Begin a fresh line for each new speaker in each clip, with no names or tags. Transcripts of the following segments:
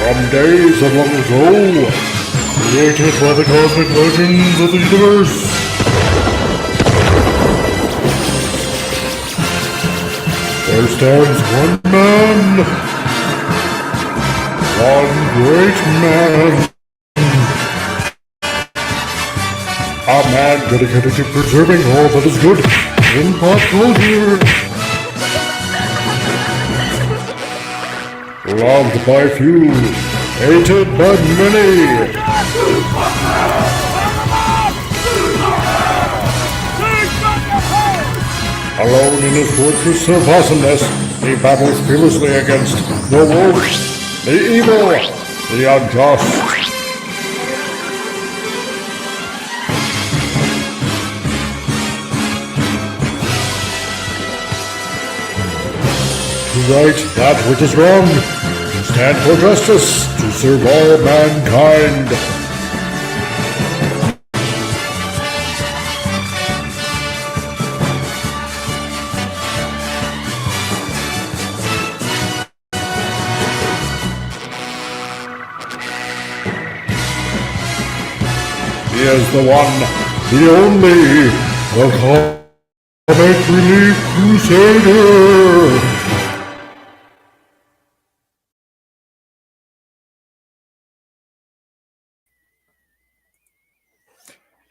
From days of long ago, created by the cosmic legends of the universe. There stands one man, one great man, a man dedicated to preserving all that is good in pop culture. Loved by few, hated by many. Alone in his fortress of awesomeness, he battles fearlessly against the woke, the evil, the unjust. To right that which is wrong, to stand for justice, to serve all mankind. He is the one, the only, the comic relief crusader.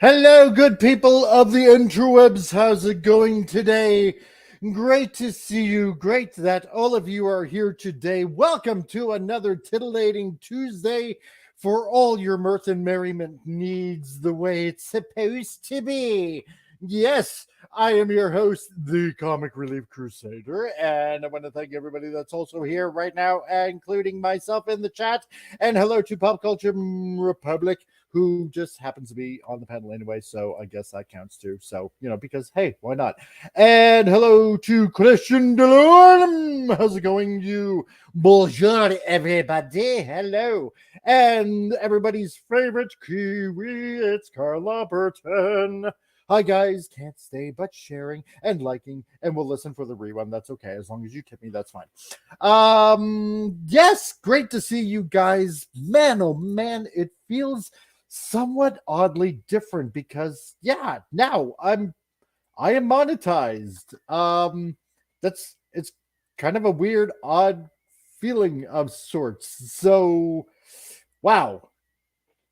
Hello, good people of the interwebs. How's it going today? Great to see you. Great that all of you are here today. Welcome to another Titillating Tuesday for all your mirth and merriment needs the way it's supposed to be. Yes, I am your host, the Comic Relief Crusader, and I want to thank everybody that's also here right now, including myself in the chat. And hello to Pop Culture Republic, who just happens to be on the panel anyway, so I guess that counts too. So, because, hey, why not? And hello to Christian Delorme. How's it going, you? Bonjour, everybody. Hello. And everybody's favorite Kiwi, it's Carla Burton. Hi, guys. Can't stay but sharing and liking, and we'll listen for the rerun. That's okay. As long as you tip me, that's fine. Yes, great to see you guys. Man, oh man, it feels somewhat oddly different because now I am monetized. It's kind of a weird, odd feeling of sorts. So wow,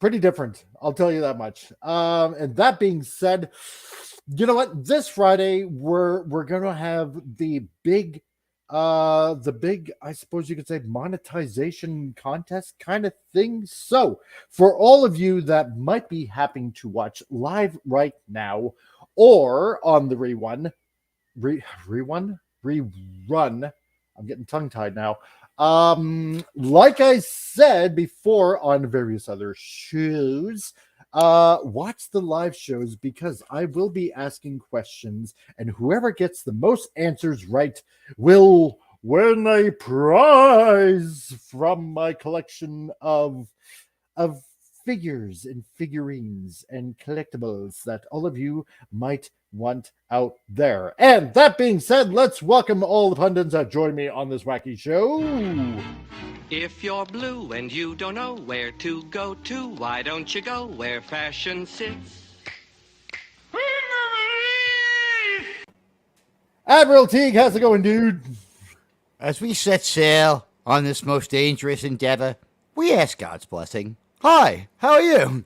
pretty different, I'll tell you that much. And that being said, you know what, this Friday we're gonna have the big, I suppose you could say, monetization contest kind of thing. So for all of you that might be happening to watch live right now or on the rerun, I'm getting tongue-tied now. Like I said before on various other shows, watch the live shows because I will be asking questions, and whoever gets the most answers right will win a prize from my collection of figures and figurines and collectibles that all of you might want out there. And that being said, let's welcome all the pundits that join me on this wacky show.
If you're blue and you don't know where to go to, why don't you go where fashion sits?
Admiral Teague, how's it going, dude?
As we set sail on this most dangerous endeavor, we ask God's blessing. Hi, how are you?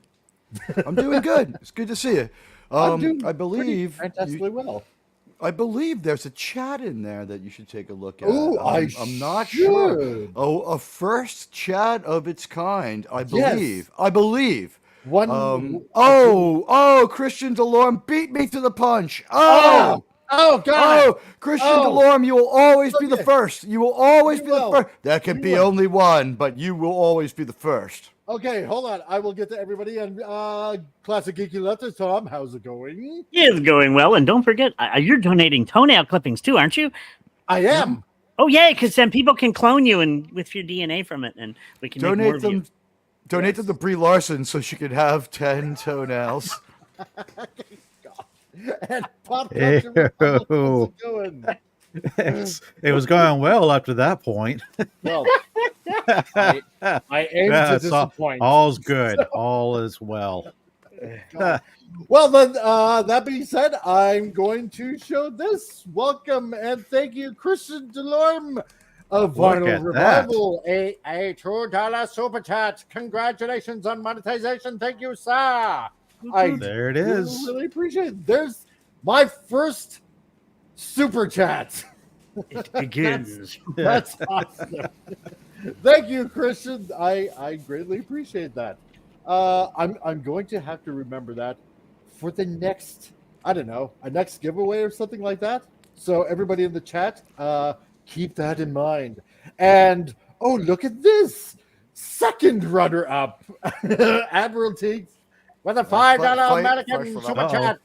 I'm doing good. It's good to see you. I believe
fantastically well.
I believe there's a chat in there that you should take a look at.
Oh,
I'm not sure. Oh, a first chat of its kind, I believe. Yes. I believe. Christian Delorme beat me to the punch. Oh, God. Oh, Christian Delorme, you will always be the first. You will always be the first. There can be only one, but you will always be the first.
Okay, hold on. I will get to everybody. And Classic Geeky Letters, Tom, how's it going?
It's going well. And don't forget, you're donating toenail clippings too, aren't you?
I am.
Oh, yay, because then people can clone you and with your DNA from it, and we can
donate
make more
them.
of you.
Donate them to Brie Larson so she could have 10 toenails.
And Pop Culture, how's it going?
It was going well up to that point.
Well, I aim
Yeah,
to
it's all-
disappoint.
all's good. All is well.
Well, then, that being said, I'm going to show this. Welcome and thank you, Christian Delorme of
Look
Vinyl
at
Revival. A $2 super chat. Congratulations on monetization. Thank you, sir.
There it is.
Really appreciate it. There's my first super chat.
It begins.
That's awesome. Thank you, Christian. I greatly appreciate that. I'm going to have to remember that for the next, I don't know, a next giveaway or something like that. So everybody in the chat, keep that in mind. And oh, look at this second runner-up, Admiralty, with a $5 American super chat.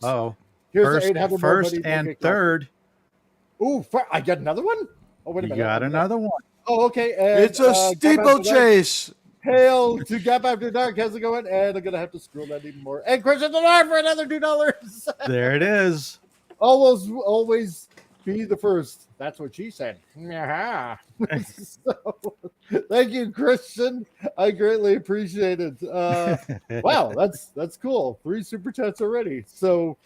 Here's the 800 more
First
money
and
ticket.
third.
Ooh, I get another one. Oh, wait a
You
minute.
got another one.
Oh, okay. And,
It's a steeplechase.
Hail to Gap After Dark. How's it going? And I'm going to have to scroll that even more. And Christian Delorme for another $2.
There it is.
Always be the first. That's what she said. So, thank you, Christian. I greatly appreciate it. Wow, that's cool. 3 super chats already. So,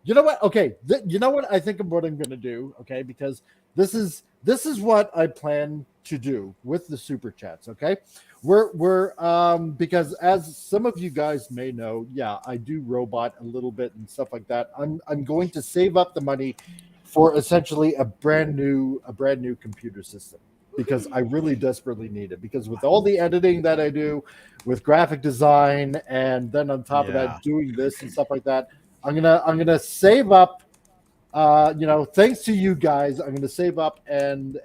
you know what? Okay, you know what I think of what I'm going to do. Okay, because this is what I plan to do with the super chats. Okay, we're because as some of you guys may know, yeah, I do robot a little bit and stuff like that. I'm going to save up the money for essentially a brand new computer system because I really desperately need it, because with all the editing that I do with graphic design and then on top of that doing this and stuff like that, I'm gonna save up. Thanks to you guys, I'm gonna save up and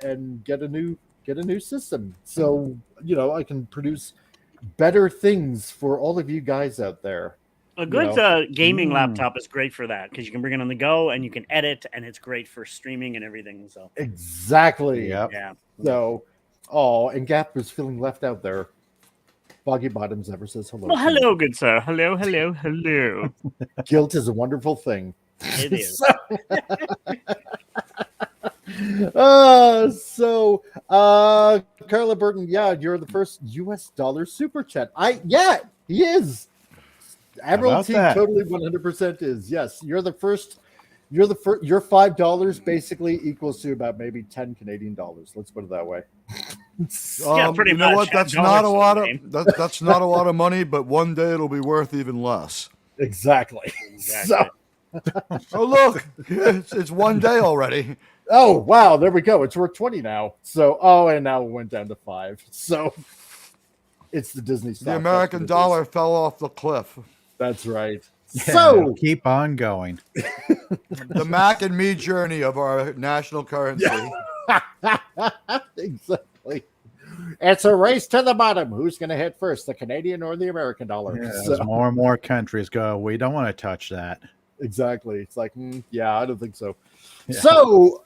get a new system, so I can produce better things for all of you guys out there.
A good gaming laptop is great for that because you can bring it on the go and you can edit, and it's great for streaming and everything. So
exactly,
yeah.
So, and Gap was feeling left out there. Foggy Bottoms never says hello.
Well, hello, good sir. Hello.
Guilt is a wonderful thing.
It is.
Carla Burton, you're the first US dollar super chat. He is. Admiral T totally 100% is. Yes, you're the first. Your $5 basically equals to about maybe 10 Canadian dollars. Let's put it that way.
Pretty
you know
much.
what? That's not a lot of that's not a lot of money, but one day it'll be worth even less.
Exactly. So,
oh look, it's one day already.
Oh wow, there we go. It's worth 20 now. So and now it went down to 5. So it's the Disney stock.
The American dollar fell off the cliff.
That's right.
Yeah,
So
keep on going.
The Mac and me journey of our national currency.
Exactly. It's a race to the bottom. Who's going to hit first, the Canadian or the American dollar?
Yeah, as more and more countries go, we don't want to touch that.
Exactly. It's like, I don't think so. Yeah. So,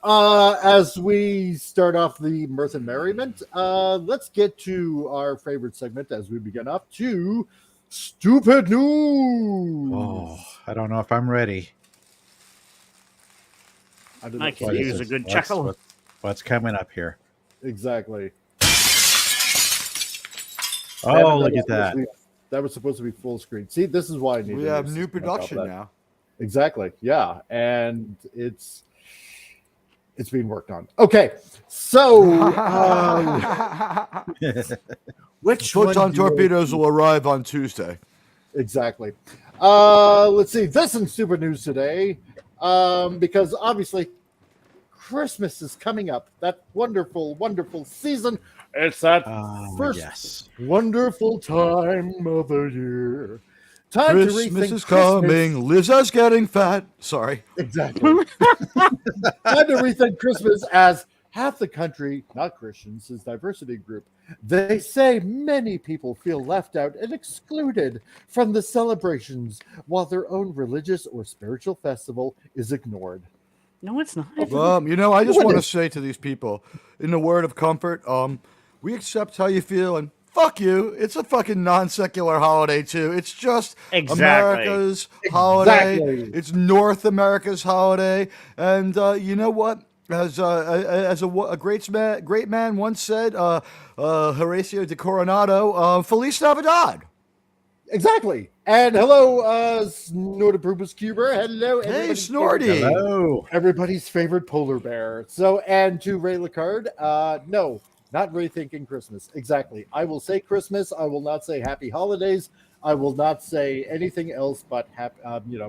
as we start off the mirth and merriment, let's get to our favorite segment as we begin up to Stupid News.
Oh, I don't know if I'm ready.
I can use a good chuckle.
What's coming up here?
Exactly.
Oh, look at that.
That was supposed to be full screen. See, this is why I need.
We have new production now.
Exactly. Yeah, and it's being worked on. Okay, so which
Photon torpedoes will arrive on Tuesday?
Exactly. Let's see. This in Stupid News today, because obviously Christmas is coming up. That wonderful, wonderful season. It's that first wonderful time of the year. Time
Christmas
to rethink
is coming. Liza's getting fat. Sorry.
Exactly. Time to rethink Christmas as half the country, not Christians, is diversity group. They say many people feel left out and excluded from the celebrations while their own religious or spiritual festival is ignored.
No, it's not.
I just want to say to these people, in a word of comfort, we accept how you feel and fuck you. It's a fucking non-secular holiday too. It's just America's holiday. It's North America's holiday. And you know what? As a great man once said, Horacio de Coronado, Feliz Navidad.
Exactly. And hello, Snortipropus Cuber. Hello,
Hey,
everybody's
Snorty.
Hello.
everybody's favorite polar bear. So, and to Ray Lacard, no, not rethinking Christmas. Exactly. I will say Christmas. I will not say Happy Holidays. I will not say anything else but happy,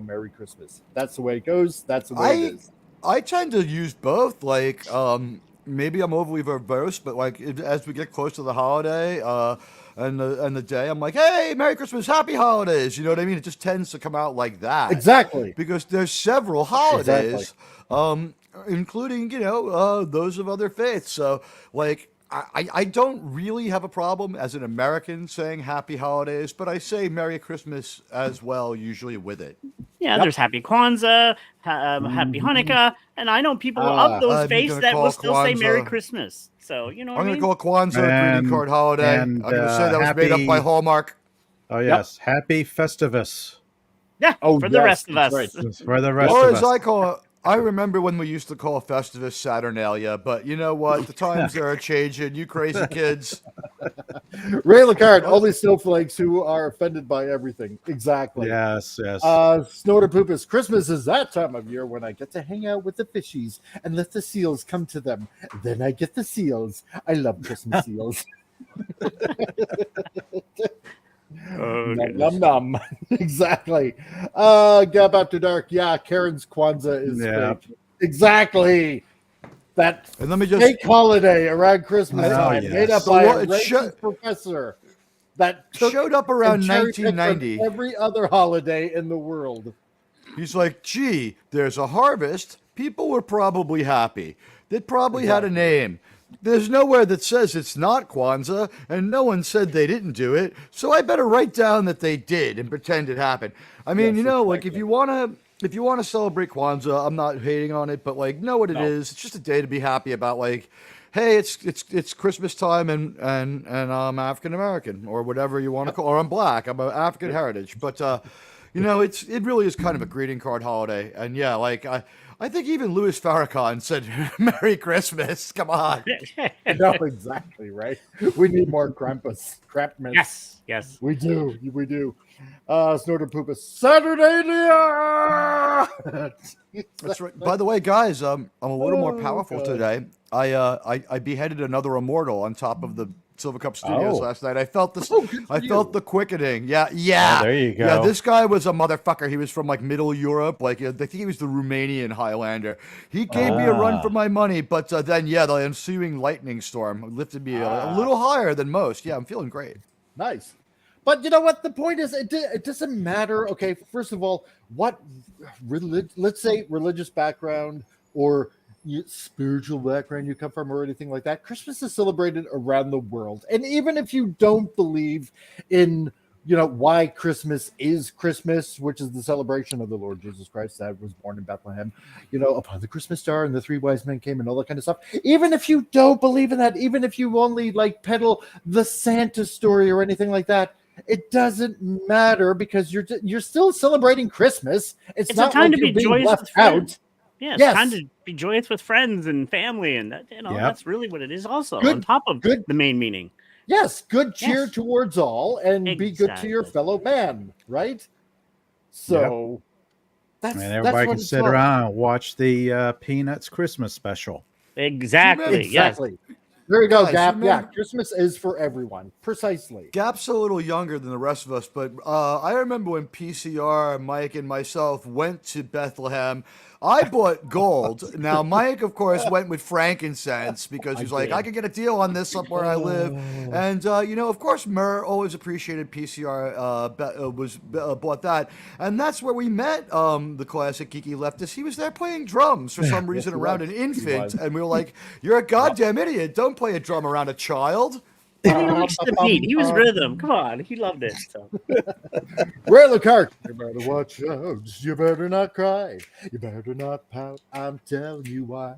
Merry Christmas. That's the way it goes. That's the way it is.
I tend to use both. Like, maybe I'm overly verbose, but like as we get close to the holiday, and the day, I'm like, hey, Merry Christmas, Happy Holidays. You know what I mean? It just tends to come out like that.
Exactly.
Because there's several holidays, including those of other faiths. So like. I don't really have a problem as an American saying Happy Holidays, but I say Merry Christmas as well, usually with it.
Yeah, there's Happy Kwanzaa, Happy Hanukkah, and I know people of those faiths that will still say Merry Christmas. So, you know what I mean?
I'm going to call Kwanzaa a greeting card holiday. I'm going to say that was made up by Hallmark.
Oh, yes. Happy Festivus.
Yeah, for the rest of us.
Right.
For the rest
Or
of
as
us.
I call it, I remember when we used to call Festivus Saturnalia, but you know what? The times are changing. You crazy kids.
Ray Lacard, all these snowflakes who are offended by everything. Exactly.
Yes, yes.
Snortipropus, Christmas is that time of year when I get to hang out with the fishies and let the seals come to them. Then I get the seals. I love Christmas seals. Num num. Exactly. Gab After Dark. Yeah, Karen's Kwanzaa is fake. Exactly. That
And let me just
fake holiday around Christmas time
yes.
made up
So
by a
what-
racist professor that took
showed up around
and cherry-picked from
1990.
every other holiday in the world.
He's like, gee, there's a harvest. People were probably happy. It probably had a name. There's nowhere that says it's not Kwanzaa, and no one said they didn't do it, so I better write down that they did and pretend it happened. I mean, like if you wanna celebrate Kwanzaa, I'm not hating on it, but like know what it is. It's just a day to be happy about. Like, hey, it's Christmas time, and I'm African American or whatever you want to call, or I'm black. I'm an African heritage, but it really is kind of a greeting card holiday, and yeah, like I think even Louis Farrakhan said Merry Christmas. Come on.
No, exactly, right? We need more Krampus. Crapmas.
Yes.
We do. Snortipropus, Saturnalia!
That's right. By the way, guys, I'm a little more powerful today. I beheaded another immortal on top of the Silver Cup Studios last night. I felt this. I felt the quickening. Yeah.
Oh, there you go.
Yeah, this guy was a motherfucker. He was from like Middle Europe. Like I think he was the Romanian Highlander. He gave me a run for my money, but then the ensuing lightning storm lifted me a little higher than most. Yeah, I'm feeling great.
Nice. But you know what? The point is, it doesn't matter. Okay, first of all, what let's say religious background or spiritual background you come from or anything like that, Christmas is celebrated around the world. And even if you don't believe in why Christmas is Christmas, which is the celebration of the Lord Jesus Christ that was born in Bethlehem, upon the Christmas star and the three wise men came and all that kind of stuff. Even if you don't believe in that, even if you only peddle the Santa story or anything like that, it doesn't matter because you're still celebrating Christmas. It's not
a time
like
to
you're
be
being
joyous
left
with friends.
out.
Yeah, it's
Yes.
time to be joyous with friends and family, and that's really what it is. Also,
Good-
on top of
good-
the main meaning.
Yes, good cheer
Yes.
towards all and be good to your
Exactly.
fellow man, right? So that's
And everybody
what
can
it's
sit
for.
around and watch the Peanuts Christmas special.
Exactly. Yes.
Exactly. There you go,
Guys,
Gap. Yeah,
remember-
Christmas is for everyone. Precisely.
Gap's a little younger than the rest of us, but I remember when PCR, Mike, and myself went to Bethlehem. I bought gold. Now, Mike, of course, went with frankincense because he's like, I could get a deal on this up where I live. And, of course, Murr always appreciated PCR, bought that. And that's where we met the classic geeky leftist. He was there playing drums for some reason
he
around
was.
an
He
infant.
was.
And we were like, you're a goddamn idiot. Don't play a drum around a child.
He likes the beat. He was rhythm. Come on, he loved it. So.
Ray Lacart. You better watch out. You better not cry. You better not pout. I'm telling you why.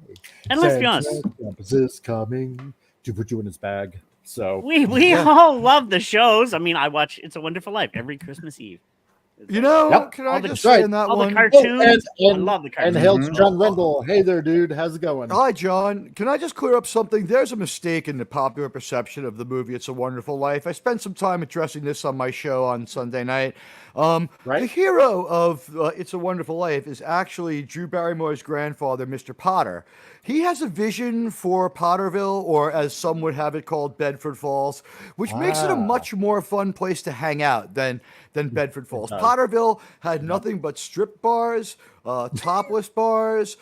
And let's be honest,
Santa Claus is coming to put you in his bag. So
we all love the shows. I mean, I watch It's a Wonderful Life every Christmas Eve.
You know, can I just say in that
all
one?
the cartoons. I love the cartoons.
And hail to John Rendell. Hey there, dude. How's it going?
Hi, John. Can I just clear up something? There's a mistake in the popular perception of the movie It's a Wonderful Life. I spent some time addressing this on my show on Sunday night. The hero of It's a Wonderful Life is actually Drew Barrymore's grandfather, Mr. Potter. He has a vision for Potterville, or as some would have it called, Bedford Falls, which makes it a much more fun place to hang out than Bedford Falls. Potterville had nothing but strip bars, topless bars,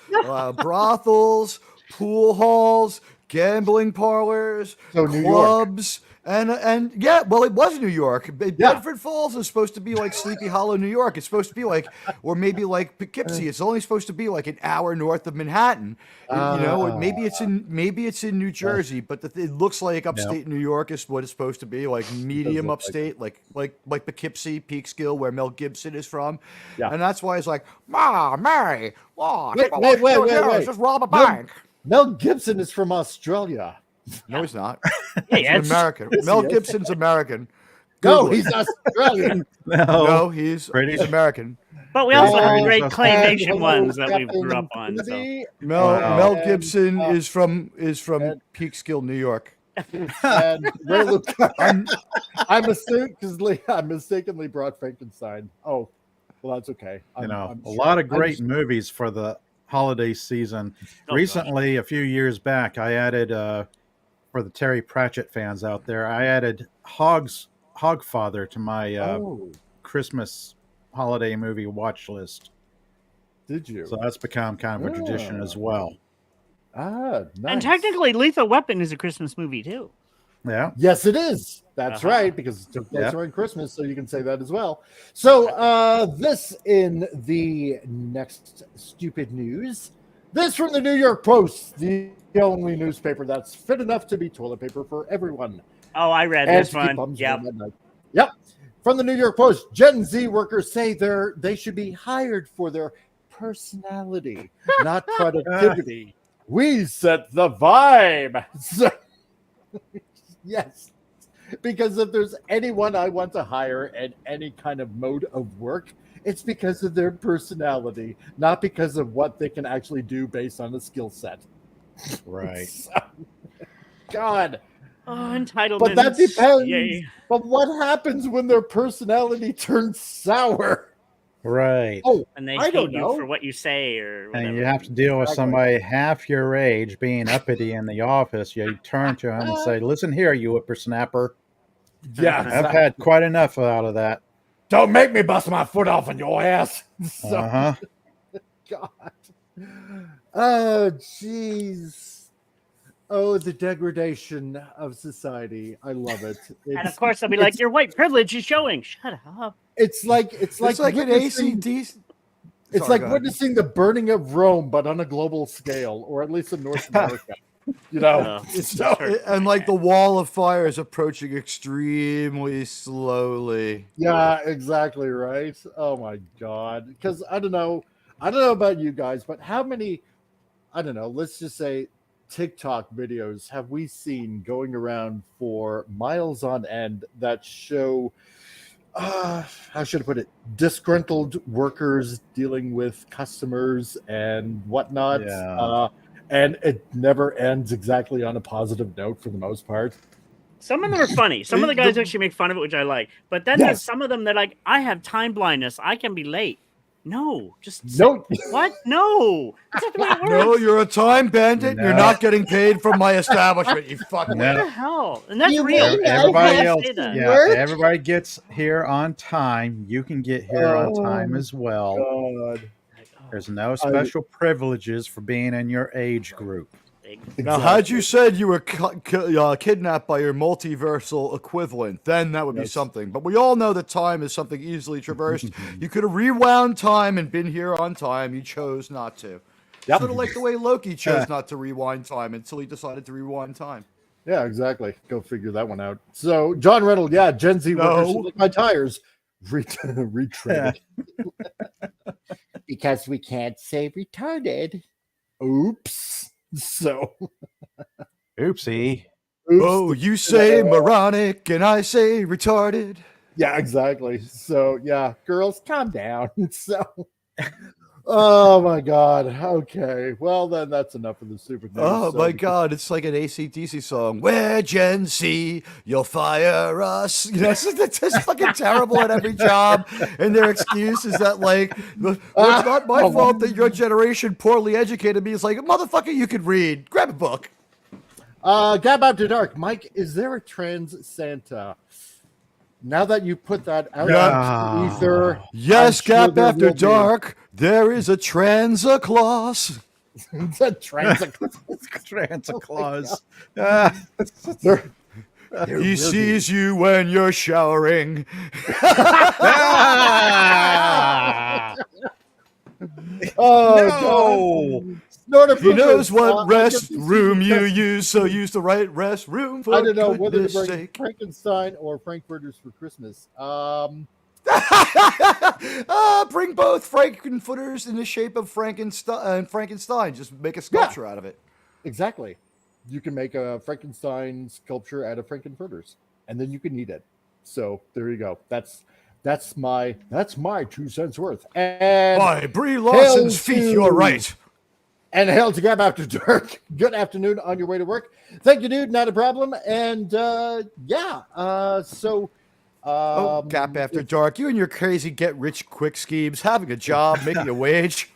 brothels, pool halls, gambling parlors, clubs. And yeah, well, it was New York. Bedford Falls is supposed to be like Sleepy Hollow, New York. It's supposed to be like, or maybe like Poughkeepsie. It's only supposed to be like an hour north of Manhattan. You know, maybe it's in New Jersey, but it looks like upstate New York is what it's supposed to be, like medium upstate, like Poughkeepsie, Peekskill, where Mel Gibson is from. Yeah. And that's why it's like, Mary,
wait,
just rob a bank.
Mel Gibson is from Australia.
No, he's not.
Yeah,
he's American. Mel Gibson's American.
No, he's Australian.
No, he's American.
But we also have the great claymation ones that we grew up on. So.
Mel Gibson is from Peekskill, New York.
And I mistakenly brought Frankenstein. Oh, well, that's okay.
A lot of great movies for the holiday season. Recently, a few years back, I added for the Terry Pratchett fans out there, I added Hogfather to my Christmas holiday movie watch list.
Did you?
So that's become kind of a tradition as well.
Nice.
And technically, Lethal Weapon is a Christmas movie too.
Yeah.
Yes, it is. That's right, because it took place around Christmas, so you can say that as well. So this in the next stupid news. This from the New York Post, the only newspaper that's fit enough to be toilet paper for everyone.
Oh, I read this one. Yep.
From the New York Post, Gen Z workers say they should be hired for their personality, not productivity. We set the vibe. So, yes, because if there's anyone I want to hire in any kind of mode of work, it's because of their personality, not because of what they can actually do based on a skill set.
Right.
So, God.
Oh, entitlement.
But that depends.
Yay.
But what happens when their personality turns sour?
Right.
Oh,
and they
I
hate
don't
you
know.
for what you say or whatever.
And you have to deal with somebody half your age being uppity in the office. You turn to him and say, "Listen here, you whippersnapper.
Yeah,
I've had quite enough out of that.
Don't make me bust my foot off on your ass." So, God. Oh, jeez. Oh, the degradation of society. I love it.
And of course, they'll be like, "Your white privilege is showing." Shut up.
It's like
an ACDC.
It's like witnessing the burning of Rome, but on a global scale, or at least in North America. You know,
and like the wall of fire is approaching extremely slowly.
Yeah, exactly right. Oh my God. Because I don't know about you guys, but how many, I don't know, let's just say TikTok videos have we seen going around for miles on end that show, how should I put it, disgruntled workers dealing with customers and whatnot.
Yeah.
And it never ends exactly on a positive note for the most part.
Some of them are funny. Some of the guys actually make fun of it, which I like. But then there's some of them that like, I have time blindness. I can be late. No, just
no.
What? No. That's not the way it works.
No, you're a time bandit. No. You're not getting paid from my establishment. You fucking
what the hell? And that's real.
Everybody else, everybody gets here on time. You can get here on time as well. God. There's no special privileges for being in your age group.
Exactly.
Now, had you said you were kidnapped by your multiversal equivalent, then that would be something. But we all know that time is something easily traversed. You could have rewound time and been here on time. You chose not to. Sort of like the way Loki chose not to rewind time until he decided to rewind time.
Yeah, exactly. Go figure that one out. So, John Reynolds, Gen Z workers like my tires. Retreated. Because we can't say retarded. Oops. So.
Oopsie.
Oh, you say moronic and I say retarded.
Yeah, exactly. So yeah, girls, calm down. So oh my god. Okay. Well then that's enough of the stupid news.
Oh
So
my God, it's like an AC/DC song. We're Gen Z, you'll fire us. You know, it's just fucking terrible at every job. And their excuse is that, like, well, it's not my fault that your generation poorly educated me. It's like, motherfucker, you could read. Grab a book.
Gab After Dark. Mike, is there a trans Santa? Now that you put that out into the ether.
Yes,
I'm sure
Gap
there
After
will be.
Dark, there is a Transa Claus.
The trans
Santa Claus.
There
He
will be.
sees you when you're showering.
Oh,
No.
God.
He knows
I
what
guess
restroom
this
you
is-
use, so use the right restroom for
I don't know whether to
goodness
bring
sake.
Frankenstein or Frankfurters for Christmas.
Bring both Frankenfooters in the shape of Frankenstein. Just make a sculpture out of it.
Exactly. You can make a Frankenstein sculpture out of Frankenfurters, and then you can eat it. So there you go. That's my 2 cents worth. And
By Brie Larson's
Hail
feet,
to-
you're right.
And hail to Gab After Dark. Good afternoon on your way to work. Thank you, dude. Not a problem. And
Gap After Dark. You and your crazy get-rich-quick schemes, having a job, making a wage.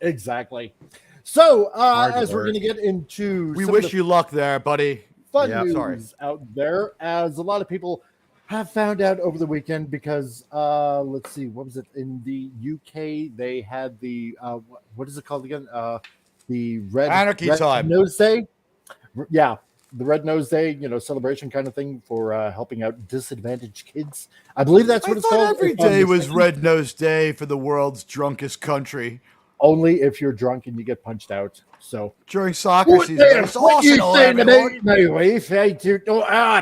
Exactly. So
Hard
as we're
work.
going to get into
We
some
wish
of the
you luck there, buddy.
fun
Yeah,
news
sorry.
out there, as a lot of people have found out over the weekend, because let's see, what was it in the UK? They had the what is it called again? The Red
Time.
Nose Day. Yeah, the Red Nose Day, celebration kind of thing for helping out disadvantaged kids. I believe that's what
I
it's
thought
called.
every
if I'm
day was
mistaken.
Red Nose Day for the world's drunkest country.
Only if you're drunk and you get punched out. So
During soccer season. It's
what you
Arsenal,
saying
everyone.
about my wife?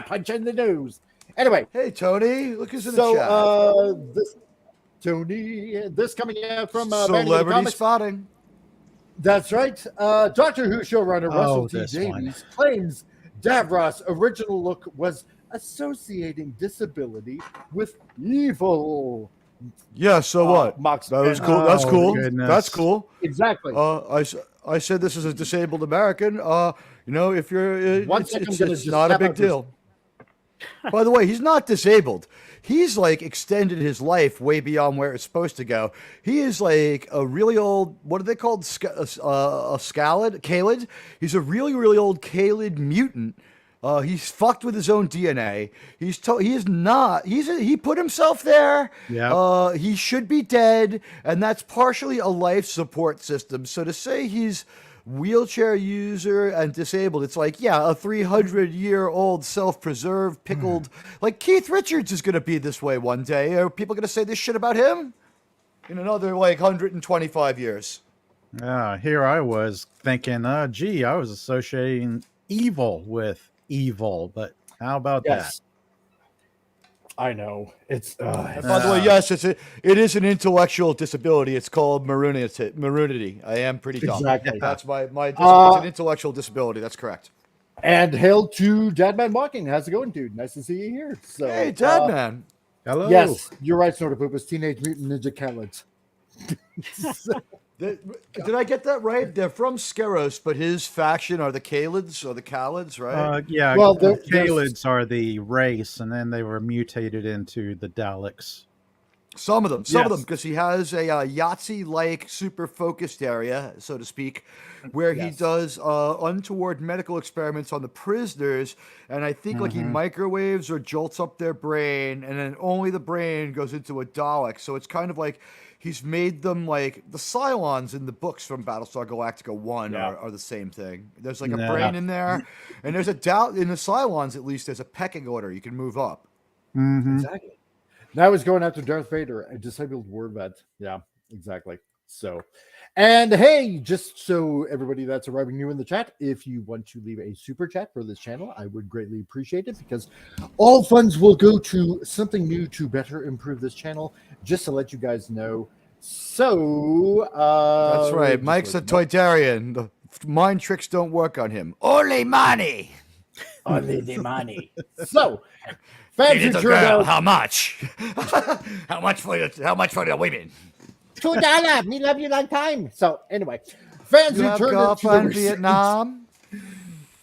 Punch in the nose. Anyway,
Hey, Tony, look who's in the
so
chat.
this coming out from Vanity
Celebrity
Comics.
spotting.
That's right. Doctor Who showrunner Russell T.
this one.
Davies claims Davros' original look was associating disability with evil.
Yeah, so what?
Mox
That was
Ben.
cool. That's
Oh,
cool.
goodness.
That's cool.
Exactly.
I said this is a disabled American. If you're,
One second, I'm
it's
gonna just
not a
tap
big
out this-
deal. By the way, he's not disabled. He's like extended his life way beyond where it's supposed to go. He is like a really old, what are they called? A Calid? He's a really, really old Calid mutant. He's fucked with his own DNA. He put himself there.
Yeah.
He should be dead, and that's partially a life support system. So to say he's wheelchair user and disabled, it's like, yeah, a 300-year-old self-preserved pickled, like Keith Richards is going to be this way one day. Are people going to say this shit about him in another like 125 years?
Here I was thinking, I was associating evil with evil, but how about
Yes. I know. It's
And by the way, yes, it is an intellectual disability. It's called maroonity. I am pretty dumb.
Exactly.
That's my it's an intellectual disability. That's correct.
and hail to Dadman Walking. How's it going, dude? Nice to see you here. So
Hey, Dad, man.
that? Hello.
yes, you're right, Snorter Poopus. Teenage Mutant Ninja Calids.
Did I get that right? They're from Skeros, but his faction are the Kalids or the Kalids, right?
Yeah.
Well,
Well,
there's-
Kalids are the race, and then they were mutated into the Daleks.
Some of them,
Yes.
because he has a Yahtzee-like super focused area, so to speak, where he
Yes.
does untoward medical experiments on the prisoners, and I think like he microwaves or jolts up their brain, and then only the brain goes into a Dalek. So it's kind of like he's made them like the Cylons in the books from Battlestar Galactica 1
Yeah.
are the same thing. There's like a
Yeah.
brain in there, and there's a doubt in the Cylons at least. There's a pecking order. You can move up.
Mm-hmm.
Exactly. Now he's going after Darth Vader, a disabled war vet. Yeah, exactly. So, and hey, just so everybody that's arriving new in the chat, if you want to leave a super chat for this channel, I would greatly appreciate it, because all funds will go to something new to better improve this channel, just to let you guys know. So,
That's right.
just
Mike's a
looking up.
Toydarian. The mind tricks don't work on him. Only money.
Only the money. So, Fans who turned out
how much? How much for the women?
$2. Me love you long time. So anyway, fans
You
who
have
turned into the
girlfriend
recent,
Vietnam?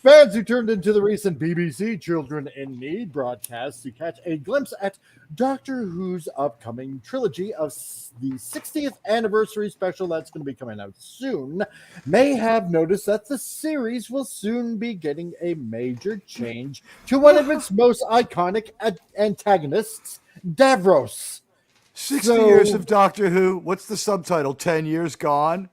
fans who turned into the recent BBC Children in Need broadcast to catch a glimpse at Doctor Who's upcoming trilogy of the 60th anniversary special that's going to be coming out soon may have noticed that the series will soon be getting a major change to one of its most iconic antagonists, Davros.
60 years of Doctor Who. What's the subtitle? 10 years gone?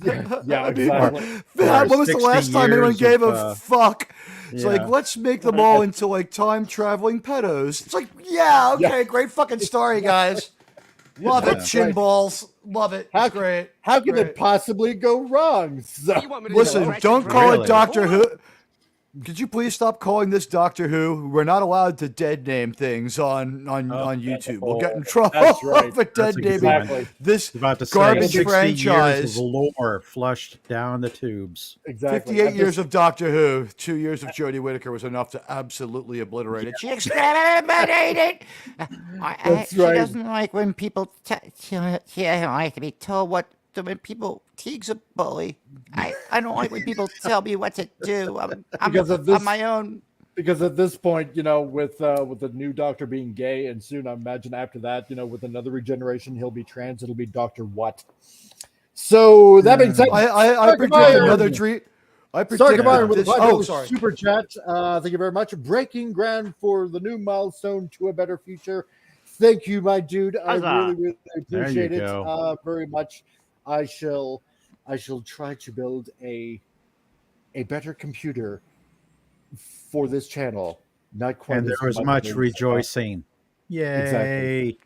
Yeah, exactly.
When was the last time anyone gave a fuck? It's
yeah.
like, let's make them all into like time traveling pedos. It's like, yeah, okay, great fucking story, guys. Love it, chin balls. Love it. It's great.
How can it possibly go wrong? So,
Listen, don't call it Doctor Who. Could you please stop calling this Doctor Who? We're not allowed to dead name things on YouTube. We'll get in trouble
That's right.
for dead naming this
About to say,
garbage
60
franchise.
years of lore flushed down the tubes.
exactly.
58 years of Doctor Who, 2 years of Jodie Whittaker was enough to absolutely obliterate it. She exterminated.
She doesn't like when people. She doesn't like to be told what. When people, Teague's a bully. I don't like when people tell me what to do. I'm on my own.
Because at this point, you know, with the new Doctor being gay, and soon I imagine after that, you know, with another regeneration, he'll be trans. It'll be Doctor What. So that being said,
I predict another dream. I predict
with
sorry.
super chat. Thank you very much. Breaking ground for the new milestone to a better future. Thank you, my dude.
Huzzah.
I really, really appreciate it very much. I shall try to build a better computer for this channel. Not quite.
And there was much rejoicing. Yay.
Exactly.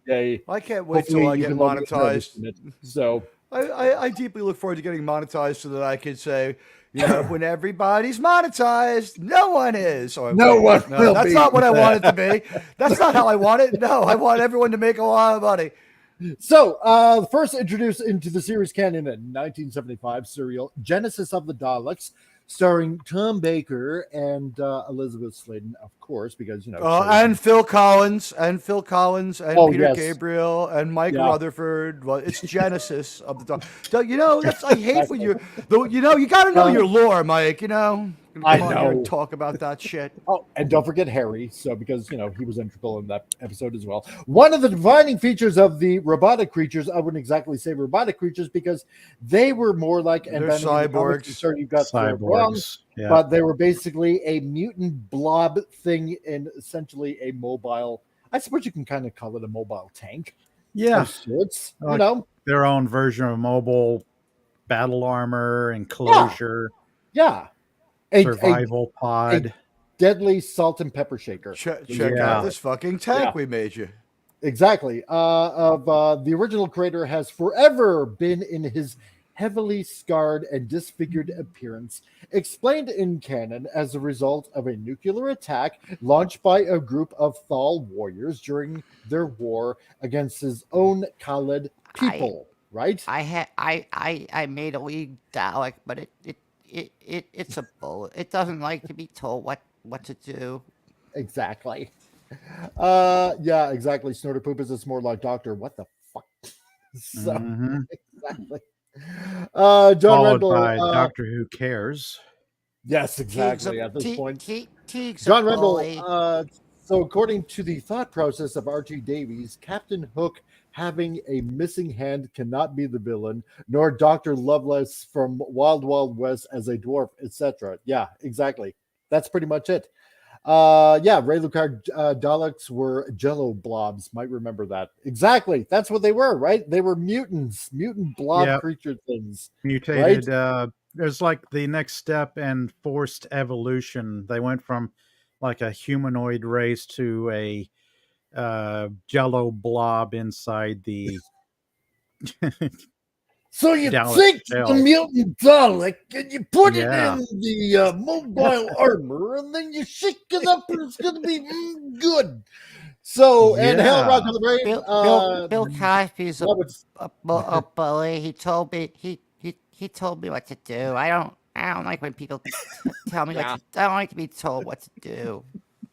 Yay.
I can't wait
Hopefully
till I
you
get
can love
monetized.
it. So
I deeply look forward to getting monetized so that I can say, you know, when everybody's monetized, no one is. Or,
No one will
that's
be.
not what I want it to be. That's not how I want it. No, I want everyone to make a lot of money.
So, first introduced into the series canon in 1975 serial Genesis of the Daleks, starring Tom Baker and Elizabeth Sladen, of course, because, you know.
And Phil Collins and Peter
yes.
Gabriel and Mike Rutherford. Well, it's Genesis of the Daleks. You know, I hate when you got to know your lore, Mike, you know.
I
Come on here
know.
and talk about that shit.
Oh, and don't forget Harry. So, because, you know, he was integral in that episode as well. One of the defining features of the robotic creatures, I wouldn't exactly say robotic creatures because they were more like
cyborgs.
Sorry, you got wrong,
Yeah.
but they were basically a mutant blob thing in essentially a mobile. I suppose you can kind of call it a mobile tank.
Yeah.
Of sorts, you know,
their own version of mobile battle armor, enclosure,
yeah.
survival pod.
A deadly salt and pepper shaker.
Check out this fucking tank we made you.
Exactly. The original creator has forever been in his heavily scarred and disfigured appearance, explained in canon as a result of a nuclear attack launched by a group of Thal warriors during their war against his own Khaled people. Right?
I made a league Dalek, but it's a bullet. It doesn't like to be told what to do.
Exactly. Yeah, exactly. Snorter Poop is more like Doctor. What the fuck? So exactly. John
Followed
Rendell,
by Doctor Who Cares.
Yes, exactly. At this point,
Teague's
John
a
Rendell.
bully.
So, according to the thought process of R.G. Davies, Captain Hook having a missing hand cannot be the villain, nor Dr. Lovelace from Wild Wild West as a dwarf, etc. Yeah, exactly. That's pretty much it. Ray Lucard Daleks were Jello blobs. Might remember that. Exactly. That's what they were, right? They were mutants, mutant blob creature things.
Mutated. Right? There's like the next step in forced evolution. They went from like a humanoid race to a Jello blob inside the.
So you
Dalek
take
shell.
the mutant Dalek and you put it in the mobile armor, and then you shake it up, and it's going to be good. So, and Hell Rock on the Brain.
Bill Cosby's a bully. He told me he told me what to do. I don't like when people tell me I don't like to be told what to do.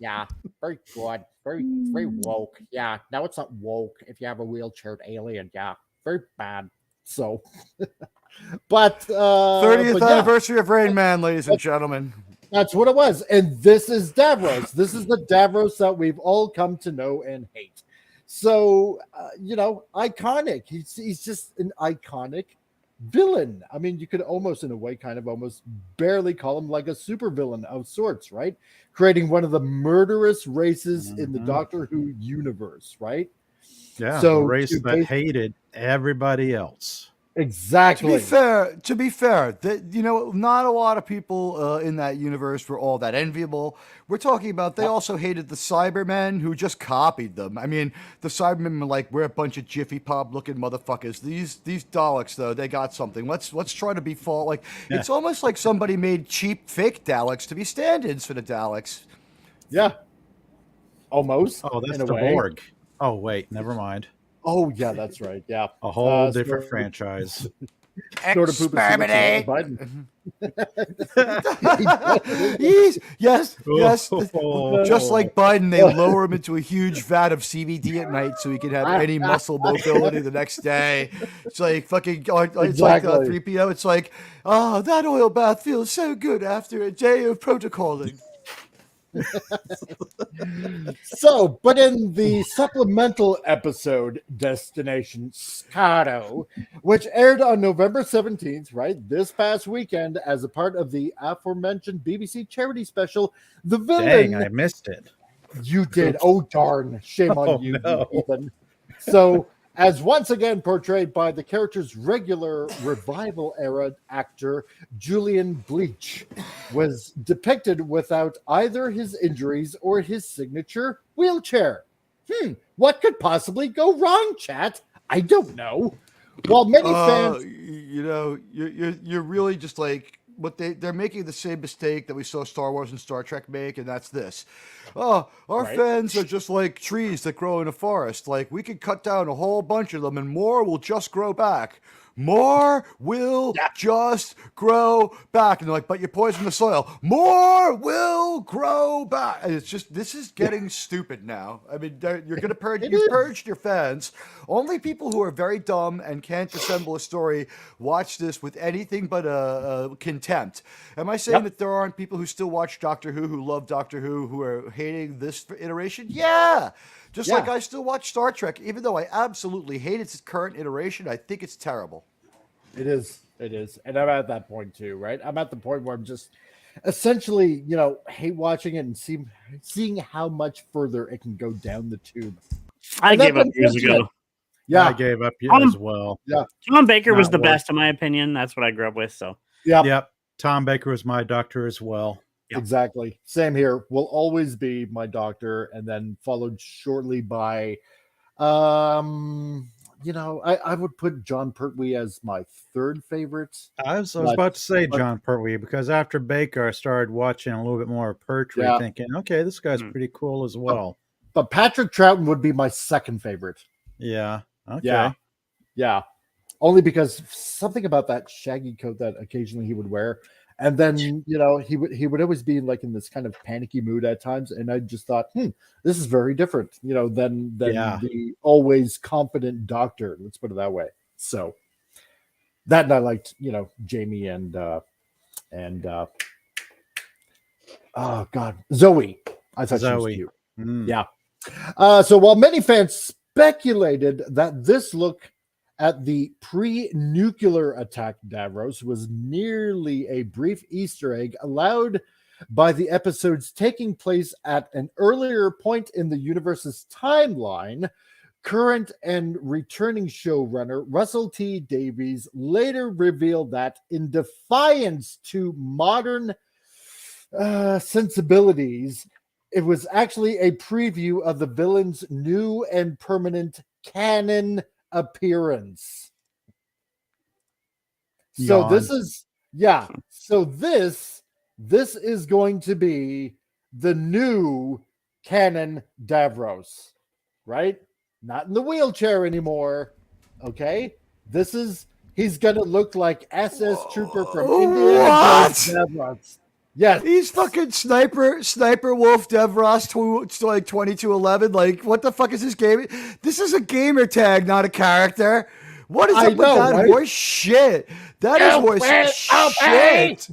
Yeah, very good. Very woke. Yeah, now it's not woke if you have a wheelchaired alien. Yeah, very bad. So, but
30th
yeah,
anniversary of Rain Man, ladies and gentlemen.
that's what it was. And this is Davros. This is the Davros that we've all come to know and hate. So, iconic. He's just an iconic villain. I mean, you could almost, in a way, kind of almost barely call him like a supervillain of sorts, right? Creating one of the murderous races in the Doctor Who universe, right?
Yeah,
so
the race that hated everybody else.
Exactly.
To be fair, that not a lot of people in that universe were all that enviable. We're talking about they also hated the Cybermen who just copied them. I mean, the Cybermen were like, we're a bunch of Jiffy Pop looking motherfuckers. These Daleks though, they got something. Let's try to be it's almost like somebody made cheap fake Daleks to be stand-ins for the Daleks.
Yeah. Almost.
Oh, that's the Borg. Oh wait, never mind.
Oh yeah, that's right. Yeah,
a whole different franchise.
Exterminate.
Yes. Just like Biden, they lower him into a huge vat of CBD at night so he can have any muscle mobility the next day. It's like fucking. It's like 3PO. It's like, that oil bath feels so good after a day of protocoling.
So, but in the supplemental episode Destination Scotto, which aired on November 17th, right, this past weekend as a part of the aforementioned BBC charity special, The Villain.
Dang, I missed it.
You did. Oh, darn. Shame on you, Ethan. So, as once again portrayed by the character's regular revival era actor, Julian Bleach, was depicted without either his injuries or his signature wheelchair. What could possibly go wrong, chat? I don't know. While many fans...
You're really just like... they're making the same mistake that we saw Star Wars and Star Trek make, and that's this. Our fans are just like trees that grow in a forest. Like, we could cut down a whole bunch of them and more will just grow back. More will just grow back. And they're like, but you poison the soil. More will grow back. And it's just, this is getting stupid now. I mean, you're going to purge, you've purged your fans. Only people who are very dumb and can't assemble a story watch this with anything but contempt. Am I saying that there aren't people who still watch Doctor who love Doctor who are hating this iteration? Yeah. Just like I still watch Star Trek, even though I absolutely hate its current iteration, I think it's terrible.
It is. And I'm at that point too, right? I'm at the point where I'm just essentially, hate watching it and seeing how much further it can go down the tube.
I gave up years ago.
Yeah,
I gave up as well.
Yeah,
Tom Baker was the best, in my opinion. That's what I grew up with. So,
yep. Tom Baker was my doctor as well.
Yep. Exactly. Same here. Will always be my doctor, and then followed shortly by, I would put John Pertwee as my third favorite.
I was about to say John Pertwee, because after Baker, I started watching a little bit more of Pertwee, thinking, okay, this guy's pretty cool as well.
But Patrick Troughton would be my second favorite.
Yeah. Okay.
Yeah. Only because something about that shaggy coat that occasionally he would wear. And then, he would always be like in this kind of panicky mood at times. And I just thought, this is very different, than the always confident doctor. Let's put it that way. So that, and I liked, Jamie and oh God, Zoe. I thought she was cute. Yeah. So while many fans speculated that this look at the pre-nuclear attack Davros was merely a brief Easter egg allowed by the episodes taking place at an earlier point in the universe's timeline, current and returning showrunner Russell T. Davies later revealed that, in defiance to modern sensibilities, it was actually a preview of the villain's new and permanent canon appearance. So this is this is going to be the new canon Davros, right? Not in the wheelchair anymore. Okay, he's gonna look like SS Trooper from India.
What?
Davros. Yes.
He's fucking sniper wolf Devros 2211. Like, what the fuck is this game? This is a gamer tag, not a character. What is up with that horse shit? That is horse shit.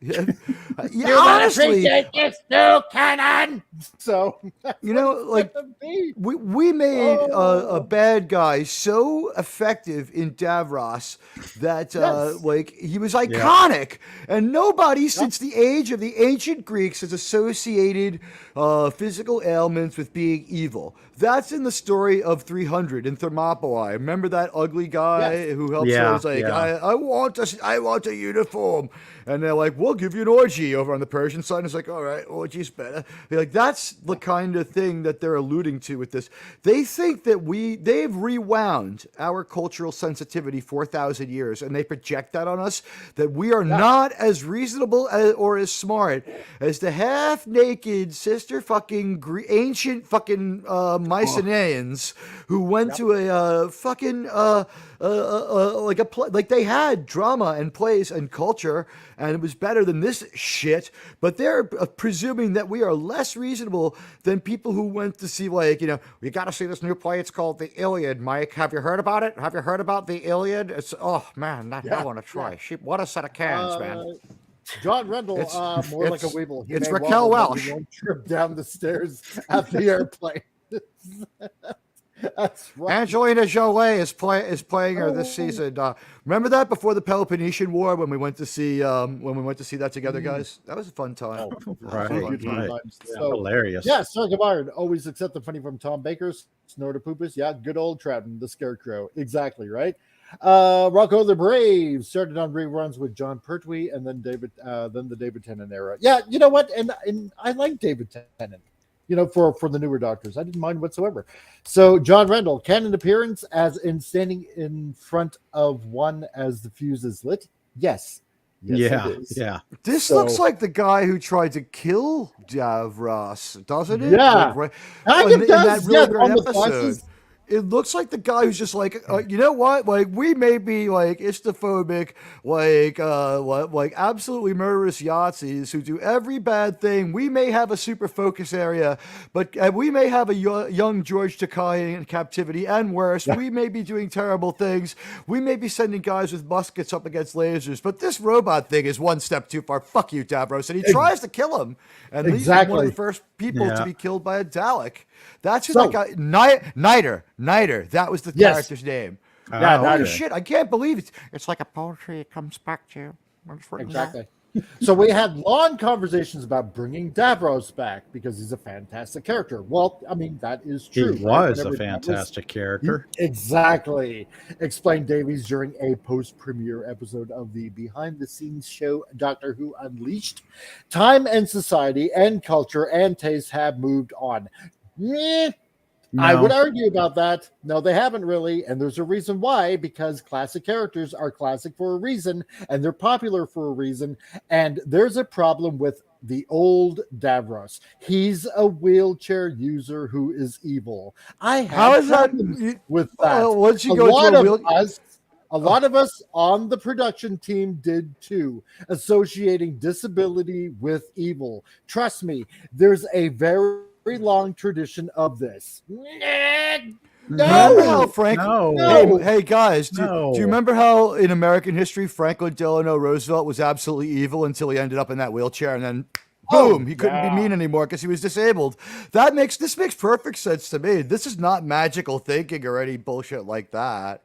Yeah, honestly, this new cannon. So
you know, like we made a bad guy so effective in Davros that like he was iconic, and nobody since the age of the ancient Greeks has associated physical ailments with being evil. That's in the story of 300 in Thermopylae. Remember that ugly guy who helps her? He's like, I want a uniform. And they're like, we'll give you an orgy over on the Persian side. And it's like, all right, orgy's better. They're like, that's the kind of thing that they're alluding to with this. They think that they've rewound our cultural sensitivity 4,000 years, and they project that on us, that we are not as reasonable or as smart as the half-naked sister fucking ancient fucking Mycenaeans who went to a fucking like they had drama and plays and culture, and it was better than this shit. But they're presuming that we are less reasonable than people who went to see, like, you know, we got to see this new play. It's called The Iliad. Mike, have you heard about it? Have you heard about The Iliad? It's man, I want to try. What a set of cans, man.
John Rendell, more like a weeble.
It's Raquel Welch.
He won't trip down the stairs at the airplane. That's right.
Angelina Jolie is playing her this season. Remember that before the Peloponnesian War when we went to see that together, guys? That was a fun time.
Right.
So,
hilarious.
Yeah, Song of Iron. Always accept the funny from Tom Baker's Snorter Poopus. Yeah, good old Trouton, the Scarecrow. Exactly right. Rocco the Brave started on reruns with John Pertwee, and then the David Tennant era. Yeah, you know what? And I like David Tennant. You know, for the newer Doctors, I didn't mind whatsoever. So John Rendell, canon appearance as in standing in front of one as the fuse is lit. Yes.
Yeah.
It is.
Yeah.
This looks like the guy who tried to kill Davros, doesn't it?
Yeah.
Like,
It does.
In that really great
on the
episode.
glasses.
It looks like the guy who's just like, you know what? Like, we may be like istophobic, like absolutely murderous Yahtzees who do every bad thing. We may have a super focus area, but we may have a young George Takei in captivity, and worse. We may be doing terrible things. We may be sending guys with muskets up against lasers, but this robot thing is one step too far. Fuck you, Davros. And he tries to kill him, and he's one of the first people to be killed by a Dalek. That's who that guy, Niter. That was the character's name. Holy shit! I can't believe it.
It's like a poetry. It comes back to you.
Exactly. So we had long conversations about bringing Davros back because he's a fantastic character. Well, I mean, that is true.
He was a fantastic character.
Exactly. Explained Davies during a post-premiere episode of the behind-the-scenes show Doctor Who Unleashed. Time and society and culture and taste have moved on. No. I would argue about that. No, they haven't really. And there's a reason why, because classic characters are classic for a reason, and they're popular for a reason. And there's a problem with the old Davros. He's a wheelchair user who is evil. I have problems with that.
Once you go to a wheelchair.
A lot of us on the production team did too, associating disability with evil. Trust me, there's a very long tradition of this.
No, Frank.
No.
Hey guys, do you remember how in American history Franklin Delano Roosevelt was absolutely evil until he ended up in that wheelchair, and then boom, he couldn't be mean anymore because he was disabled. This makes perfect sense to me. This is not magical thinking or any bullshit like that.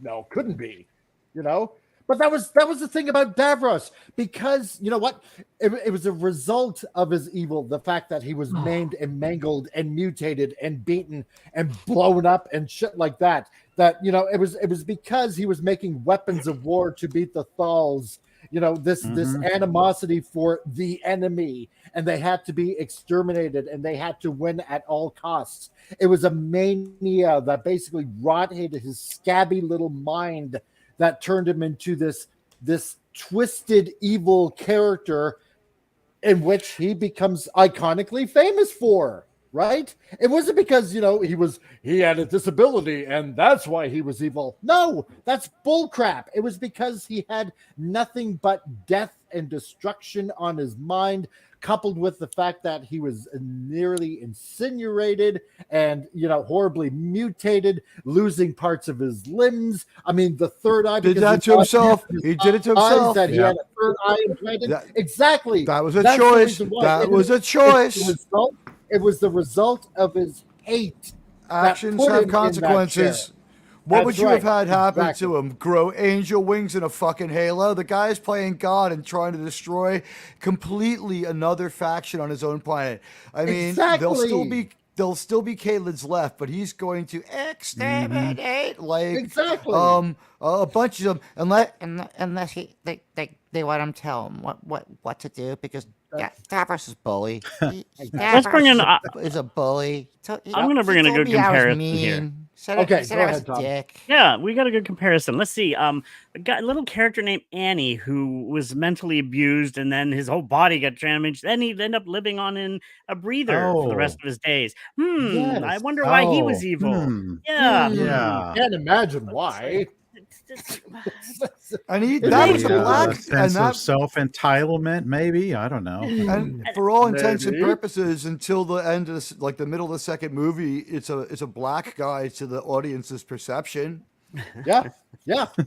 No, couldn't be. You know? But that was the thing about Davros, because you know what? It was a result of his evil, the fact that he was maimed and mangled and mutated and beaten and blown up and shit like that. That, you know, it was because he was making weapons of war to beat the Thals. You know, this animosity for the enemy, and they had to be exterminated, and they had to win at all costs. It was a mania that basically rotted his scabby little mind, that turned him into this twisted evil character in which he becomes iconically famous for. right? It wasn't because, he had a disability and that's why he was evil. No, that's bullcrap. It was because he had nothing but death and destruction on his mind, coupled with the fact that he was nearly incinerated and, horribly mutated, losing parts of his limbs. I mean, the third eye
did that to himself. He did it to himself.
That he had a third eye implanted. Exactly.
That was a choice. That was a choice.
It was the result of his hate.
Actions have consequences. What would you have had happen to him? Grow angel wings in a fucking halo? The guy is playing God and trying to destroy completely another faction on his own planet. I mean, there'll still be Caitlin's left, but he's going to exterminate a bunch of them
unless they let him tell him what to do, because Davos is a bully.
Let's bring in.
Is a bully.
I'm going to bring in a good comparison here.
Okay, go ahead, Tom.
Yeah, we got a good comparison. Let's see. A little character named Annie who was mentally abused, and then his whole body got damaged. Then he'd end up living on in a breather for the rest of his days.
Yes.
I wonder why he was evil.
Yeah.
Can't imagine why.
That was a black
sense of self-entitlement, maybe. I don't know.
And for all intents and purposes, until the end of the middle of the second movie, it's a black guy to the audience's perception.
Yeah.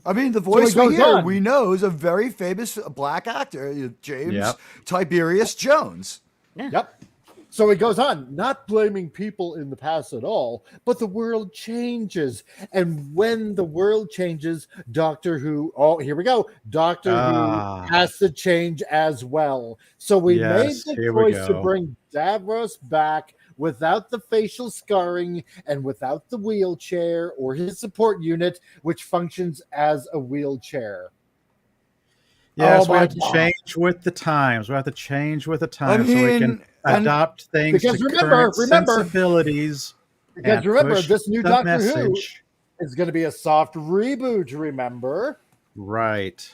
I mean, the voice we know is a very famous black actor, James Tiberius Jones.
Yeah. Yep. So he goes on, not blaming people in the past at all, but the world changes. And when the world changes, Doctor Who, here we go, Doctor Who has to change as well. So we made the choice to bring Davros back without the facial scarring and without the wheelchair or his support unit, which functions as a wheelchair.
Yes, we have to change with the times. We have to change with the times so we can adopt things to current sensibilities.
Because remember, this new Doctor Who is going to be a soft reboot, remember?
Right.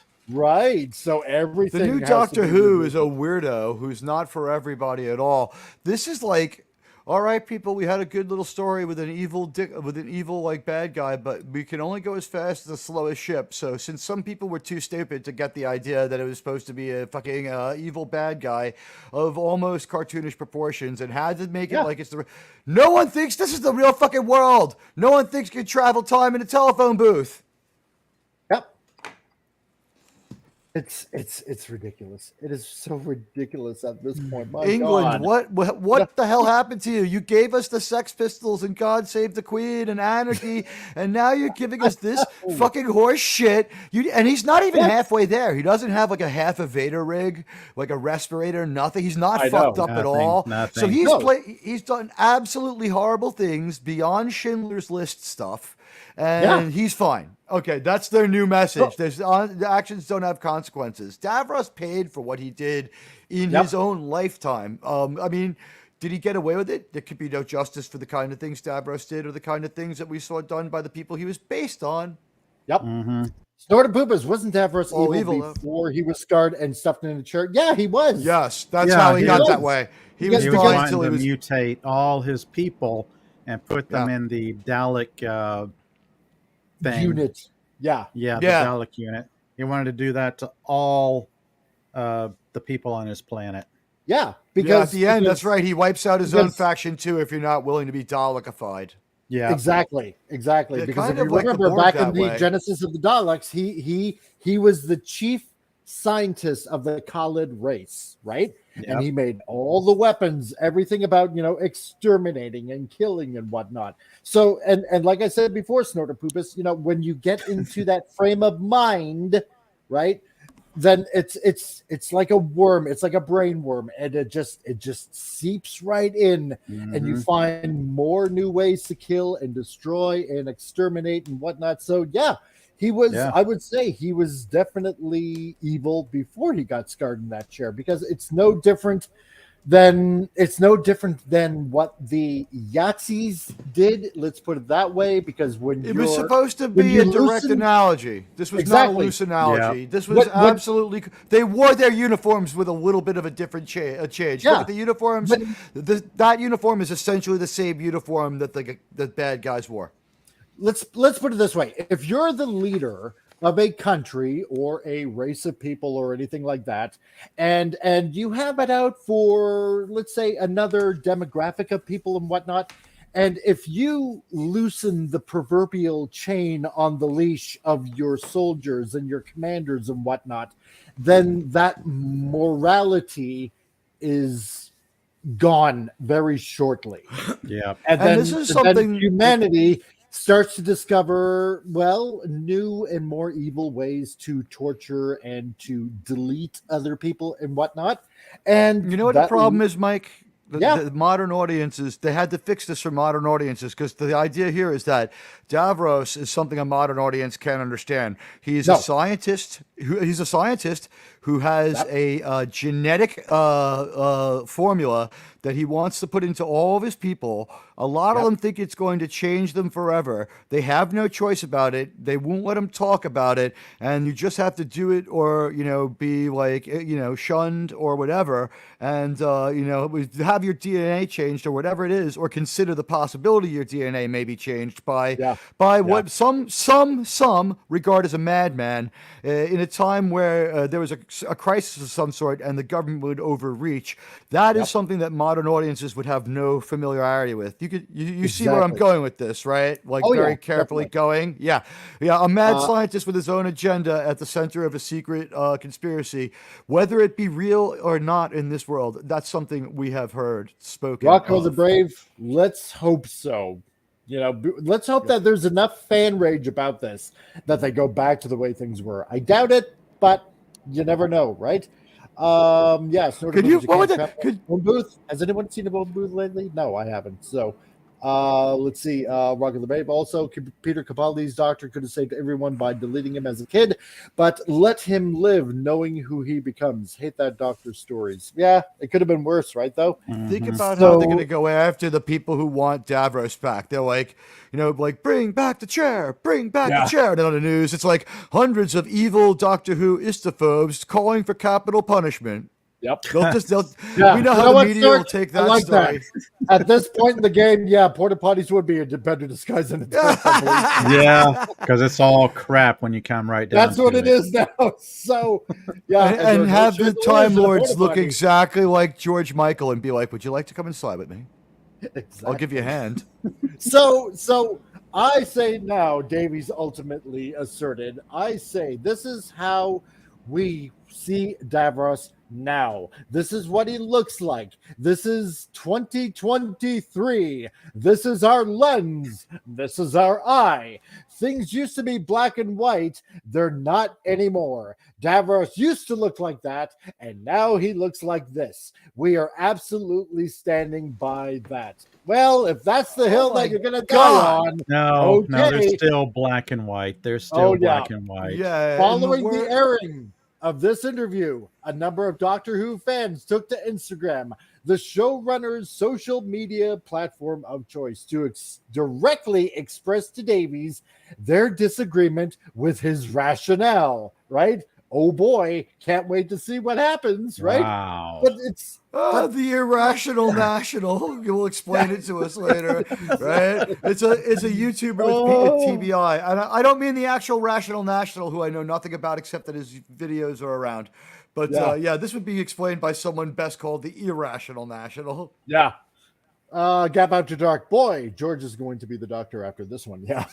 So everything.
The new Doctor Who is a weirdo who's not for everybody at all. This is like, all right, people, we had a good little story with an evil bad guy, but we can only go as fast as the slowest ship. So since some people were too stupid to get the idea that it was supposed to be a fucking evil bad guy of almost cartoonish proportions and had to make it like it's no one thinks this is the real fucking world. No one thinks you can travel time in a telephone booth.
Yep. It's ridiculous. It is so ridiculous at this point. My
England,
God.
what the hell happened to you? You gave us the Sex Pistols and God Save the Queen and Anarchy, and now you're giving us this fucking horse shit. And he's not even halfway there. He doesn't have like a half a Vader rig, like a respirator, nothing. He's not fucked up at all. So he's done absolutely horrible things beyond Schindler's List stuff. And he's fine. Okay, that's their new message. The actions don't have consequences. Davros paid for what he did in his own lifetime. I mean, did he get away with it? There could be no justice for the kind of things Davros did or the kind of things that we saw done by the people he was based on.
Yep. Snorted Poopers, wasn't Davros evil before he was scarred and stuffed in a chair? Yeah, he was.
Yes, that's how he got that way.
He was trying to mutate all his people and put them in the Dalek thing.
Unit. The
Dalek unit. He wanted to do that to all the people on his planet.
Yeah, because
at the end, that's right. He wipes out his own faction too if you're not willing to be Dalekified.
Yeah, exactly. Because if you remember back in the Genesis of the Daleks, he was the chief scientist of the Khalid race, right? Yep. And he made all the weapons, everything about, exterminating and killing and whatnot. So, and like I said before, Snorter Poopus, when you get into that frame of mind, right, then it's like a worm, it's like a brain worm, and it just seeps right in, and you find more new ways to kill and destroy and exterminate and whatnot. So he was, I would say he was definitely evil before he got scarred in that chair, because it's no different then it's no different than what the Yahtzees did. Let's put it that way, because when
it was supposed to be a direct analogy. This was not a loose analogy. This was absolutely. They wore their uniforms with a little bit of a different change.
Yeah.
Look at the uniforms. That uniform is essentially the same uniform that the bad guys wore.
Let's put it this way: if you're the leader of a country or a race of people or anything like that, and you have it out for, let's say, another demographic of people and whatnot, and if you loosen the proverbial chain on the leash of your soldiers and your commanders and whatnot, then that morality is gone very shortly.
Yeah.
And then, this is something humanity starts to discover, well, new and more evil ways to torture and to delete other people and whatnot. And
you know what the problem is, Mike? The modern audiences, they had to fix this for modern audiences, because the idea here is that Davros is something a modern audience can't understand. He's a scientist. He's a scientist who has a genetic formula that he wants to put into all of his people. A lot of them think it's going to change them forever. They have no choice about it. They won't let him talk about it, and you just have to do it, or be like shunned or whatever, and have your DNA changed or whatever it is, or consider the possibility your DNA may be changed by what some regard as a madman in a time where there was a crisis of some sort and the government would overreach. That is something that modern audiences would have no familiarity with. You see where I'm going with this, right? Like very carefully going. Yeah. A mad scientist with his own agenda at the center of a secret conspiracy, whether it be real or not in this world. That's something we have heard spoken.
Rocco the Brave. Let's hope so. Let's hope that there's enough fan rage about this that they go back to the way things were. I doubt it, but you never know, right? Bone Booth. Has anyone seen a Bone Booth lately? No, I haven't. So let's see. Rock of the Babe. Also, Peter Capaldi's doctor could have saved everyone by deleting him as a kid, but let him live knowing who he becomes. Hate that doctor's stories. Yeah, it could have been worse, right, though?
Think about how they're going to go after the people who want Davros back. They're like, bring back the chair, bring back the chair. And on the news, it's like hundreds of evil Doctor Who istophobes calling for capital punishment.
Yep.
We know how the media will take that story.
At this point in the game, porta potties would be a better disguise than itself.
Yeah, because it's all crap when you come right down.
That's what it is now. So,
and have the Time Lords look exactly like George Michael and be like, "Would you like to come inside with me? Exactly. I'll give you a hand."
So I say now, Davies ultimately asserted, I say this is how we see Davros now. This is what he looks like. This is 2023. This is our lens. This is our eye. Things used to be black and white. They're not anymore. Davros used to look like that, and now he looks like this. We are absolutely standing by that. Well, if that's the hill that you're going to die on.
No, they're still black and white. They're still black and white.
Yeah. Following the airing of this interview, a number of Doctor Who fans took to Instagram, the showrunner's social media platform of choice, to directly express to Davies their disagreement with his rationale, right? Oh boy, can't wait to see what happens, right?
Wow.
But it's
the irrational national. You'll explain it to us later, right? It's a YouTuber with TBI, and I don't mean the actual rational national, who I know nothing about except that his videos are around. But this would be explained by someone best called the irrational national.
Yeah. Gap out to dark. Boy, George is going to be the doctor after this one. Yeah.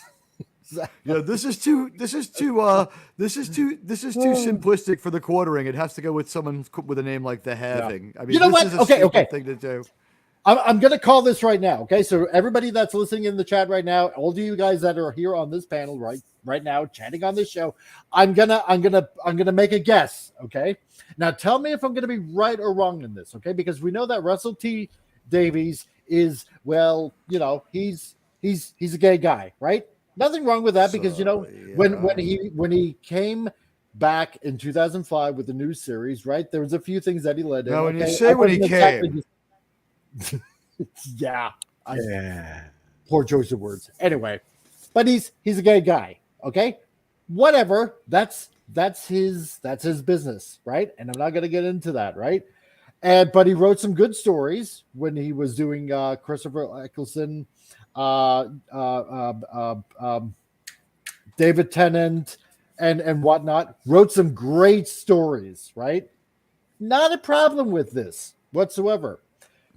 This is too simplistic for the quartering. It has to go with someone with a name like the Halving. I mean,
you know what?
Is a stupid thing to do.
I'm going to call this right now. Okay, so everybody that's listening in the chat right now, all of you guys that are here on this panel right now, chatting on this show, I'm gonna make a guess. Okay, now tell me if I'm gonna be right or wrong in this. Okay, because we know that Russell T Davies is, well, he's a gay guy, right? Nothing wrong with that, because when he came back in 2005 with the new series, right? There was a few things that he led in.
No, when you say when he came.
Yeah.
Yeah.
Poor choice of words. Anyway, but he's a gay guy. Okay, whatever. That's his business, right? And I'm not going to get into that, right? But he wrote some good stories when he was doing Christopher Eccleston, David Tennant, and whatnot. Wrote some great stories, right? Not a problem with this whatsoever.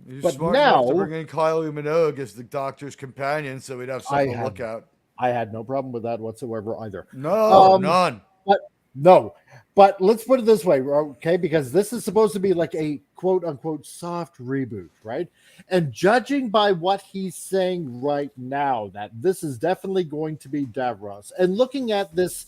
You're
but
smart
now
enough to bring in Kylie Minogue as the Doctor's companion, so we'd have something to look at.
I had no problem with that whatsoever either.
No, none.
But let's put it this way, okay? Because this is supposed to be like a quote unquote soft reboot, right? And judging by what he's saying right now, that this is definitely going to be Davros. And looking at this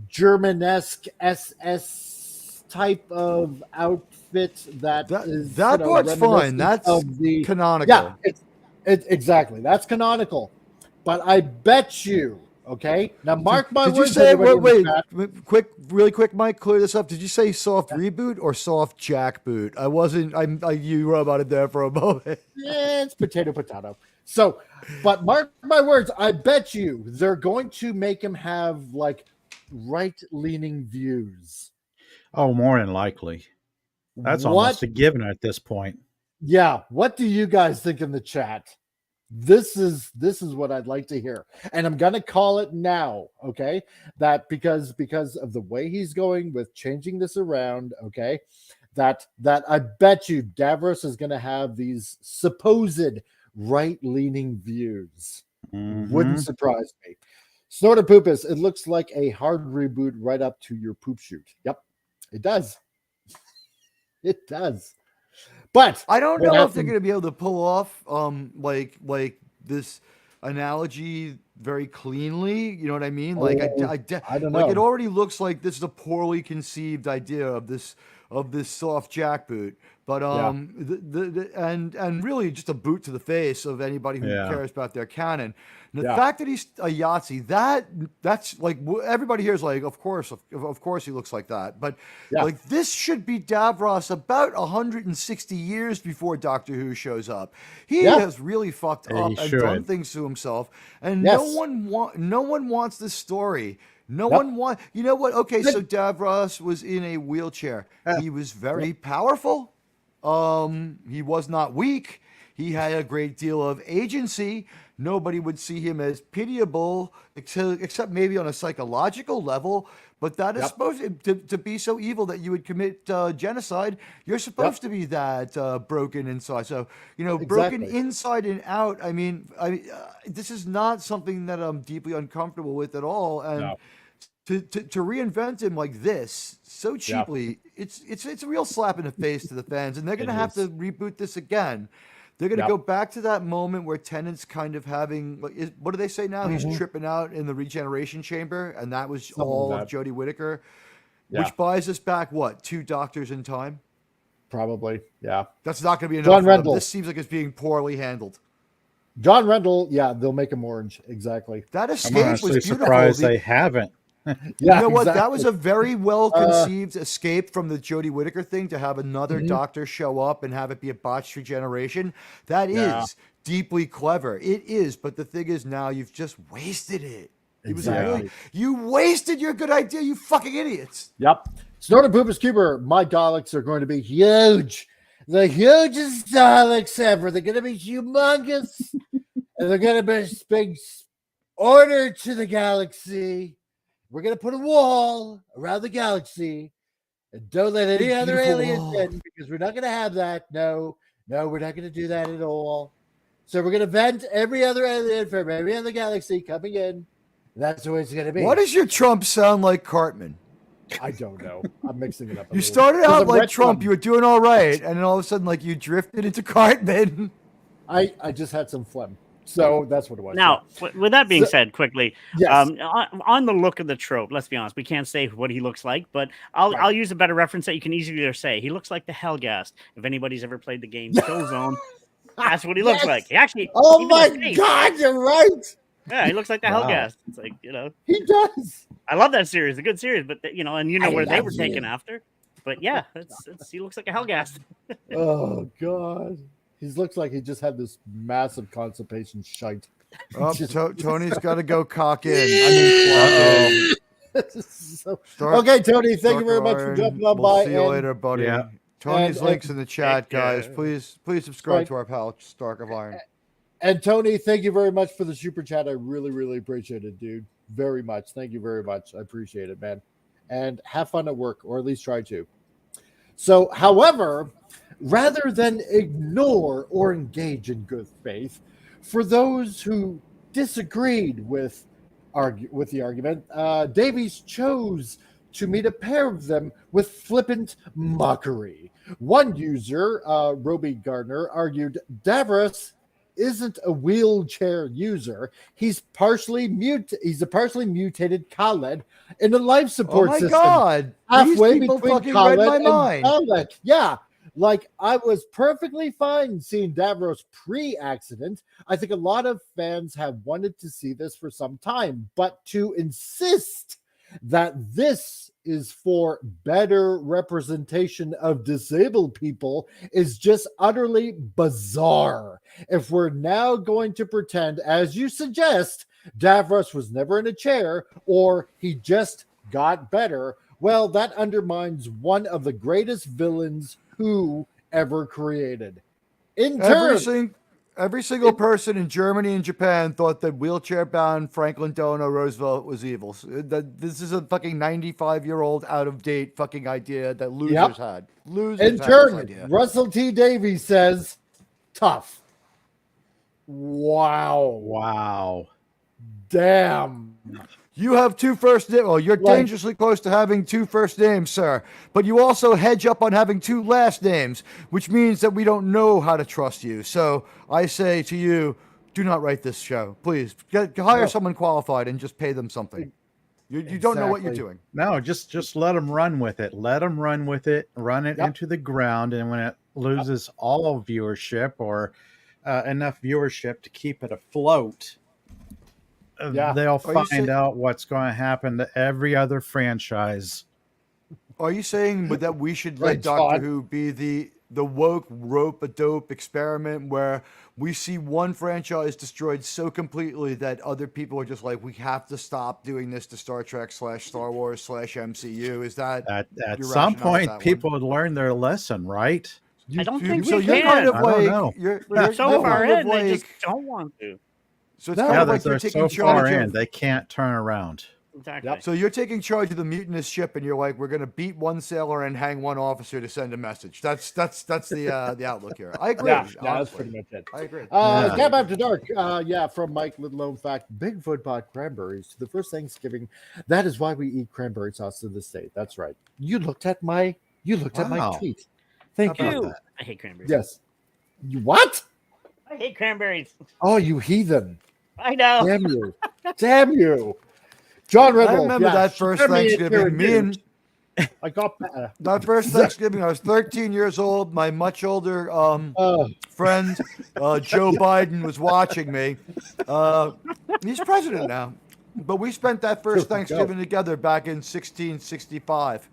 Germanesque SS type of outfit that
part's fine. That's canonical.
Yeah, exactly. That's canonical. But I bet you, okay? Now, mark my words.
Did you say, wait, really quick, Mike, clear this up. Did you say soft reboot or soft jackboot? I wasn't, you roboted there for a moment.
Yeah, it's potato. So, but mark my words, I bet you they're going to make him have like right-leaning views.
Oh, more than likely. That's almost a given at this point.
Yeah. What do you guys think in the chat? This is what I'd like to hear. And I'm going to call it now, okay? That because of the way he's going with changing this around, okay? That I bet you Davros is going to have these supposed right-leaning views.
Mm-hmm.
Wouldn't surprise me. Snorter Poopus, it looks like a hard reboot right up to your poop shoot. Yep, it does. It does. But
I don't know if they're going to be able to pull off like this analogy very cleanly. You know what I mean? Like I don't know. Like it already looks like this is a poorly conceived idea of this soft jackboot. But and really just a boot to the face of anybody who cares about their canon. And the fact that he's a Yahtzee, that's like everybody here is like, of course he looks like that. But like this should be Davros about 160 years before Doctor Who shows up. He has really fucked up and done things to himself, and no one wants this story. No one wants. You know what? Okay, so Davros was in a wheelchair. He was very powerful. He was not weak. He had a great deal of agency. Nobody would see him as pitiable, except maybe on a psychological level. But that is supposed to be so evil that you would commit genocide. You're supposed to be that broken inside. So, broken inside and out. I mean, this is not something that I'm deeply uncomfortable with at all. And to reinvent him like this so cheaply, it's a real slap in the face to the fans. And they're going to have to reboot this again. They're going to go back to that moment where Tennant's kind of having, what do they say now? He's tripping out in the regeneration chamber, and that was all of Jodie Whittaker, which buys us back, 2 Doctors in time?
Probably, yeah.
That's not going to be enough. John Rendell. This seems like it's being poorly handled.
John Rendell, they'll make him orange, exactly.
That escape was beautiful.
Surprised they haven't.
You know what? That was a very well conceived escape from the Jodie Whittaker thing, to have another doctor show up and have it be a botched regeneration. That is deeply clever. It is, but the thing is, now you've just wasted it. You wasted your good idea, you fucking idiots.
Yep. Snorter Poopus Cuber, my Daleks are going to be huge. The hugest Daleks ever. They're going to be humongous. And they're going to be big order to the galaxy. We're going to put a wall around the galaxy and don't let any other aliens in, because we're not going to have that. No, we're not going to do that at all. So we're going to vent every other alien from every other galaxy coming in. That's the way it's going to be.
Why does your Trump sound like Cartman?
I don't know. I'm mixing it up.
You started out like Trump. You were doing all right. And then all of a sudden, you drifted into Cartman.
I just had some phlegm. So that's what it was.
Now, with that being said, quickly, on the look of the trope, let's be honest, we can't say what he looks like, but I'll use a better reference that you can easily say. He looks like the Hellgast. If anybody's ever played the game Killzone, that's what he looks like. He actually,
my God, you're right.
Yeah, he looks like the
Wow.
Hellgast. It's like,
He does.
I love that series. A good series, but and where they were
love
taken
you.
after. But yeah, he looks like a Hellgast.
Oh God, he looks like he just had this massive constipation shite.
Oh, Tony's got to go cock in. I mean,
So- okay, Tony, thank you very much for jumping on
we'll
by.
see you later, buddy.
Yeah.
Tony's
And-
links in the chat, guys. Please subscribe
Right.
to our pal Stark of Iron.
And Tony, thank you very much for the super chat. I really, really appreciate it, dude. Very much. Thank you very much. I appreciate it, man. And have fun at work, or at least try to. So, however, rather than ignore or engage in good faith, for those who disagreed with the argument, Davies chose to meet a pair of them with flippant mockery. One user, Roby Gardner, argued Davros isn't a wheelchair user. He's a partially mutated Khaled in a life support system.
Oh my God!
Halfway
These people
between
fucking
Khaled
read my
and
mind.
Khaled. Yeah. Like, I was perfectly fine seeing Davros pre-accident. I think a lot of fans have wanted to see this for some time, but to insist that this is for better representation of disabled people is just utterly bizarre. If we're now going to pretend, as you suggest, Davros was never in a chair or he just got better, well, that undermines one of the greatest villains who ever created. In turn,
every single person in Germany and Japan thought that wheelchair-bound Franklin Delano Roosevelt was evil. So this is a fucking 95-year-old out-of-date fucking idea that losers had. Losers
in
had this
turn,
idea.
Russell T. Davies says, tough. Wow.
Wow.
Damn.
You have two first names. Well, you're dangerously close to having two first names, sir. But you also hedge up on having two last names, which means that we don't know how to trust you. So I say to you, do not write this show. Please hire someone qualified and just pay them something. You don't know what you're doing.
No, just let them run with it. Let them run with it. Run it into the ground, and when it loses all viewership or enough viewership to keep it afloat, they'll find out what's going to happen to every other franchise.
Are you saying that we should let Doctor Who be the woke rope-a-dope experiment where we see one franchise destroyed so completely that other people are just like, we have to stop doing this to Star Trek / Star Wars / MCU? Is that
at some point people would learn their lesson, right?
I don't think
so.
we
You're
can.
kind of
I
like
don't know.
We're so far in, they
like,
just don't want to.
So it's kind of like
they're
you're taking
so far
charge
in,
of,
they can't turn around.
Exactly.
So you're taking charge of the mutinous ship, and you're like, we're going to beat one sailor and hang one officer to send a message. That's the outlook here. I agree.
Yeah, that's pretty much it.
I agree.
Gap After Dark. From Mike, little known fact, Bigfoot bought cranberries to the first Thanksgiving. That is why we eat cranberry sauce to this day. That's right. You looked at my tweet. Thank you.
I hate cranberries.
Yes. You what?
I hate cranberries.
Oh, you heathen.
I know.
Damn you. Damn you. John Riddle.
I remember that first Thanksgiving.
I got
that first Thanksgiving. I was 13 years old. My much older friend, Joe Biden, was watching me. He's president now. But we spent that first Thanksgiving together back in 1665.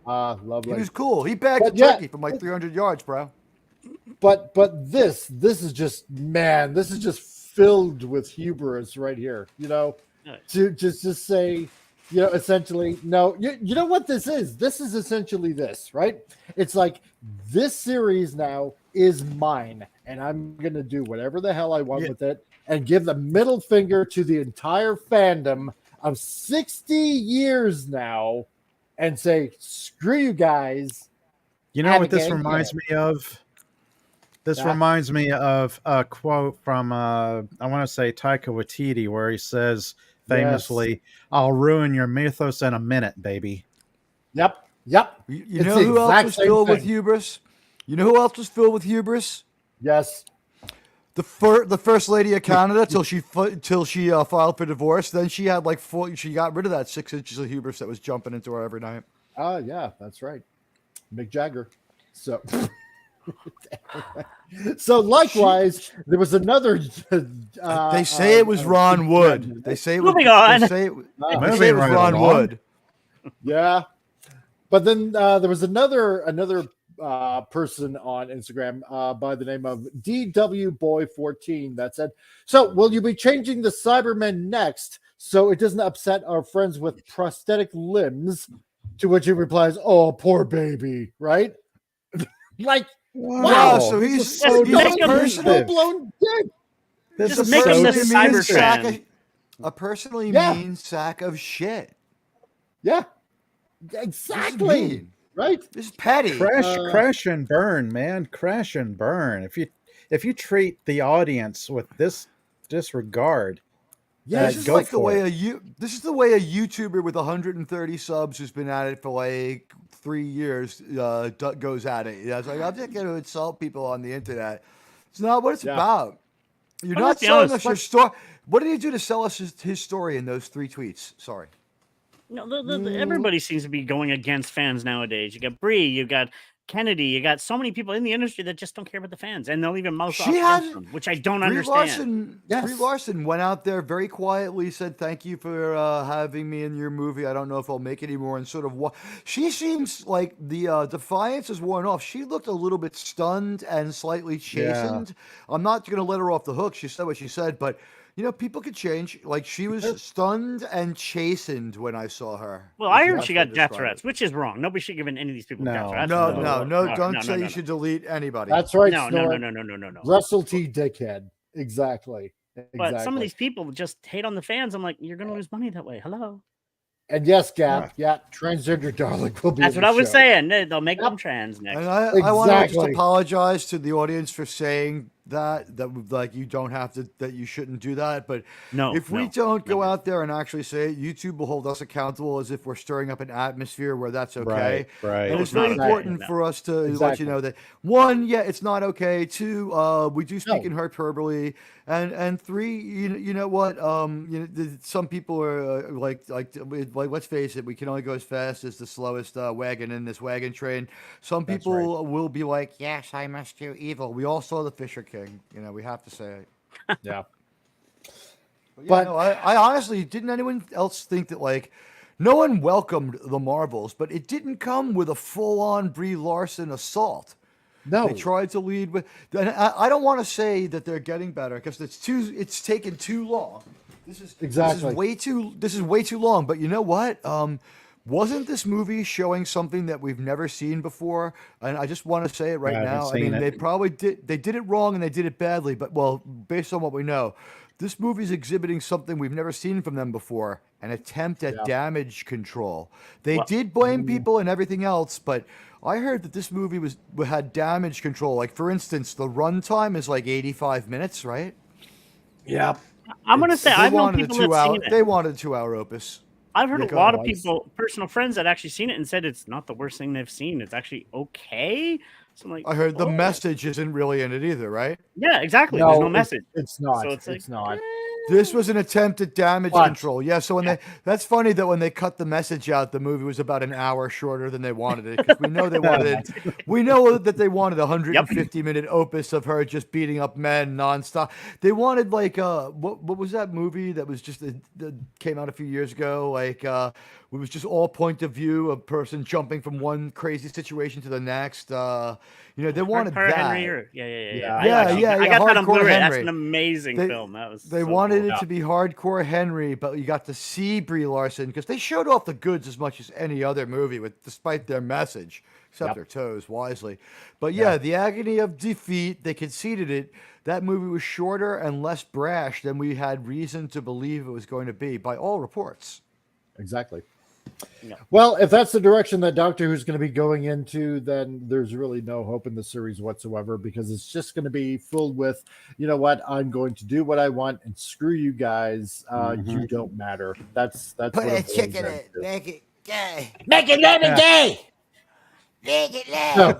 Lovely.
He was cool. He bagged a turkey from like 300 yards, bro.
But this is just, man, this is just filled with hubris right here. To just say, essentially, no, you know what this is? This is essentially this, right? It's like, this series now is mine, and I'm going to do whatever the hell I want with it and give the middle finger to the entire fandom of 60 years now and say, screw you guys.
You know what this reminds me of? This reminds me of a quote from, I want to say Taika Waititi, where he says famously, "I'll ruin your mythos in a minute, baby."
Yep.
You know who else was filled with hubris? You know who else was filled with hubris?
Yes.
The first lady of Canada till she filed for divorce. Then she had she got rid of that 6 inches of hubris that was jumping into her every night.
Yeah, that's right. Mick Jagger. So So likewise, there was another.
They say it was Ron Wood. They say it was.
Moving on.
They say it was Ron Wood.
Yeah, but then there was another person on Instagram by the name of DWBoy14 that said, "So will you be changing the Cybermen next so it doesn't upset our friends with prosthetic limbs?" To which he replies, "Oh, poor baby," right? Like, wow.
So he's
so
personal
blown dick.
This
Just
is
make
so
him the
demeaning.
cyber
sack
trend.
of, a personally
Yeah.
mean sack of shit.
Yeah,
This is
exactly.
mean.
Right?
This is petty.
Crash and burn, man. Crash and burn. If you treat the audience with this disregard,
Yeah,
this is
go
like the
for
way
it.
this is the way a YouTuber with 130 subs who's been at it for like 3 years goes at it. It's like, I'm just going to insult people on the internet. It's not what it's about. You're
Well,
not
let's be
selling
honest,
us your story. What did he do to sell us his story in those 3 tweets? Sorry.
No, everybody seems to be going against fans nowadays. You got Bree, you got Kennedy, you got so many people in the industry that just don't care about the fans, and they'll even mouth off against them, which I don't understand.
Brie Larson went out there very quietly, said thank you for having me in your movie. I don't know if I'll make it anymore, and sort of she seems like the defiance is worn off. She looked a little bit stunned and slightly chastened. Yeah. I'm not going to let her off the hook. She said what she said, but you know, people could change. Like, she was stunned and chastened when I saw her.
Well, I heard she got death threats, which is wrong. Nobody should give any of these people death threats.
No, don't say you should delete anybody.
That's right.
No.
Russell T. Dickhead. Exactly.
But some of these people just hate on the fans. I'm like, you're going to lose money that way. Hello.
And yes, Gap, transgender darling will be.
That's what I was saying. They'll make them trans next.
And I want to just apologize to the audience for saying that like you don't have to, that you shouldn't do that. But if we don't go out there and actually say it, YouTube will hold us accountable as if we're stirring up an atmosphere where that's okay.
Right.
And it's very important for us to let you know that 1, it's not okay. 2, we do speak in hyperbole, and 3, you know what? Some people are like let's face it, we can only go as fast as the slowest wagon in this wagon train. Some people will be like, yes, I must do evil. We all saw the Fisher King. You know, we have to say it.
Yeah.
But I honestly, didn't anyone else think that, like, no one welcomed the Marvels, but it didn't come with a full-on Brie Larson assault.
No.
They tried to lead with, and I don't want to say that they're getting better because it's taken too long. This is way too long. But you know what? Wasn't this movie showing something that we've never seen before? And I just want to say it right now. I mean, they probably did it wrong and they did it badly, but based on what we know, this movie's exhibiting something we've never seen from them before, an attempt at damage control. They did blame people and everything else, but I heard that this movie had damage control. Like, for instance, the runtime is like 85 minutes, right?
Yeah.
I'm going to say, I've known people that seen it.
They wanted a 2-hour opus.
I've heard a lot of people, personal friends, that actually seen it and said it's not the worst thing they've seen. It's actually okay. So I'm like,
I heard the message isn't really in it either, right?
Yeah, exactly. There's no message.
It's not.
So it's
not.
This was an attempt at damage control. Yeah, so that's funny that when they cut the message out, the movie was about an hour shorter than they wanted it, because we know that they wanted a 150-minute opus of her just beating up men nonstop. They wanted like what was that movie that was just that came out a few years ago? Like it was just all point of view, a person jumping from one crazy situation to the next. They wanted
Hardcore
that.
Henry. Yeah.
I
got that on Blu-ray.
Henry.
That's an amazing film.
They wanted it to be Hardcore Henry, but you got to see Brie Larson because they showed off the goods as much as any other movie, despite their message, except their toes, wisely. But the agony of defeat, they conceded it. That movie was shorter and less brash than we had reason to believe it was going to be, by all reports.
Exactly. Yeah. Well, if that's the direction that Doctor Who's going to be going into, then there's really no hope in the series whatsoever, because it's just going to be filled with, you know what, I'm going to do what I want and screw you guys. You don't matter. That's
put
what
a chick in it, make it gay,
make it gay,
make it gay.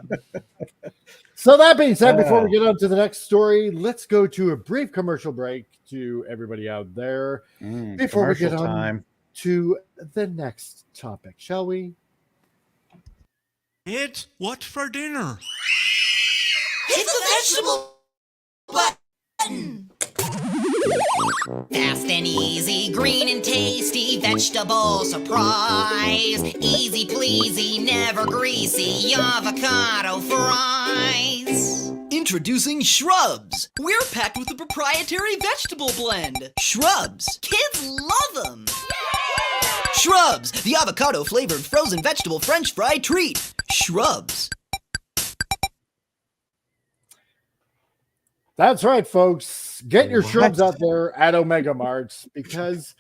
So that being said, before we get on to the next story, let's go to a brief commercial break to everybody out there before we get on to the next topic, shall we?
It's what's for dinner? Hit the vegetable button. Fast and easy, green and tasty, vegetable surprise. Easy pleasy, never greasy, avocado fries.
Introducing Shrubs. We're packed with a proprietary vegetable blend. Shrubs. Kids love them. Shrubs, the avocado-flavored frozen vegetable French fry treat. Shrubs.
That's right, folks. Get your shrubs out there at Omega Marts because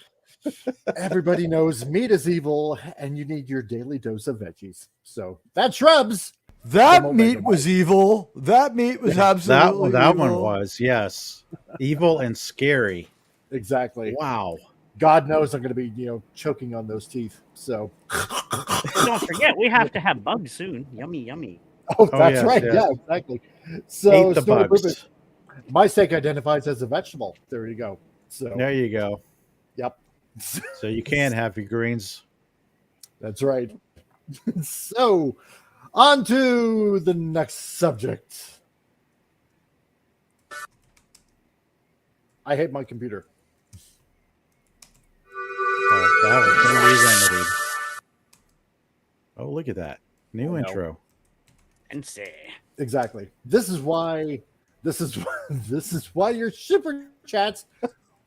everybody knows meat is evil and you need your daily dose of veggies. So that's Shrubs.
That meat was evil. That meat was absolutely
that
evil.
one was, yes. Evil and scary.
Exactly.
Wow.
God knows I'm going to be, choking on those teeth. So
don't forget, we have to have bugs soon. Yummy, yummy.
Oh, that's right. Yes. Yeah, exactly. So
eat the bugs.
My steak identifies as a vegetable. There you go. So
there you go.
Yep.
So you can have your greens.
That's right. So on to the next subject. I hate my computer.
That was going to be remedied. Oh, look at that. New intro.
And say.
Exactly. This is why your super chats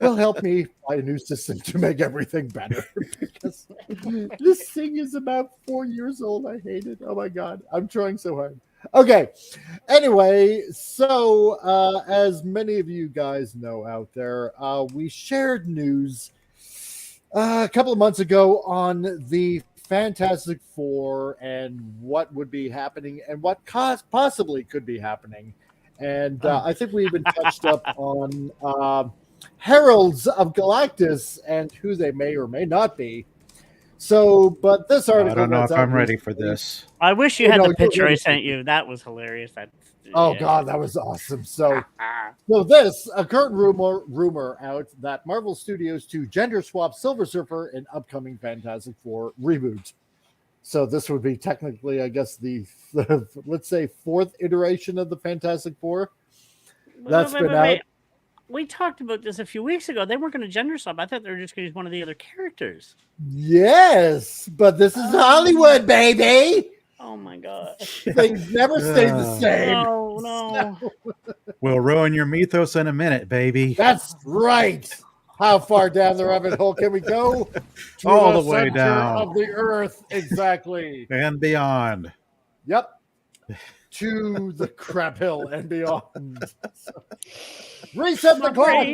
will help me buy a new system to make everything better. Because this thing is about 4 years old. I hate it. Oh my God. I'm trying so hard. Okay. Anyway, so as many of you guys know out there, we shared news a couple of months ago on the Fantastic Four and what would be happening and what possibly could be happening. And I think we even touched up on Heralds of Galactus and who they may or may not be. So, but this article...
I don't know if I'm ready for this.
I wish you had the picture I sent you. That was hilarious.
God, that was awesome. So this, a current rumor out that Marvel Studios to gender swap Silver Surfer in upcoming Fantastic Four reboot. So this would be technically, I guess, the let's say fourth iteration of the Fantastic Four. That's been out.
We talked about this a few weeks ago. They weren't going to gender swap. I thought they were just going to use one of the other characters.
Yes, but this is Hollywood, baby.
Oh my God!
Things never stay the same.
No.
We'll ruin your mythos in a minute, baby.
That's right. How far down the rabbit hole can we go?
All the way down
of the earth, exactly,
and beyond.
Yep, to the crap hill and beyond. Reset the clock.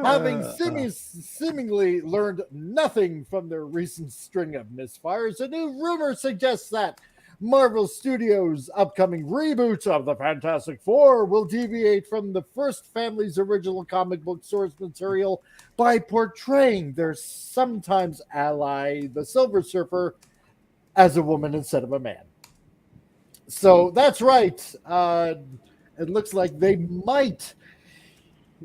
Having seemingly learned nothing from their recent string of misfires, a new rumor suggests that Marvel Studios' upcoming reboot of the Fantastic Four will deviate from the first family's original comic book source material by portraying their sometimes ally, the Silver Surfer, as a woman instead of a man. So that's right. It looks like they might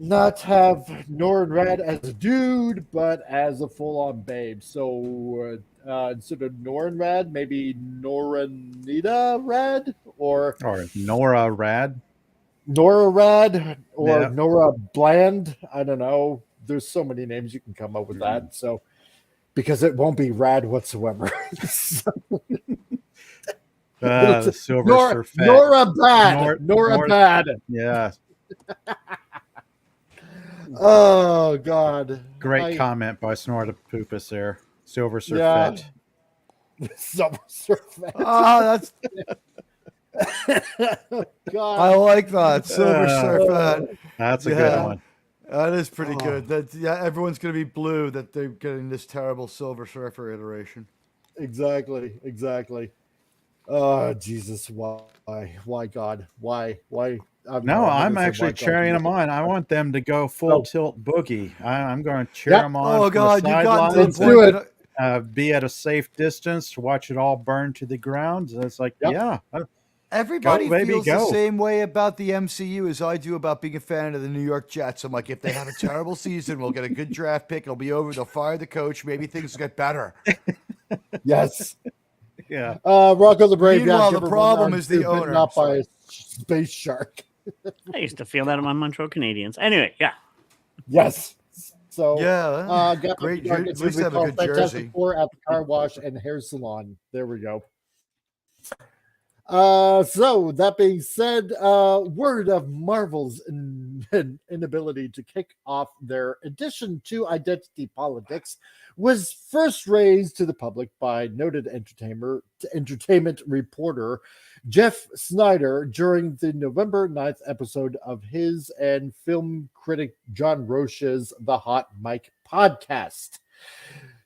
not have Norrin Rad as a dude, but as a full-on babe. So instead of Norrin Rad, maybe Noranita Rad or
Nora Rad.
Nora Rad or Nora Bland. I don't know. There's so many names you can come up with that. So because it won't be rad whatsoever.
The Silver Surfer.
Nora Bad. Nora Bad.
Yeah.
Oh God!
Great comment by Snorta Poopus there. Silver Surfette.
Silver Surfette.
Oh, that's.
God.
I like that Silver Surfette.
That's a good one.
That is pretty good. That everyone's gonna be blue that they're getting this terrible Silver Surfer iteration.
Exactly. Oh Jesus! Why God? Why?
I'm actually cheering them on. I want them to go full tilt boogie. I'm going to cheer them on.
Oh God, you got to
do it.
Be at a safe distance, watch it all burn to the ground. It's like,
everybody feels the same way about the MCU as I do about being a fan of the New York Jets. I'm like, if they have a terrible season, we'll get a good draft pick. It'll be over. They'll fire the coach. Maybe things will get better.
Yes.
Yeah.
Rocco the Brave.
Meanwhile, the problem is the owner.
Not by space shark.
I used to feel that among Montreal Canadians. Anyway, yeah.
Yes. So
yeah,
got
great.
the
At least have a good
Fantastic
jersey.
Four at the car wash and hair salon. There we go. So that being said, word of Marvel's inability to kick off their addition to identity politics was first raised to the public by noted entertainment reporter Jeff Snyder during the November 9th episode of his and film critic John Roche's The Hot Mike podcast.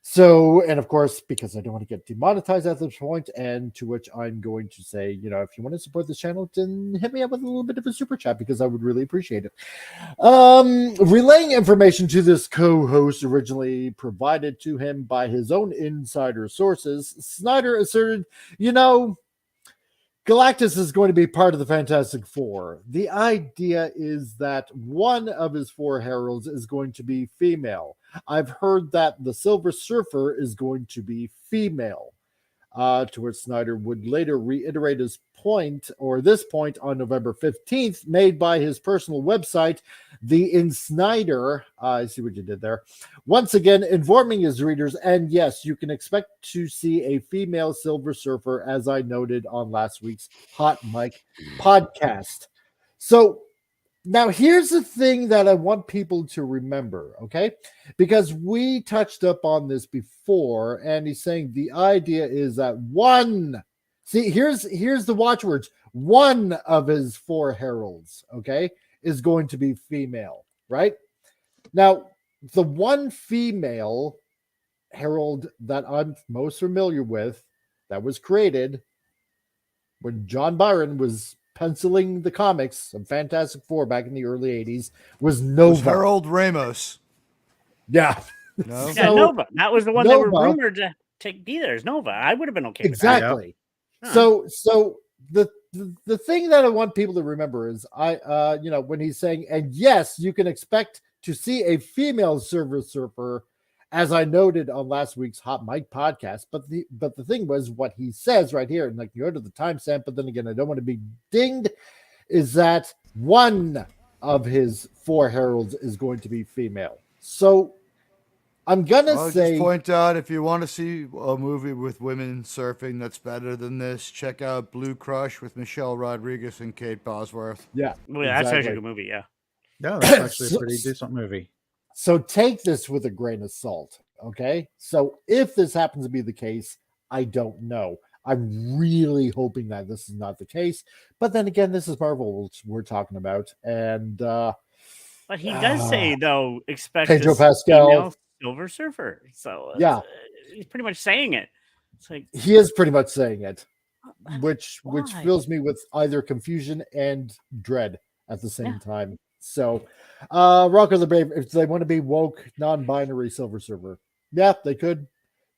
So, and of course, because I don't want to get demonetized at this point, and to which I'm going to say, if you want to support this channel, then hit me up with a little bit of a super chat because I would really appreciate it. Relaying information to this co-host originally provided to him by his own insider sources, Snyder asserted, Galactus is going to be part of the Fantastic Four. The idea is that one of his four heralds is going to be female. I've heard that the Silver Surfer is going to be female. To which Snyder would later reiterate his point, or this point, on November 15th, made by his personal website, The InSnyder. I see what you did there. Once again, informing his readers, and yes, you can expect to see a female Silver Surfer, as I noted on last week's Hot Mike podcast. So, now, here's the thing that I want people to remember, okay? Because we touched up on this before, and he's saying the idea is that here's the watchwords. One of his four heralds, okay, is going to be female, right? Now, the one female herald that I'm most familiar with that was created when John Byrne was penciling the comics of Fantastic Four back in the early 80s was Nova.
Harold Ramos.
Yeah.
No?
Yeah, Nova. That was the one that were rumored to be there. Is Nova. I would have been okay
exactly.
with that.
So the thing that I want people to remember is when he's saying, and yes, you can expect to see a female Silver Surfer, as I noted on last week's Hot Mike podcast, but the thing was what he says right here, and like you go to the timestamp, but then again, I don't want to be dinged, is that one of his four heralds is going to be female. So I'm gonna
just point out, if you want to see a movie with women surfing that's better than this, check out Blue Crush with Michelle Rodriguez and Kate Bosworth.
Yeah,
well, that's actually a good movie. Yeah,
that's actually a pretty decent movie.
So take this with a grain of salt, okay? So if this happens to be the case, I don't know. I'm really hoping that this is not the case. But then again, this is Marvel we're talking about. And
but he does say, though, expect
Pedro Pascal
Silver Surfer. So
yeah,
he's pretty much saying it. It's like
he is pretty much saying it, which
Why?
fills me with either confusion and dread at the same time. So, Rocco the Brave, if they want to be woke, non-binary Silver Surfer, yeah, they could.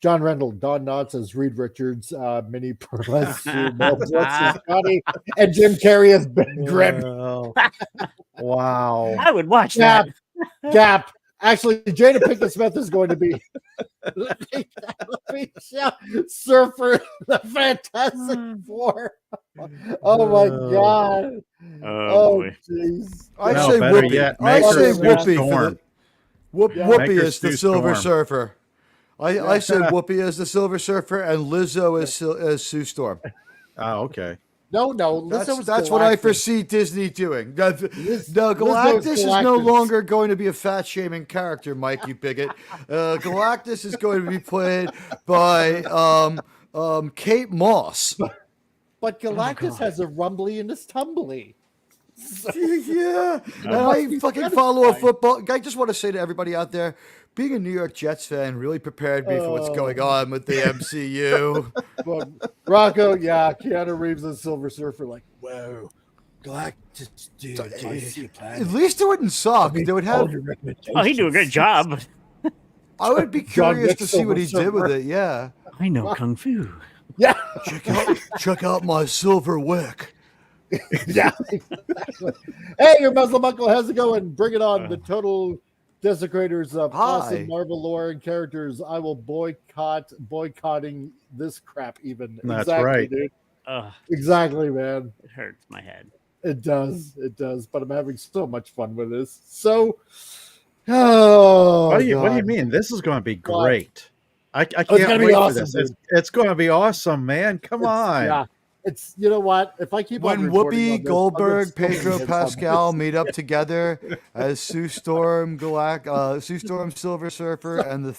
John Rendell, Don Knotts as Reed Richards, Minnie Perez, Mel Brooks as Scotty, and Jim Carrey as Ben Grimm.
Wow.
I would watch that.
Gap. Actually, Jada Pinkett Smith is going to be Surfer, the Fantastic Four. Oh my God!
Oh
jeez!
I say Whoopi. I say Whoopi. Whoopi is the Silver Surfer. I say Whoopi as the Silver Surfer and Lizzo as Sue Storm.
Oh, okay.
No,
that's what I foresee Disney doing. No, Galactus is no longer going to be a fat shaming character, Mike, you bigot. Galactus is going to be played by Kate Moss.
But Galactus has a rumbly and a stumbly.
Yeah, and I fucking follow a football. I just want to say to everybody out there, being a New York Jets fan really prepared me for what's going on with the MCU.
Well, Rocco, yeah, Keanu Reeves and Silver Surfer, like, whoa, Galactus, dude, I see a plan.
At least it wouldn't suck. They would have.
Oh, he'd do a great job.
I would be curious to see what he did with it. Yeah,
I know kung fu.
Yeah,
check out my silver wick.
Yeah, exactly. Hey, your Muslim uncle, how's it going? Bring it on. The total desecrators of awesome Marvel lore and characters. I will boycotting this crap even.
That's
exactly,
right,
dude. Exactly, man.
It hurts my head.
It does. It does. But I'm having so much fun with this. So, oh,
What do you
God.
mean? This is going to be great. I can't
gonna
wait
be
for
awesome,
this. It's going to be awesome, man. Come on.
Yeah. It's, you know what? If I keep
when
on recording
Whoopi
on this,
Goldberg,
I'll get so many
Pedro
hits on
Pascal
this.
meet up together as Sue Storm, Sue Storm, Silver Surfer, and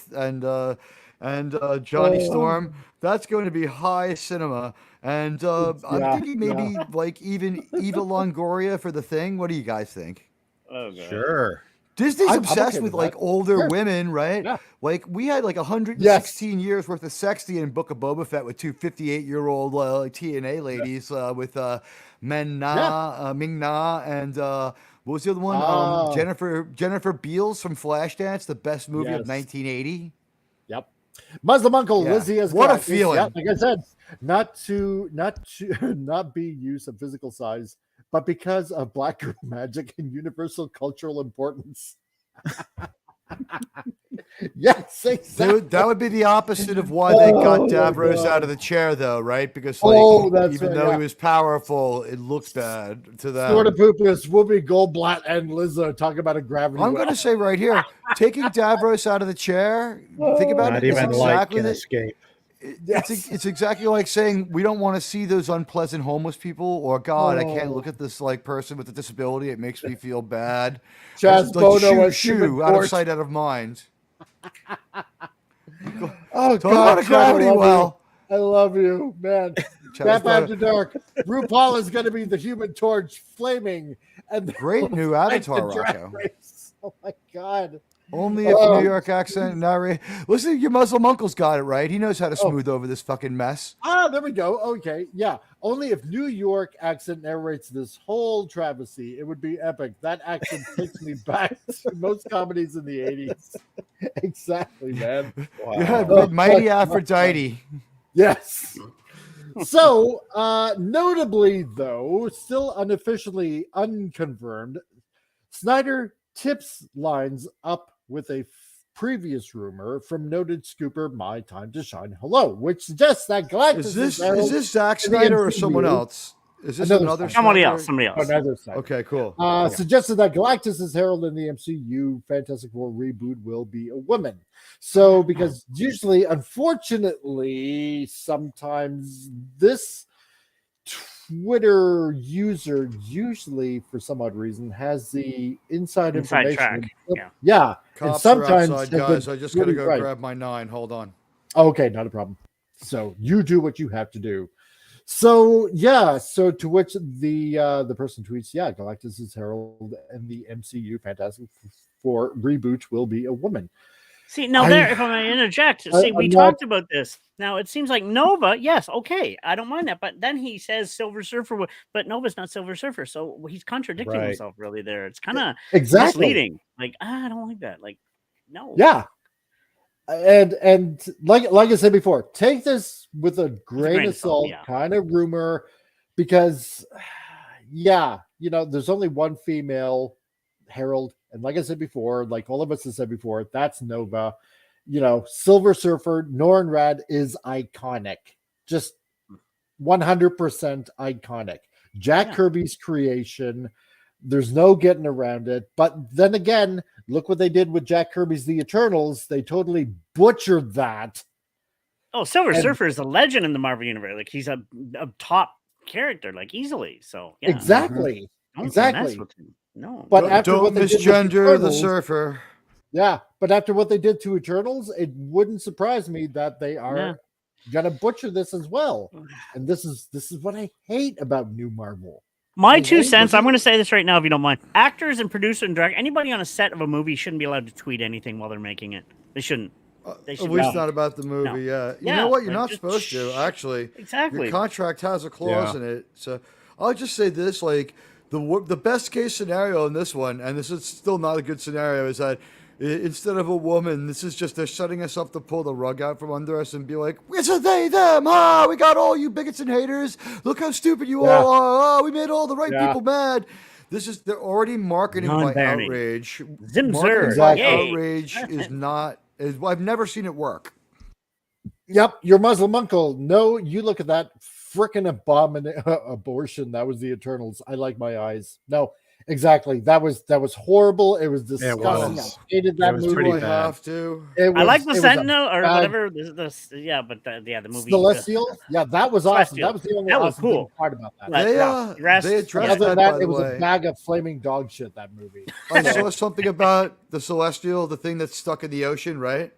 Johnny Storm, that's going to be high cinema. And I'm thinking maybe like even Eva Longoria for The Thing. What do you guys think?
Oh, God.
Sure.
Disney's
I'm
obsessed
okay
with
with
like
that.
older women, right?
Yeah.
Like we had like 116 years worth of sexting in Book of Boba Fett with two 58-year-old TNA ladies with Ming Na and what was the other one? Jennifer Beals from Flashdance, the best movie of 1980.
Yep. Muslim Uncle Lizzie has
what a
got-
feeling.
Yeah, like I said, not be use of physical size, but because of black girl magic and universal cultural importance. Yes, exactly.
That would be the opposite of why they got Davros out of the chair, though, right? Because even though he was powerful, it looked bad to them.
Sort of poopus, Whoopi Goldblatt and Lizzo talk about a gravity.
I'm going to say right here, taking Davros out of the chair, think about
Not
it.
even
It's
light
exactly
can escape.
It's exactly like saying we don't want to see those unpleasant homeless people, or God, I can't look at this like person with a disability. It makes me feel bad.
Chaz Bono
shoo, out of sight, out of mind.
Oh,
Talk
God,
about a gravity well.
I love you, man. Tap After Dark. RuPaul is going to be the Human Torch, flaming, and
great new avatar, Rocco.
Oh my God!
Only if New York accent narrate. Listen, your Muslim uncle's got it right. He knows how to smooth over this fucking mess.
Ah, there we go. Okay, yeah. Only if New York accent narrates this whole travesty, it would be epic. That accent takes me back to most comedies in the 80s. Exactly, man.
Wow. Yeah, Mighty Aphrodite.
Yes. So, notably, though, still unofficially unconfirmed, Snyder tips lines up with a previous rumor from noted scooper My Time to Shine Hello, which suggests that Galactus
is this Zack Snyder or someone else? Is this another
somebody else? Somebody else.
Another Snyder.
Okay, cool.
Suggested that Galactus is heralded in the MCU Fantastic Four reboot will be a woman. So, because usually, unfortunately, sometimes this Twitter user, usually for some odd reason, has the inside information.
Track.
Yeah. And
Cops
sometimes,
are outside, guys. I just got to go grab my 9. Hold on.
Okay, not a problem. So you do what you have to do. So yeah, so to which the person tweets, yeah, Galactus is heralded and the MCU Fantastic Four reboot will be a woman.
See, now if I may interject, we talked about this. Now, it seems like Nova, yes, okay, I don't mind that. But then he says Silver Surfer, but Nova's not Silver Surfer. So he's contradicting himself really there. It's kind of misleading. Like, I don't like that. Like, no.
Yeah. And like I said before, take this with a grain of salt, kind of rumor, because, there's only one female herald. And like I said before, like all of us have said before, that's Nova. Silver Surfer, Norrin Rad is iconic. Just 100% iconic. Jack Kirby's creation. There's no getting around it. But then again, look what they did with Jack Kirby's The Eternals. They totally butchered that.
Oh, Silver Surfer is a legend in the Marvel Universe. Like, he's a top character, like, easily. So, yeah.
Exactly. Exactly.
No,
but after what they
misgender the Surfer.
Yeah, but after what they did to Eternals, it wouldn't surprise me that they are gonna butcher this as well. And this is what I hate about new Marvel.
My 2 cents. I'm going to say this right now, if you don't mind. Actors and producer and director, anybody on a set of a movie shouldn't be allowed to tweet anything while they're making it. They shouldn't.
At least not about the movie.
No.
You know what? You're not supposed to actually.
Exactly.
Your contract has a clause in it. So I'll just say this: like the best case scenario in this one, and this is still not a good scenario, is that instead of a woman, this is just they're setting us up to pull the rug out from under us and be like, it's a they, them, we got all you bigots and haters. Look how stupid you all are. We made all the right people mad. They're already marketing by outrage.
Zimzer.
Outrage is not, I've never seen it work.
Yep, your Muslim uncle. No, you look at that freaking abortion. That was the Eternals. I like my eyes. No, exactly. That was horrible. It was disgusting. I hated that movie.
Pretty bad.
Have to.
I like the Sentinel or whatever. The movie
Celestial. Yeah, that was awesome.
Celestial.
That was the only
That was
awesome
cool.
part about that.
They addressed
Other than
that,
that, it was a bag of flaming dog shit. That movie.
I saw something about the Celestial, the thing that's stuck in the ocean, right?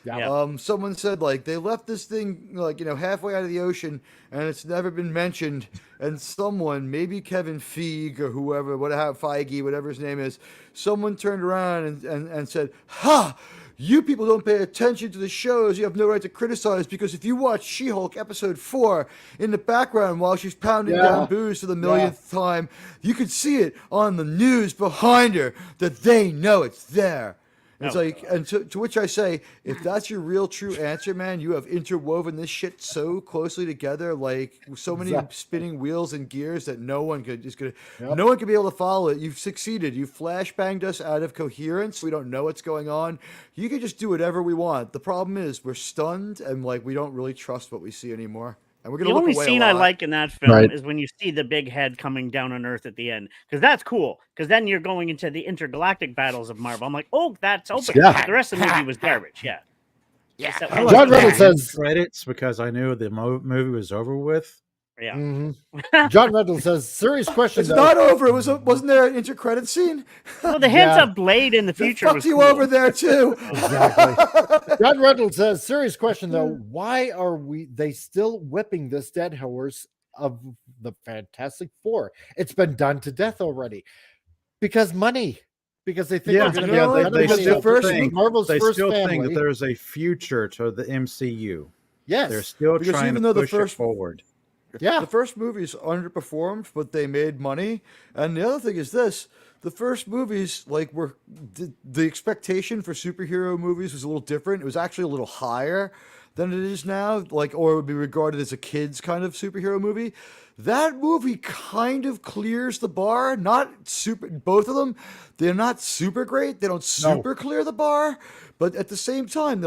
Yeah.
Someone said like they left this thing halfway out of the ocean and it's never been mentioned. And someone, maybe Kevin Feige or whoever, Feige, whatever his name is, someone turned around and said, "Ha! You people don't pay attention to the shows. You have no right to criticize because if you watch She-Hulk episode 4 in the background while she's pounding down booze for the millionth time, you could see it on the news behind her that they know it's there." It's and to which I say, if that's your real true answer, man, you have interwoven this shit so closely together, like so many spinning wheels and gears that no one could be able to follow it. You've succeeded. You flashbanged us out of coherence. We don't know what's going on. You can just do whatever we want. The problem is we're stunned and we don't really trust what we see anymore. And we're gonna
the
look
only
away
scene
a
I
lot.
like in that film is when you see the big head coming down on Earth at the end, because that's cool. Because then you're going into the intergalactic battles of Marvel. I'm like, oh, that's open.
Yeah.
The rest of the movie was garbage. Yeah.
Yeah.
So,
John Reynolds says
credits because I knew the movie was over with.
Yeah.
John Reynolds says, serious question.
It's not over. It wasn't there an inter-credit scene?
Well, the heads up blade in the future
Fuck
was
you
cool.
over there too.
Exactly. John Reynolds says, serious question though, why are they still whipping this dead horse of the Fantastic Four? It's been done to death already. Because money. Because they think they're going to be able to
they still think,
Marvel's
they
first
still
family.
think that there's a future to the MCU.
Yes.
They're still
Because
trying
even
to
though
push it forward.
Yeah.
The first movies underperformed, but they made money. And the other thing is this. The first movies, were the expectation for superhero movies was a little different. It was actually a little higher than it is now, or it would be regarded as a kid's kind of superhero movie. That movie kind of clears the bar. Not super, both of them, they're not super great. They don't super clear the bar, but at the same time,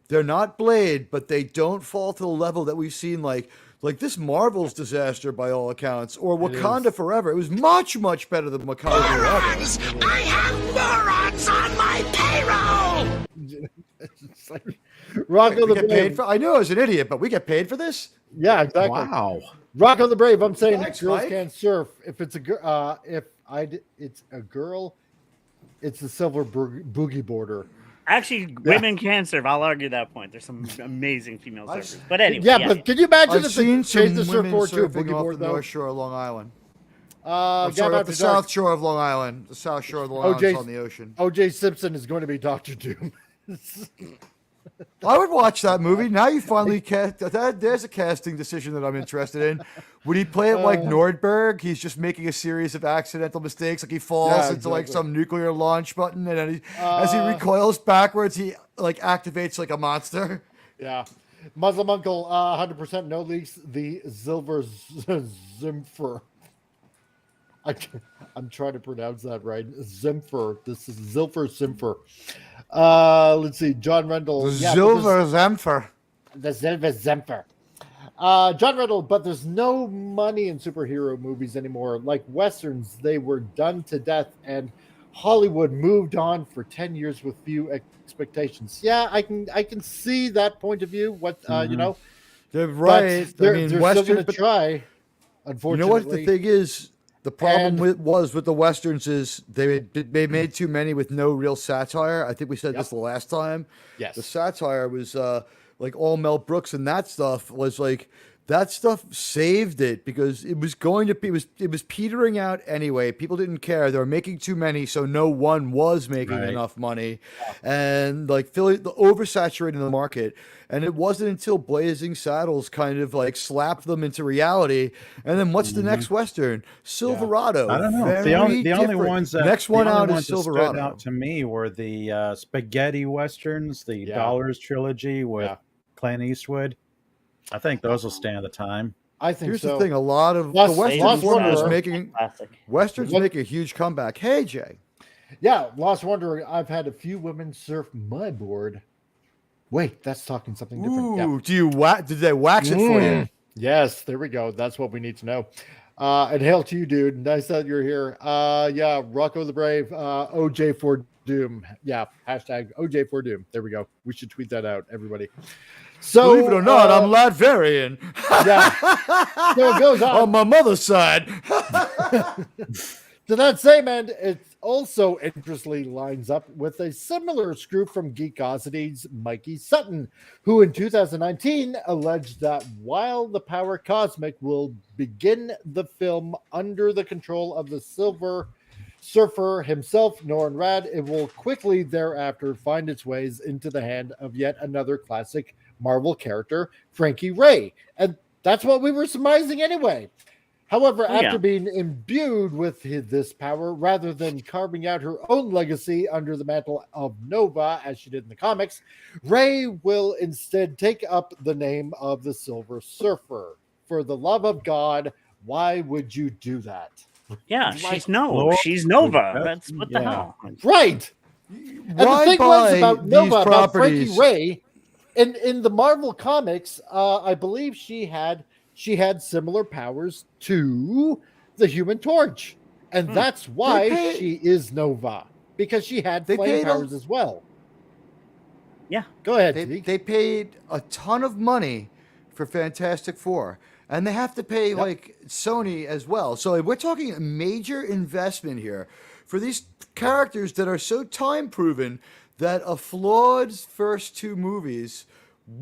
they're not Blade, but they don't fall to the level that we've seen like this Marvel's disaster by all accounts, or Wakanda Forever. It was much, much better than Wakanda Forever.
I have morons on my payroll!
It's like Rocco the
Get paid
Brave.
for, I know I was an idiot, but we get paid for this?
Yeah, exactly.
Wow.
Rocco the Brave. I'm saying
Thanks,
girls
Mike.
can't surf. If it's a girl, it's a girl, it's the silver boogie border.
Actually, women can surf. I'll argue that point. There's some amazing female surfers. But anyway.
But can you imagine
I've
if they
seen
changed
some
the
women
surfboard to a
surfing
boogie
off
board
the
though?
North Shore of Long Island.
Sorry,
Sorry, off the South Shore of Long Island. The South Shore of Long Island is on the ocean.
O.J. Simpson is going to be Dr. Doom.
I would watch that movie. Now you finally cast that. There's a casting decision that I'm interested in. Would he play it like Nordberg? He's just making a series of accidental mistakes, like he falls into some nuclear launch button, and then as he recoils backwards, he activates like a monster.
Yeah, Muslim Uncle, 100% no leaks. The Silver Zimfer. I'm trying to pronounce that right. Zimfer. This is Zilfer Zimfer. Let's see. John Rendell.
The Silver Zimfer.
The Silver Zimfer. John Rendell, but there's no money in superhero movies anymore. Like Westerns, they were done to death, and Hollywood moved on for 10 years with few expectations. Yeah, I can see that point of view. What you know,
they're right.
They're still going to try. Unfortunately,
you know what the thing is. The problem with the Westerns is they made too many with no real satire. I think we said this the last time.
Yes.
The satire was all Mel Brooks and that stuff was that stuff saved it because it was going to be it was petering out anyway. People didn't care. They were making too many, so no one was making enough money. And Philly oversaturating the market. And it wasn't until Blazing Saddles kind of slapped them into reality. And then what's the next Western? Silverado.
I don't know. The only ones that
next one out is
stood
Silverado.
out to me were the spaghetti westerns, the Dollars trilogy with Clint Eastwood. I think those will stand the time.
I think
Here's
so.
the thing: a lot of the Westerns making a huge comeback. Hey, Jay.
Yeah, Lost Wonder. I've had a few women surf my board. Wait, that's talking something different.
Ooh, did they wax it for you?
Yes, there we go. That's what we need to know. And hail to you, dude. Nice that you're here. Yeah, Rocco the Brave, OJ for Doom. Yeah, hashtag OJ for Doom. There we go. We should tweet that out, everybody. So,
believe it or not, I'm Latvian.
Yeah. So it goes on.
On my mother's side.
To that same end, it also interestingly lines up with a similar scoop from Geekosity's Mikey Sutton, who in 2019 alleged that while the Power Cosmic will begin the film under the control of the Silver Surfer himself, Norrin Rad, it will quickly thereafter find its ways into the hand of yet another classic Marvel character, Frankie Ray. And that's what we were surmising anyway. However, after being imbued with this power, rather than carving out her own legacy under the mantle of Nova, as she did in the comics, Ray will instead take up the name of the Silver Surfer. For the love of God, why would you do that?
Yeah, she's Nova. That's what the hell.
Right. And the thing was about Nova, about Frankie Ray, in the Marvel comics, I believe she had similar powers to the Human Torch. And that's why she is Nova, because she had flame powers as well.
Yeah.
Go ahead.
They paid a ton of money for Fantastic Four, and they have to pay like Sony as well. So we're talking a major investment here for these characters that are so time proven that a flawed first two movies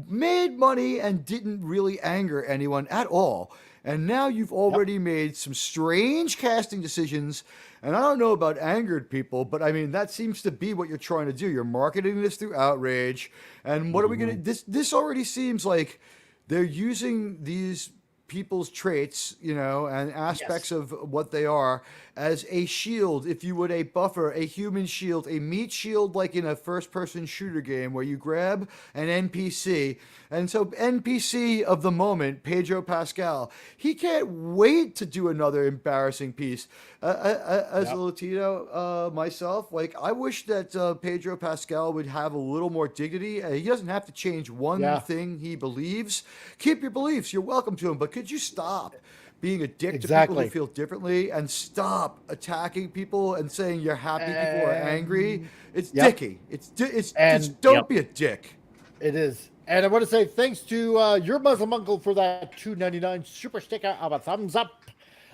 made money and didn't really anger anyone at all. And now you've already made some strange casting decisions. And I don't know about angered people, but I mean, that seems to be what you're trying to do. You're marketing this through outrage. And what are we going to, this already seems like they're using these people's traits, you know, and aspects of what they are as a shield, if you would, a buffer, a human shield, a meat shield, like in a first-person shooter game where you grab an NPC. And so NPC of the moment, Pedro Pascal, he can't wait to do another embarrassing piece. As a Latino myself, like, I wish that Pedro Pascal would have a little more dignity. He doesn't have to change one thing he believes. Keep your beliefs. You're welcome to him. But could you stop being a dick to people who feel differently and stop attacking people and saying you're happy people are angry? It's dicky. It's don't be a dick.
It is. And I want to say thanks to your Muslim uncle for that $2.99 super sticker of a thumbs up.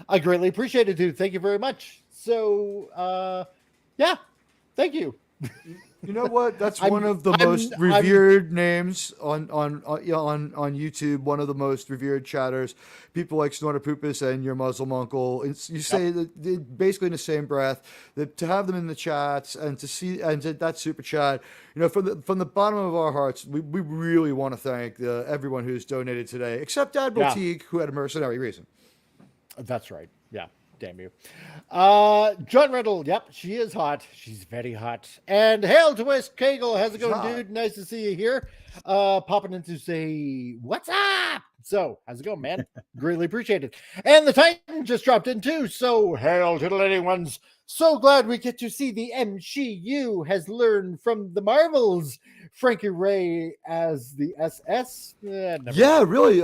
I greatly appreciate it, dude. Thank you very much. So, yeah, thank you.
You know what? That's one of the most revered names on YouTube. One of the most revered chatters. People like Snortapoopus and your Muslim uncle. You say that basically in the same breath that to have them in the chats and to see and to that super chat. You know, from the bottom of our hearts, we really want to thank everyone who's donated today, except Admiral Teague, who had a mercenary reason.
That's right. Yeah. Damn you. John Riddle. Yep. She is hot. She's very hot. And hail to West Kegel. How's it going, dude? Nice to see you here. Popping in to say, what's up? So, how's it going, man? Greatly appreciated. And the Titan just dropped in too. So, hail to the lady ones. So glad we get to see the MCU has learned from the Marvels. Frankie Ray as the SS.
Yeah, really.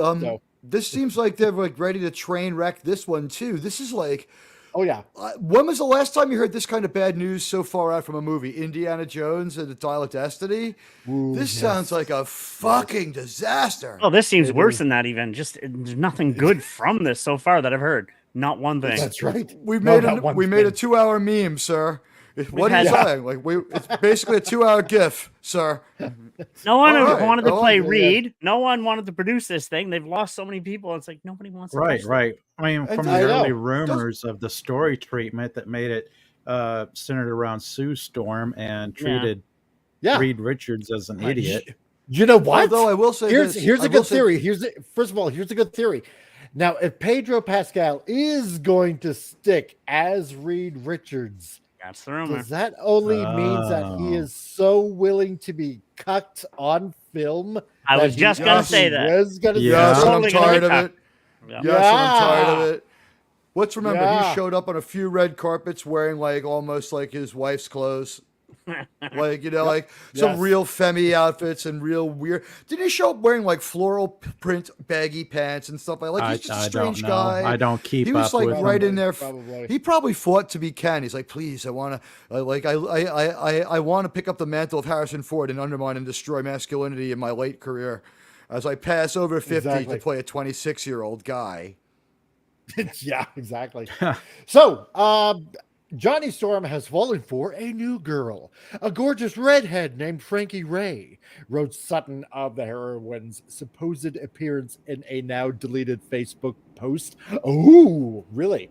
This seems like they're like ready to train wreck this one too. This is like, when was the last time you heard this kind of bad news so far out from a movie? Indiana Jones and the Dial of Destiny. This sounds like a fucking disaster.
Oh, this seems worse than that. Even just there's nothing good from this so far that I've heard. Not one thing.
That's right.
We made a 2-hour meme, sir. What are you saying? Like it's basically a 2-hour GIF, sir.
No one wanted to play Reed. No one wanted to produce this thing. They've lost so many people. It's like nobody wants to.
Right. I mean, from the early rumors of the story treatment that made it centered around Sue Storm and treated Reed Richards as an idiot.
You know what?
Although I will say
here's a good theory. First of all, here's a good theory. Now, if Pedro Pascal is going to stick as Reed Richards,
that's the rumor.
Does that only means that he is so willing to be cucked on film?
I was just going to say that.
Yes, I'm tired of it. Yes, I'm tired of it. Let's remember, he showed up on a few red carpets wearing like almost like his wife's clothes. Like, like some real femmy outfits and real weird. Did he show up wearing like floral print baggy pants and stuff like he's just a strange guy.
I don't keep up.
He was like
with
right
him.
in there. He probably fought to be Ken. He's like, please, I want to I want to pick up the mantle of Harrison Ford and undermine and destroy masculinity in my late career as I pass over 50 to play a 26-year-old guy.
Yeah, exactly. So, Johnny Storm has fallen for a new girl, a gorgeous redhead named Frankie Ray, wrote Sutton of the heroine's supposed appearance in a now deleted Facebook post. Oh, really?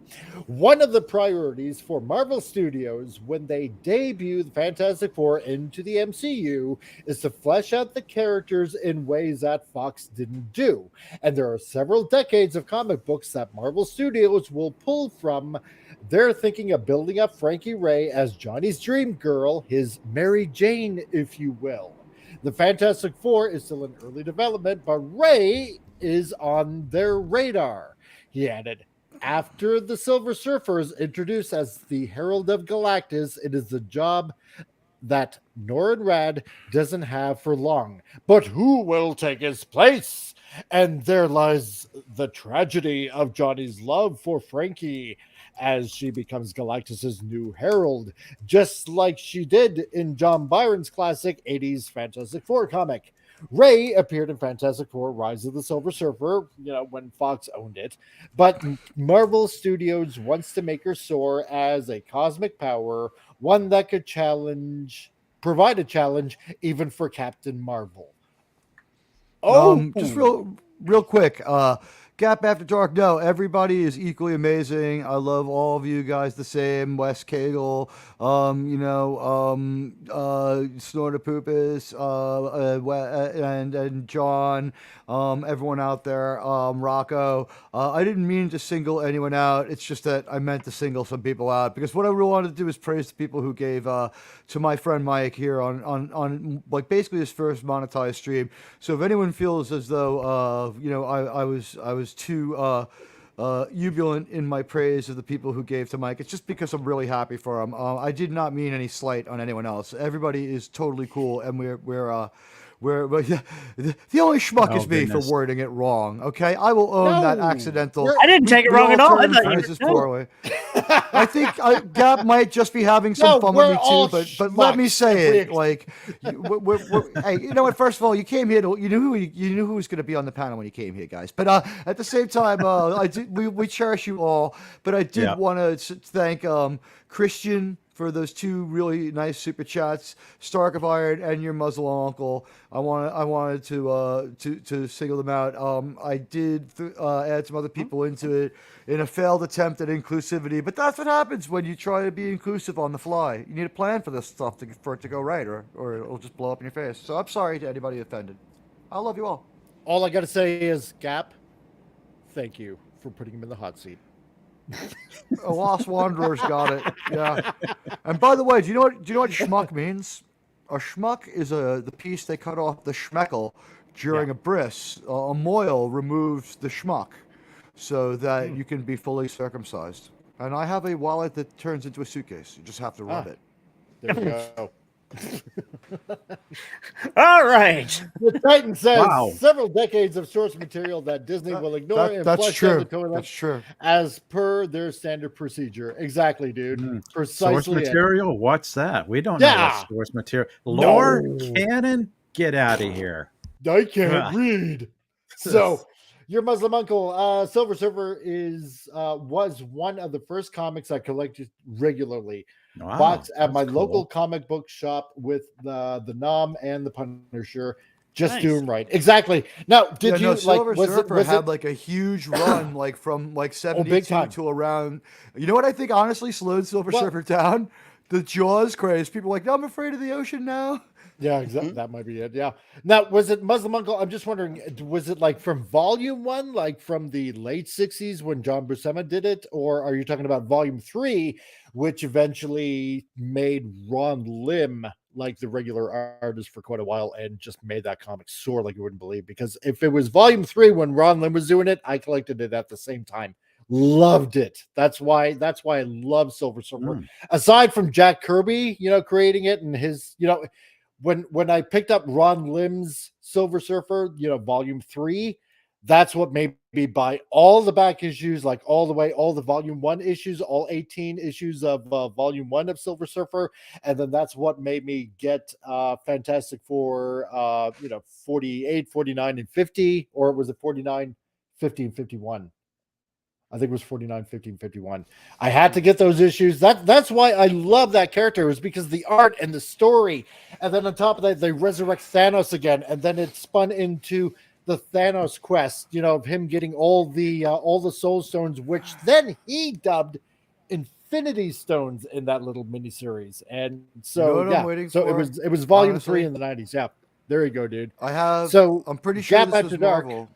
One of the priorities for Marvel Studios when they debut the Fantastic Four into the MCU is to flesh out the characters in ways that Fox didn't do. And there are several decades of comic books that Marvel Studios will pull from. They're thinking of building up Frankie Ray as Johnny's dream girl, his Mary Jane, if you will. The Fantastic Four is still in early development, but Ray is on their radar. He added, after the Silver Surfer is introduced as the Herald of Galactus, it is the job that Norrin Rad doesn't have for long. But who will take his place? And there lies the tragedy of Johnny's love for Frankie as she becomes Galactus's new herald, just like she did in John Byron's classic 80s Fantastic Four comic. Ray appeared in Fantastic Four Rise of the Silver Surfer, when Fox owned it, but Marvel Studios wants to make her soar as a cosmic power, one that could provide a challenge even for Captain Marvel.
Just real quick, Gap After Dark, no, everybody is equally amazing. I love all of you guys the same. Wes Cagle, Snortapoopus, and John, everyone out there, Rocco. I didn't mean to single anyone out. It's just that I meant to single some people out because what I really wanted to do is praise the people who gave to my friend Mike here on like basically his first monetized stream. So if anyone feels as though I was too jubilant in my praise of the people who gave to Mike, it's just because I'm really happy for him. I did not mean any slight on anyone else. Everybody is totally cool, and we're the only schmuck is me for wording it wrong. Okay, I will own that accidental.
I didn't take it wrong at all. I thought you
were poorly. I think Gab might just be having some fun with me too, but let me say it. Like, hey, you know what? First of all, you came here. You knew who was going to be on the panel when you came here, guys. But at the same time, we cherish you all. But I did want to thank Christian for those two really nice super chats, Stark of Iron and your muzzle uncle. I wanted to single them out. I did add some other people into it in a failed attempt at inclusivity, but that's what happens when you try to be inclusive on the fly. You need a plan for this stuff for it to go right, or it'll just blow up in your face. So I'm sorry to anybody offended. I love you all.
All I got to say is, Gap, thank you for putting him in the hot seat.
A Lost Wanderer's got it. Yeah. And by the way, do you know what schmuck means? A schmuck is the piece they cut off the schmeckel during a bris. A moil removes the schmuck so that you can be fully circumcised. And I have a wallet that turns into a suitcase. You just have to rub it.
There we go.
All right.
The Titan says several decades of source material that Disney will ignore and flush down the toilet.
That's true.
As per their standard procedure. Exactly, dude. Precisely.
Source material? What's that? We don't know what source material. Lore? Canon? Get out of here.
I can't read. So, your Muslim uncle, Silver Surfer was one of the first comics I collected regularly.
Wow,
bought at my local comic book shop with the Nom and the Punisher. Just do them right. Exactly. Now, did you
Silver Surfer had like a huge run, like from like 72 to around. You know what I think honestly slowed Silver Surfer down? The Jaws craze. People are like, no, I'm afraid of the ocean now.
Yeah, exactly. That might be it. Yeah. Now, was it Muslim Uncle? I'm just wondering, was it like from Volume 1, like from the late 60s when John Buscema did it? Or are you talking about Volume 3, which eventually made Ron Lim like the regular artist for quite a while and just made that comic soar like you wouldn't believe? Because if it was Volume 3 when Ron Lim was doing it, I collected it at the same time. Loved it. That's why I love Silver Surfer. Aside from Jack Kirby, creating it, and his, when I picked up Ron Lim's Silver Surfer, volume 3, that's what made me buy all the back issues, like all the volume 1 issues, all 18 issues of volume 1 of Silver Surfer. And then that's what made me get Fantastic Four, 48, 49, and 50, or was it 49, 50, and 51? I think it was 49, 50, and 51. I had to get those issues. That's why I love that character. It was because the art and the story. And then on top of that, they resurrect Thanos again. And then it spun into the Thanos quest, of him getting all the Soul Stones, which then he dubbed Infinity Stones in that little miniseries. And so, it was volume 3 in the 90s. Yeah, there you go, dude. I'm pretty sure Gap After Dark. Marvel.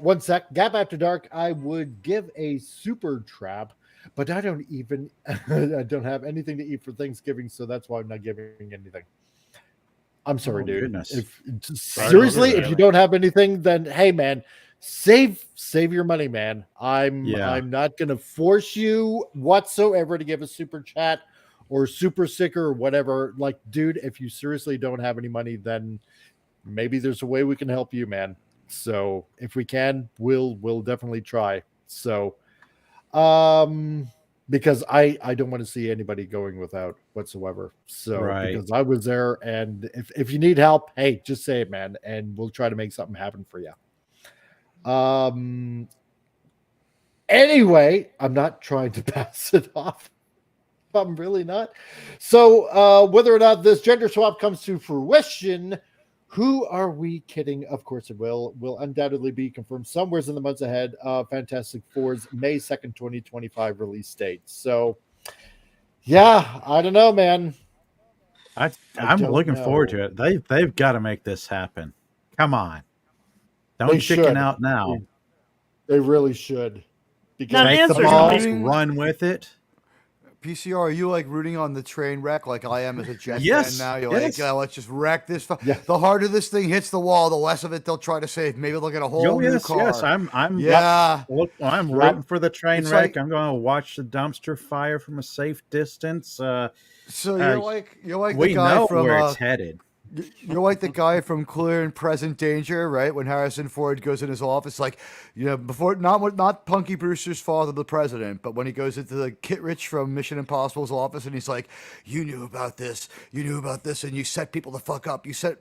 One sec. Gap After Dark, I would give a Super Trap, but I don't have anything to eat for Thanksgiving, so that's why I'm not giving anything. I'm sorry, dude.
Goodness.
Seriously, if you don't have anything, then hey, man, save your money, man. I'm not gonna force you whatsoever to give a super chat or super sticker or whatever. Like, dude, if you seriously don't have any money, then maybe there's a way we can help you, man. So if we can, we'll definitely try. So, because I don't want to see anybody going without whatsoever. So because I was there, and if you need help, hey, just say it, man, and we'll try to make something happen for you. Anyway, I'm not trying to pass it off. I'm really not. So whether or not this gender swap comes to fruition, who are we kidding? Of course it will undoubtedly be confirmed somewhere in the months ahead of Fantastic Four's May 2nd, 2025 release date. So, yeah, I don't know, man.
I'm looking forward to it. They've got to make this happen. Come on. Don't chicken out now.
They really should.
Take the ball, run with it.
PCR, are you like rooting on the train wreck like I am as a Jet fan now? You're like, let's just wreck this. The harder this thing hits the wall, the less of it they'll try to save. Maybe they'll get a whole new car.
Yes, I'm rooting for the train wreck. I'm going to watch the dumpster fire from a safe distance. So
you're like
we
the guy
know
from
where it's headed.
You're like the guy from Clear and Present Danger, right? When Harrison Ford goes in his office, like, before, not Punky Brewster's father, the president, but when he goes into the Kit Rich from Mission Impossible's office, and he's like, you knew about this, and you set people to fuck up, you sent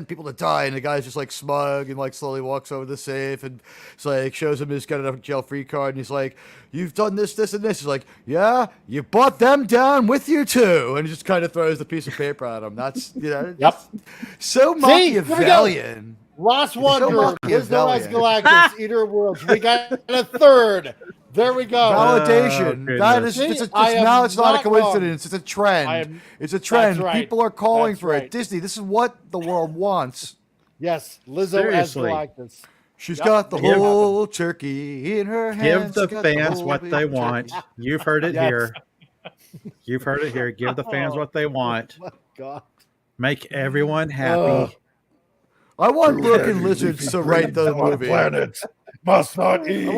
people to die, and the guy's just like smug and like slowly walks over the safe and it's like shows him he's got a jail-free card, and he's like, you've done this, and this. He's like, yeah, you brought them down with you too, and he just kind of throws the piece of paper at him. That's so Machiavellian.
Last one, Wisdom as Galactus, Eater of Worlds. We got a third. There we go.
Validation. That is, now it's not a coincidence. It's a trend. It's a trend. Right. People are calling for it. Disney, this is what the world wants.
Yes, Lizzo as Galactus.
She's got the whole turkey in her hands.
Give the fans what they want. You've heard it here. You've heard it here. Give the fans what they want.
Oh my God.
Make everyone happy.
I want Broken Lizards to write the movie.
Planet must not eat.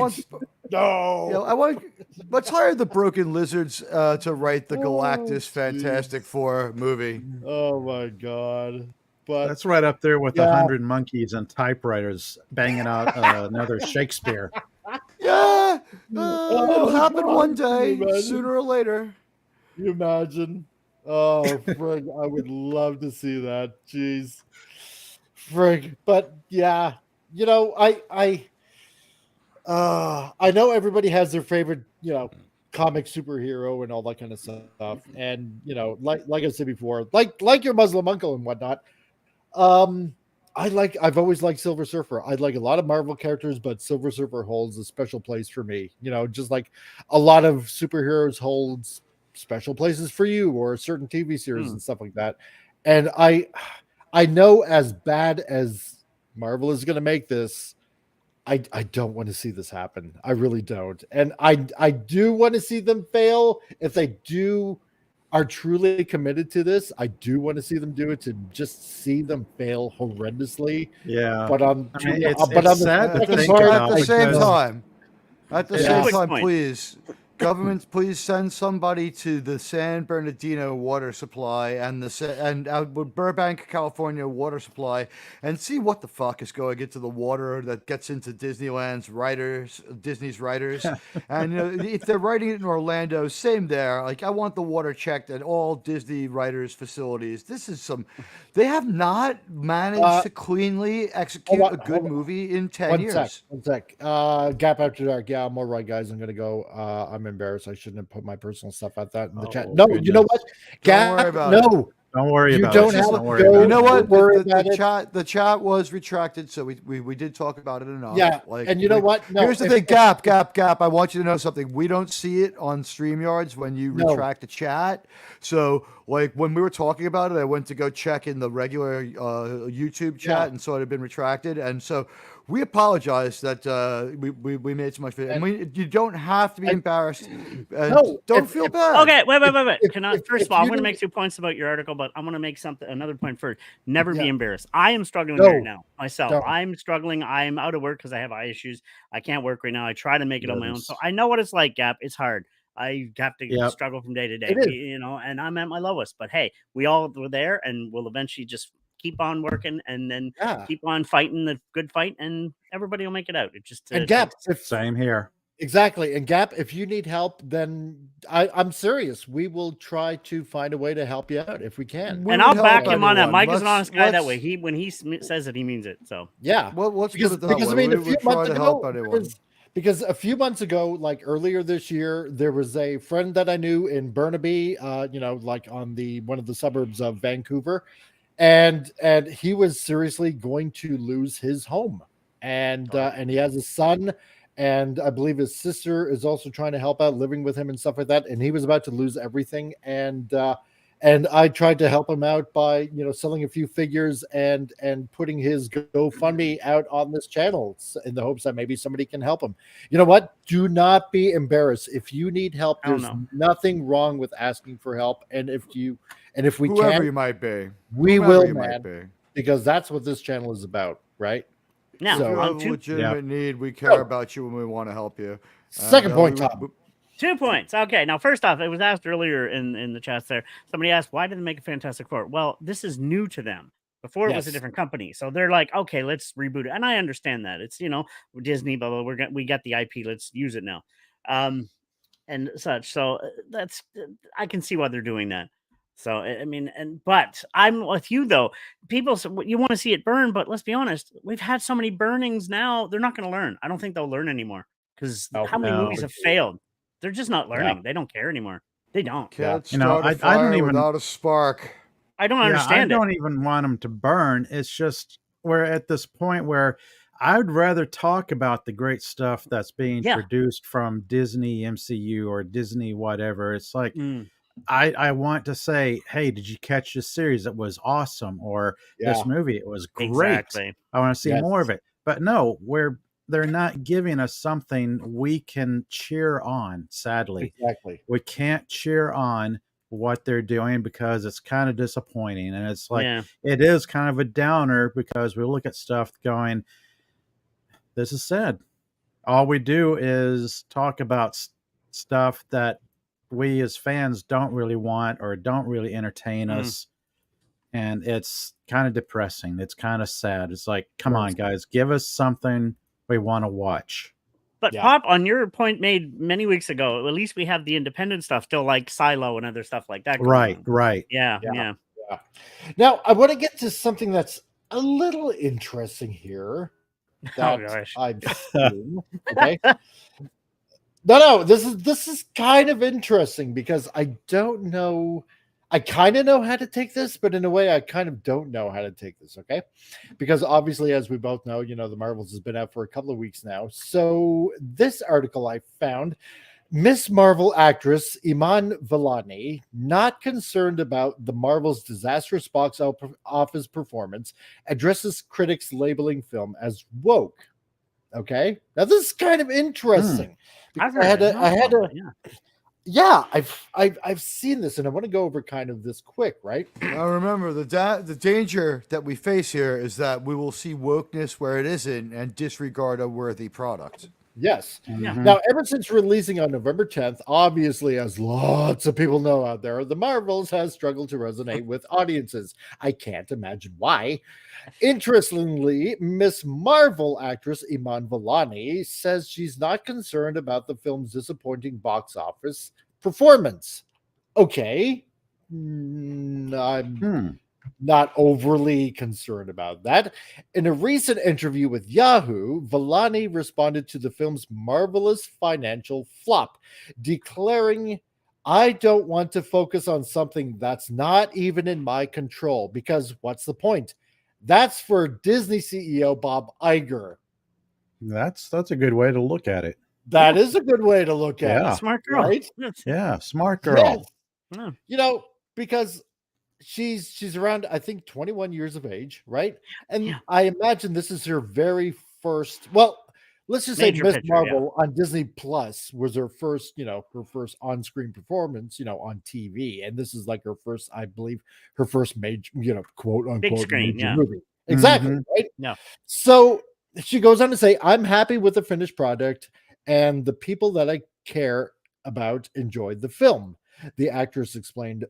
Let's hire the Broken Lizards to write the Galactus Fantastic Four movie.
Oh my God. But
that's right up there with 100 monkeys and typewriters banging out another Shakespeare.
Yeah. It'll happen one day, sooner or later.
Can you imagine? Oh, frig, I would love to see that. Jeez. Frig. But yeah, I know everybody has their favorite, comic superhero and all that kind of stuff. And, like I said before, like your Muslim uncle and whatnot. I've always liked Silver Surfer. I like a lot of Marvel characters, but Silver Surfer holds a special place for me. Just like a lot of superheroes holds special places for you, or certain TV series and stuff like that. And I know, as bad as Marvel is going to make this, I don't want to see this happen. I really don't. And I do want to see them fail. If they are truly committed to this, I do want to see them do it, to just see them fail horrendously.
Yeah.
But
it's sad at the same time.
At the same time, please, governments, please send somebody to the San Bernardino water supply and Burbank, California water supply, and see what the fuck is going into the water that gets into Disneyland's Disney's writers. And if they're writing it in Orlando, same there. Like, I want the water checked at all Disney writers' facilities. They have not managed to cleanly execute a good movie in 10 years.
One sec. Gap After Dark. Yeah, I'm all right, guys. I'm gonna go. I'm embarrassed. I shouldn't have put my personal stuff at that in the chat. No, goodness. You know what? Gap, no.
Don't worry about
it.
You know what? The chat was retracted, so we did talk about it enough.
Yeah, and you know what? No,
here's the thing, Gap. I want you to know something. We don't see it on StreamYards when you retract the chat. So, like, when we were talking about it, I went to go check in the regular YouTube chat and saw it had been retracted. And so we apologize that we made so much. And you don't have to be embarrassed. Don't feel bad.
Okay, wait. First of all, I'm going to make 2 points about your article, but I'm going to make another point first. Never be embarrassed. I am struggling right now myself. No. I'm struggling. I'm out of work because I have eye issues. I can't work right now. I try to make it on my own. So I know what it's like, Gap. It's hard. I have to struggle from day to day, and I'm at my lowest. But hey, we all were there, and we'll eventually just keep on working and then keep on fighting the good fight, and everybody will make it out. It just
and Gap,
same here.
Exactly. And Gap, if you need help, then I'm serious. We will try to find a way to help you out if we can.
And I'll back him on that. Mike is an honest guy that way. When he says it, he means it. So
yeah.
Well, let's put it that way.
I mean, a few months ago, because a few months ago, like earlier this year, there was a friend that I knew in Burnaby, like on one of the suburbs of Vancouver, and he was seriously going to lose his home, and he has a son, and I believe his sister is also trying to help out, living with him and stuff like that, and he was about to lose everything, and I tried to help him out by, selling a few figures and putting his GoFundMe out on this channel in the hopes that maybe somebody can help him. You know what? Do not be embarrassed. If you need help, there's nothing wrong with asking for help. And if we
whoever
can,
you might be,
we will, man, because that's what this channel is about, right?
Now,
if you have a legitimate need, we care about you and we want to help you.
Second point, Tom.
2 points. Okay. Now, first off, it was asked earlier in the chats there. Somebody asked, why did they make a Fantastic Four? Well, this is new to them. Before it was a different company. So they're like, okay, let's reboot it. And I understand that. It's, Disney, blah, blah, we got the IP. Let's use it now. And such. So I can see why they're doing that. So, I mean, but I'm with you, though. People, you want to see it burn, but let's be honest. We've had so many burnings now. They're not going to learn. I don't think they'll learn anymore because how many movies have failed? They're just not learning. Yeah. They don't care anymore. They don't.
Can't start a fire I don't even without a spark.
I don't understand.
I don't even want them to burn. It's just we're at this point where I'd rather talk about the great stuff that's being produced from Disney MCU or Disney whatever. It's like I want to say, hey, did you catch this series? It was awesome. Or this movie, it was great.
Exactly.
I want to see more of it. But no, they're not giving us something we can cheer on, sadly.
Exactly.
We can't cheer on what they're doing because it's kind of disappointing. And it's like, it is kind of a downer because we look at stuff going, this is sad. All we do is talk about stuff that we as fans don't really want or don't really entertain us. And it's kind of depressing. It's kind of sad. It's like, come on, guys, give us something we want to watch.
But Pop, on your point made many weeks ago, at least we have the independent stuff still, like Silo and other stuff like that.
Right.
Yeah.
Now, I want to get to something that's a little interesting here. That I've seen. Okay. No, this is kind of interesting because I don't know. I kind of know how to take this, but in a way, I kind of don't know how to take this, okay? Because obviously, as we both know, the Marvels has been out for a couple of weeks now. So this article I found, Miss Marvel actress Iman Vellani, not concerned about the Marvel's disastrous box office performance, addresses critics labeling film as woke. Okay? Now, this is kind of interesting. I've seen this, and I want to go over kind of this quick, right?
Now remember, the danger that we face here is that we will see wokeness where it isn't and disregard a worthy product.
Yes.
Mhm.
Now, ever since releasing on November 10th, obviously, as lots of people know out there, The Marvels has struggled to resonate with audiences. I can't imagine why. Interestingly, Miss Marvel actress Iman Vellani says she's not concerned about the film's disappointing box office performance. Okay. I'm not overly concerned about that. In a recent interview with Yahoo, Vellani responded to the film's marvelous financial flop, declaring, I don't want to focus on something that's not even in my control, because what's the point? That's for Disney CEO Bob Iger.
That's a good way to look at it.
That is a good way to look at it.
Smart girl.
Right?
Yeah, smart girl.
Yes. You know, because she's around, I think, 21 years of age, right? And I imagine this is her very first, well, let's just say Miss Marvel on Disney Plus was her first, her first on-screen performance, on TV. And this is like her first, I believe, her first major, quote unquote,
big screen,
major movie. Exactly, right?
Yeah.
So she goes on to say, I'm happy with the finished product, and the people that I care about enjoyed the film. The actress explained,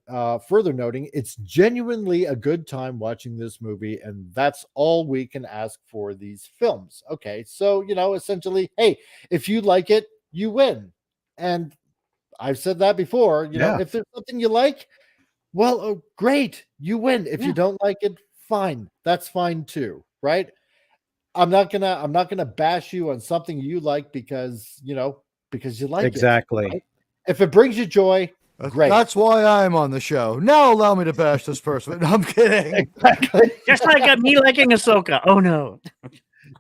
further noting, it's genuinely a good time watching this movie, and that's all we can ask for these films. Okay, so, essentially, hey, if you like it, you win. And I've said that before, if there's something you like, well, oh, great, you win. If you don't like it, fine. That's fine too, right? I'm not gonna bash you on something you like because you like it.
Exactly.
Right? If it brings you joy, great.
That's why I'm on the show. Now allow me to bash this person. No, I'm kidding.
Exactly.
Just like me liking Ahsoka. Oh no.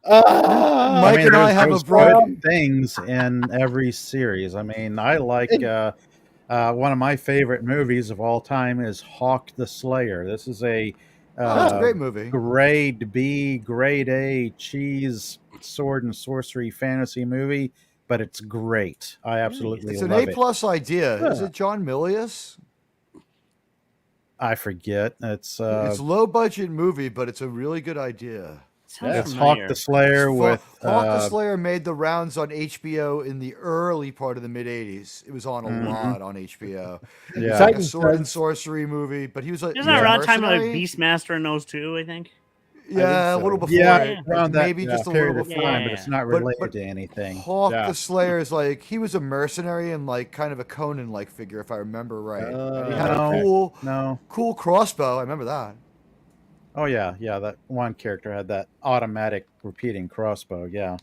Mike and I have a broad
things in every series. I mean, I like one of my favorite movies of all time is Hawk the Slayer. This is
that's a great movie.
Grade B, grade A cheese sword and sorcery fantasy movie, but it's great. I absolutely love it.
It's an A+ idea. Is it John Milius?
I forget. It's
low budget movie, but it's a really good idea.
It's Hawk the Slayer with
Hawk the Slayer made the rounds on HBO in the early part of the mid '80s. It was on a lot on HBO.
Yeah,
it's like a sword and sorcery movie, but he was like,
isn't that around time like Beastmaster and those two? I think.
Yeah, a little before.
Yeah, around that
maybe just a little before.
Time, but it's not related to anything.
Hawk the Slayer is like he was a mercenary and like kind of a Conan-like figure, if I remember right. And he had a cool crossbow. I remember that.
Oh yeah, that one character had that automatic repeating crossbow. Yeah.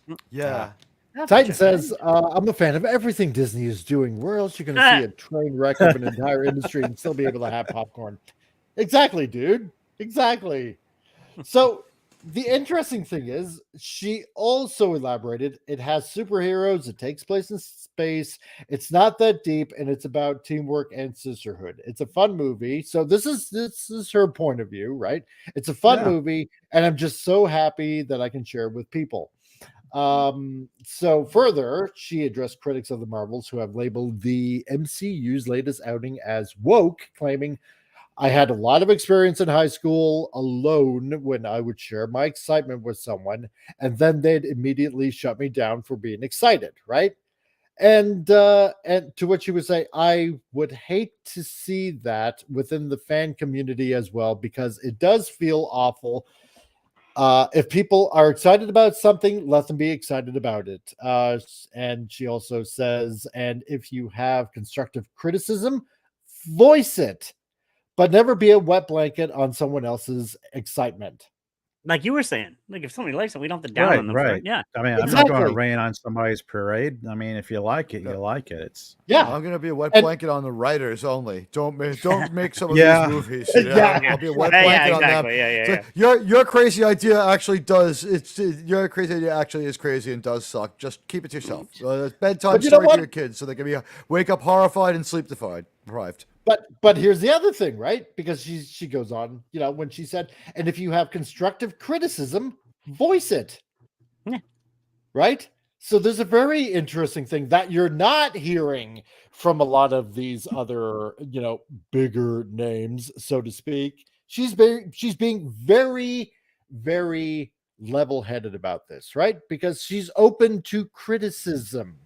Titan says, I'm a fan of everything Disney is doing. Where else are you going to see a train wreck of an entire industry and still be able to have popcorn? Exactly, dude. Exactly. So the interesting thing is she also elaborated, it has superheroes, it takes place in space, it's not that deep, and it's about teamwork and sisterhood. It's a fun movie. So this is her point of view, right? It's a fun movie, and I'm just so happy that I can share it with people. So further, she addressed critics of the Marvels who have labeled the MCU's latest outing as woke, claiming, I had a lot of experience in high school alone when I would share my excitement with someone, and then they'd immediately shut me down for being excited, right? And to what she would say, I would hate to see that within the fan community as well, because it does feel awful. If people are excited about something, let them be excited about it. And she also says, and if you have constructive criticism, voice it, but never be a wet blanket on someone else's excitement.
Like you were saying, like if somebody likes it, we don't have to down on them.
Right.
Yeah.
I mean, I'm not going to rain on somebody's parade. I mean, if you like it, you like it. It's
I'm going to be a wet blanket on the writers only. Don't make some of these movies. I'll be a wet blanket on them.
Yeah.
Your crazy idea actually your crazy idea actually is crazy and does suck. Just keep it to yourself. Bedtime story to your kids so they can wake up horrified and sleep deprived.
But here's the other thing, right? Because she goes on, when she said, and if you have constructive criticism, voice it.
Yeah.
Right? So there's a very interesting thing that you're not hearing from a lot of these other, bigger names, so to speak. She's being very, very level-headed about this, right? Because she's open to criticism,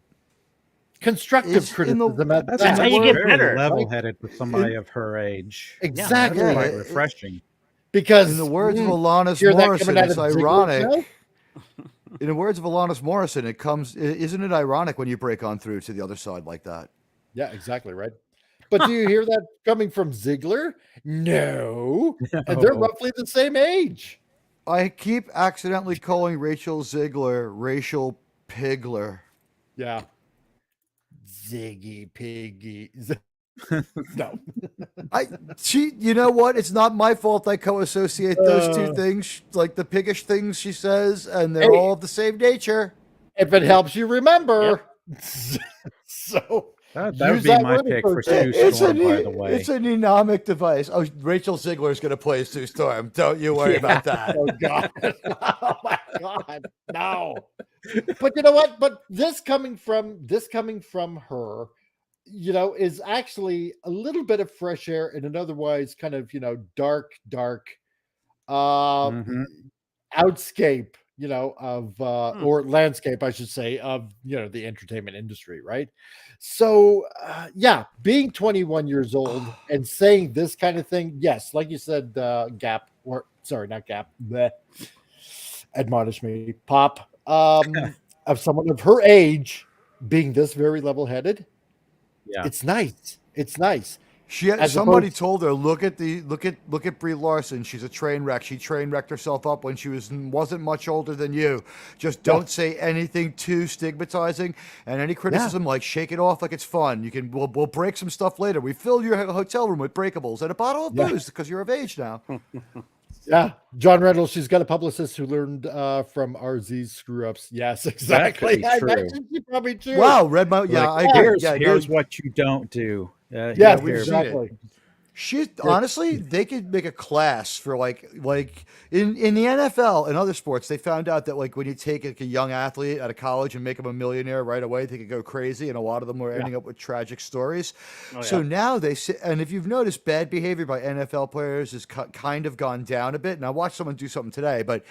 constructive criticism at
That's
that.
how you get
very
better.
level-headed for somebody of her age.
Exactly.
That's quite refreshing.
Because
in the words of Alanis
hear that
Morrison,
coming out
it's
of Ziegler's
ironic.
mouth?
In the words of Alanis Morrison, isn't it ironic when you break on through to the other side like that?
Yeah, exactly, right. But do you hear that coming from Ziegler? No. And they're roughly the same age.
I keep accidentally calling Rachel Ziegler Rachel Pigler.
Yeah. Ziggy Piggy. No.
You know what? It's not my fault I co-associate those two things, like the piggish things she says, and they're all of the same nature.
If it helps you remember. Yep. So
that would be my pick for Sue Storm, by the way.
It's a mnemonic device. Oh, Rachel Ziegler is going to play Sue Storm. Don't you worry about that.
Oh, God. Oh, my God. No. But you know what? But this coming from her, is actually a little bit of fresh air in an otherwise kind of, dark, outscape, of, or landscape, I should say, of, the entertainment industry, right? So, being 21 years old and saying this kind of thing, yes, like you said, Gap, or sorry, not Gap, bleh, admonish me, Pop, of someone of her age being this very level-headed. Yeah, it's nice. It's nice.
Somebody told her, look at Brie Larson. She's a train wreck. She train wrecked herself up when she wasn't much older than you. Just don't say anything too stigmatizing, and any criticism, like shake it off like it's fun. We'll break some stuff later. We fill your hotel room with breakables and a bottle of booze because you're of age now.
Yeah, John Reynolds. She's got a publicist who learned from RZ's screw ups. Yes, exactly. Probably true.
Wow, read my I agree.
Here's what you don't do.
Exactly.
Honestly, they could make a class for like in the NFL and other sports. They found out that like when you take a young athlete out of college and make them a millionaire right away, they could go crazy, and a lot of them were ending up with tragic stories. So now and if you've noticed, bad behavior by NFL players has kind of gone down a bit. And I watched someone do something today, but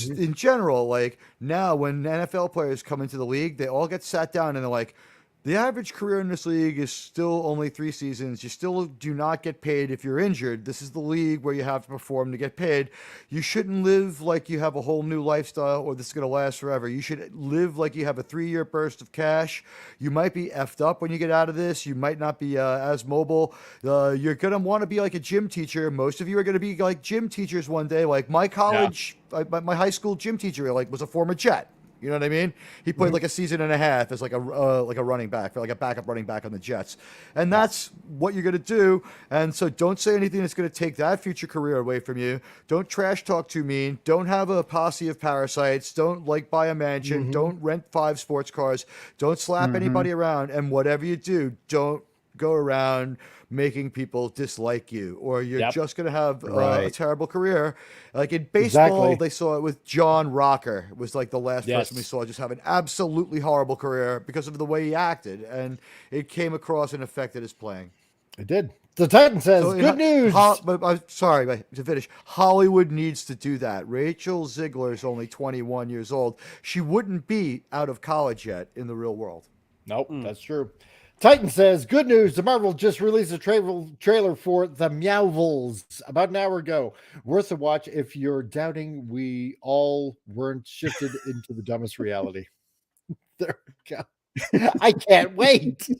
in general, like now when NFL players come into the league, they all get sat down and they're like, the average career in this league is still only 3 seasons. You still do not get paid if you're injured. This is the league where you have to perform to get paid. You shouldn't live like you have a whole new lifestyle or this is going to last forever. You should live like you have a 3-year burst of cash. You might be effed up when you get out of this. You might not be as mobile. You're going to want to be like a gym teacher. Most of you are going to be like gym teachers one day. Like my college, my high school gym teacher was a former Jet. You know what I mean? He played like a season and a half as like a running back, like a backup running back on the Jets. And that's what you're going to do. And so don't say anything that's going to take that future career away from you. Don't trash talk too mean. Don't have a posse of parasites. Don't buy a mansion. Don't rent 5 sports cars. Don't slap anybody around. And whatever you do, don't go around making people dislike you, or you're just going to have a terrible career. Like in baseball, they saw it with John Rocker. It was like the last person we saw just have an absolutely horrible career because of the way he acted, and it came across and affected his playing.
It did. The Titan says, good news.
Sorry, to finish. Hollywood needs to do that. Rachel Ziegler is only 21 years old. She wouldn't be out of college yet in the real world.
Nope, that's true. Titan says, good news. The Marvel just released a trailer for The Meowvils about an hour ago. Worth a watch if you're doubting we all weren't shifted into the dumbest reality. There we go. I can't wait.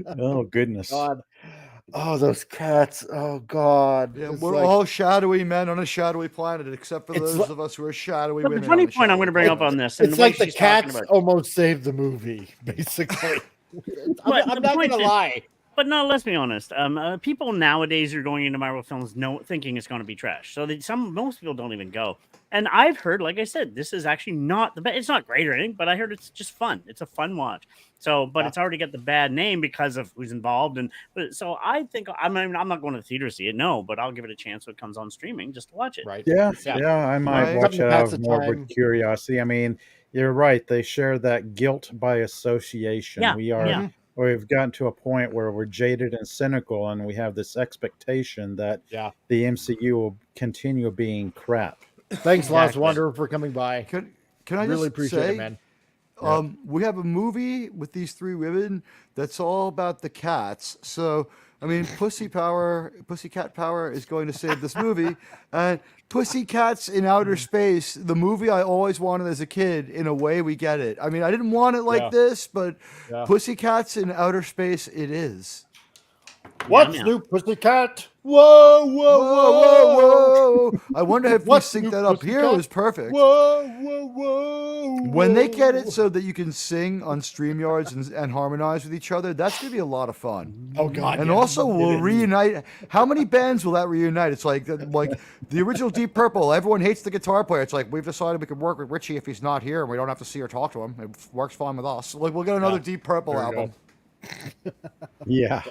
Oh, goodness.
God. Oh, those cats. Oh, God.
Yeah, we're all shadowy men on a shadowy planet, except for those of us who are shadowy women.
The funny point I'm going to bring up on this.
It's like the cats almost saved the movie, basically. I'm not going to lie.
But no, let's be honest. People nowadays are going into Marvel films thinking it's going to be trash. So most people don't even go. And I've heard, like I said, this is actually not the best. It's not great or anything, but I heard it's just fun. It's a fun watch. So, but it's already got the bad name because of who's involved. And so I think I'm not going to the theater to see it. No, but I'll give it a chance when it comes on streaming just to watch it.
Right.
Yeah. I might watch it out of morbid curiosity. I mean, you're right. They share that guilt by association.
Yeah.
We've gotten to a point where we're jaded and cynical, and we have this expectation that the MCU will continue being crap.
Thanks, Lost Wanderer, for coming by.
Can I
really
just
appreciate
say,
it, man.
We have a movie with these three women that's all about the cats. So, I mean, Pussycat Power is going to save this movie. And Pussycats in Outer Space, the movie I always wanted as a kid, in a way we get it. I mean, I didn't want it like this, but Pussycats in Outer Space, it is.
What's new, Pussycat? Whoa, whoa, whoa,
whoa. I wonder if we sync that up here. It was perfect.
Whoa, whoa, whoa.
When they get it so that you can sing on StreamYards and harmonize with each other, that's going to be a lot of fun.
Oh, God.
And also, we'll reunite. How many bands will that reunite? It's like the original Deep Purple. Everyone hates the guitar player. It's like, we've decided we can work with Richie if he's not here, and we don't have to see or talk to him. It works fine with us. Like, we'll get another Deep Purple album.
Yeah.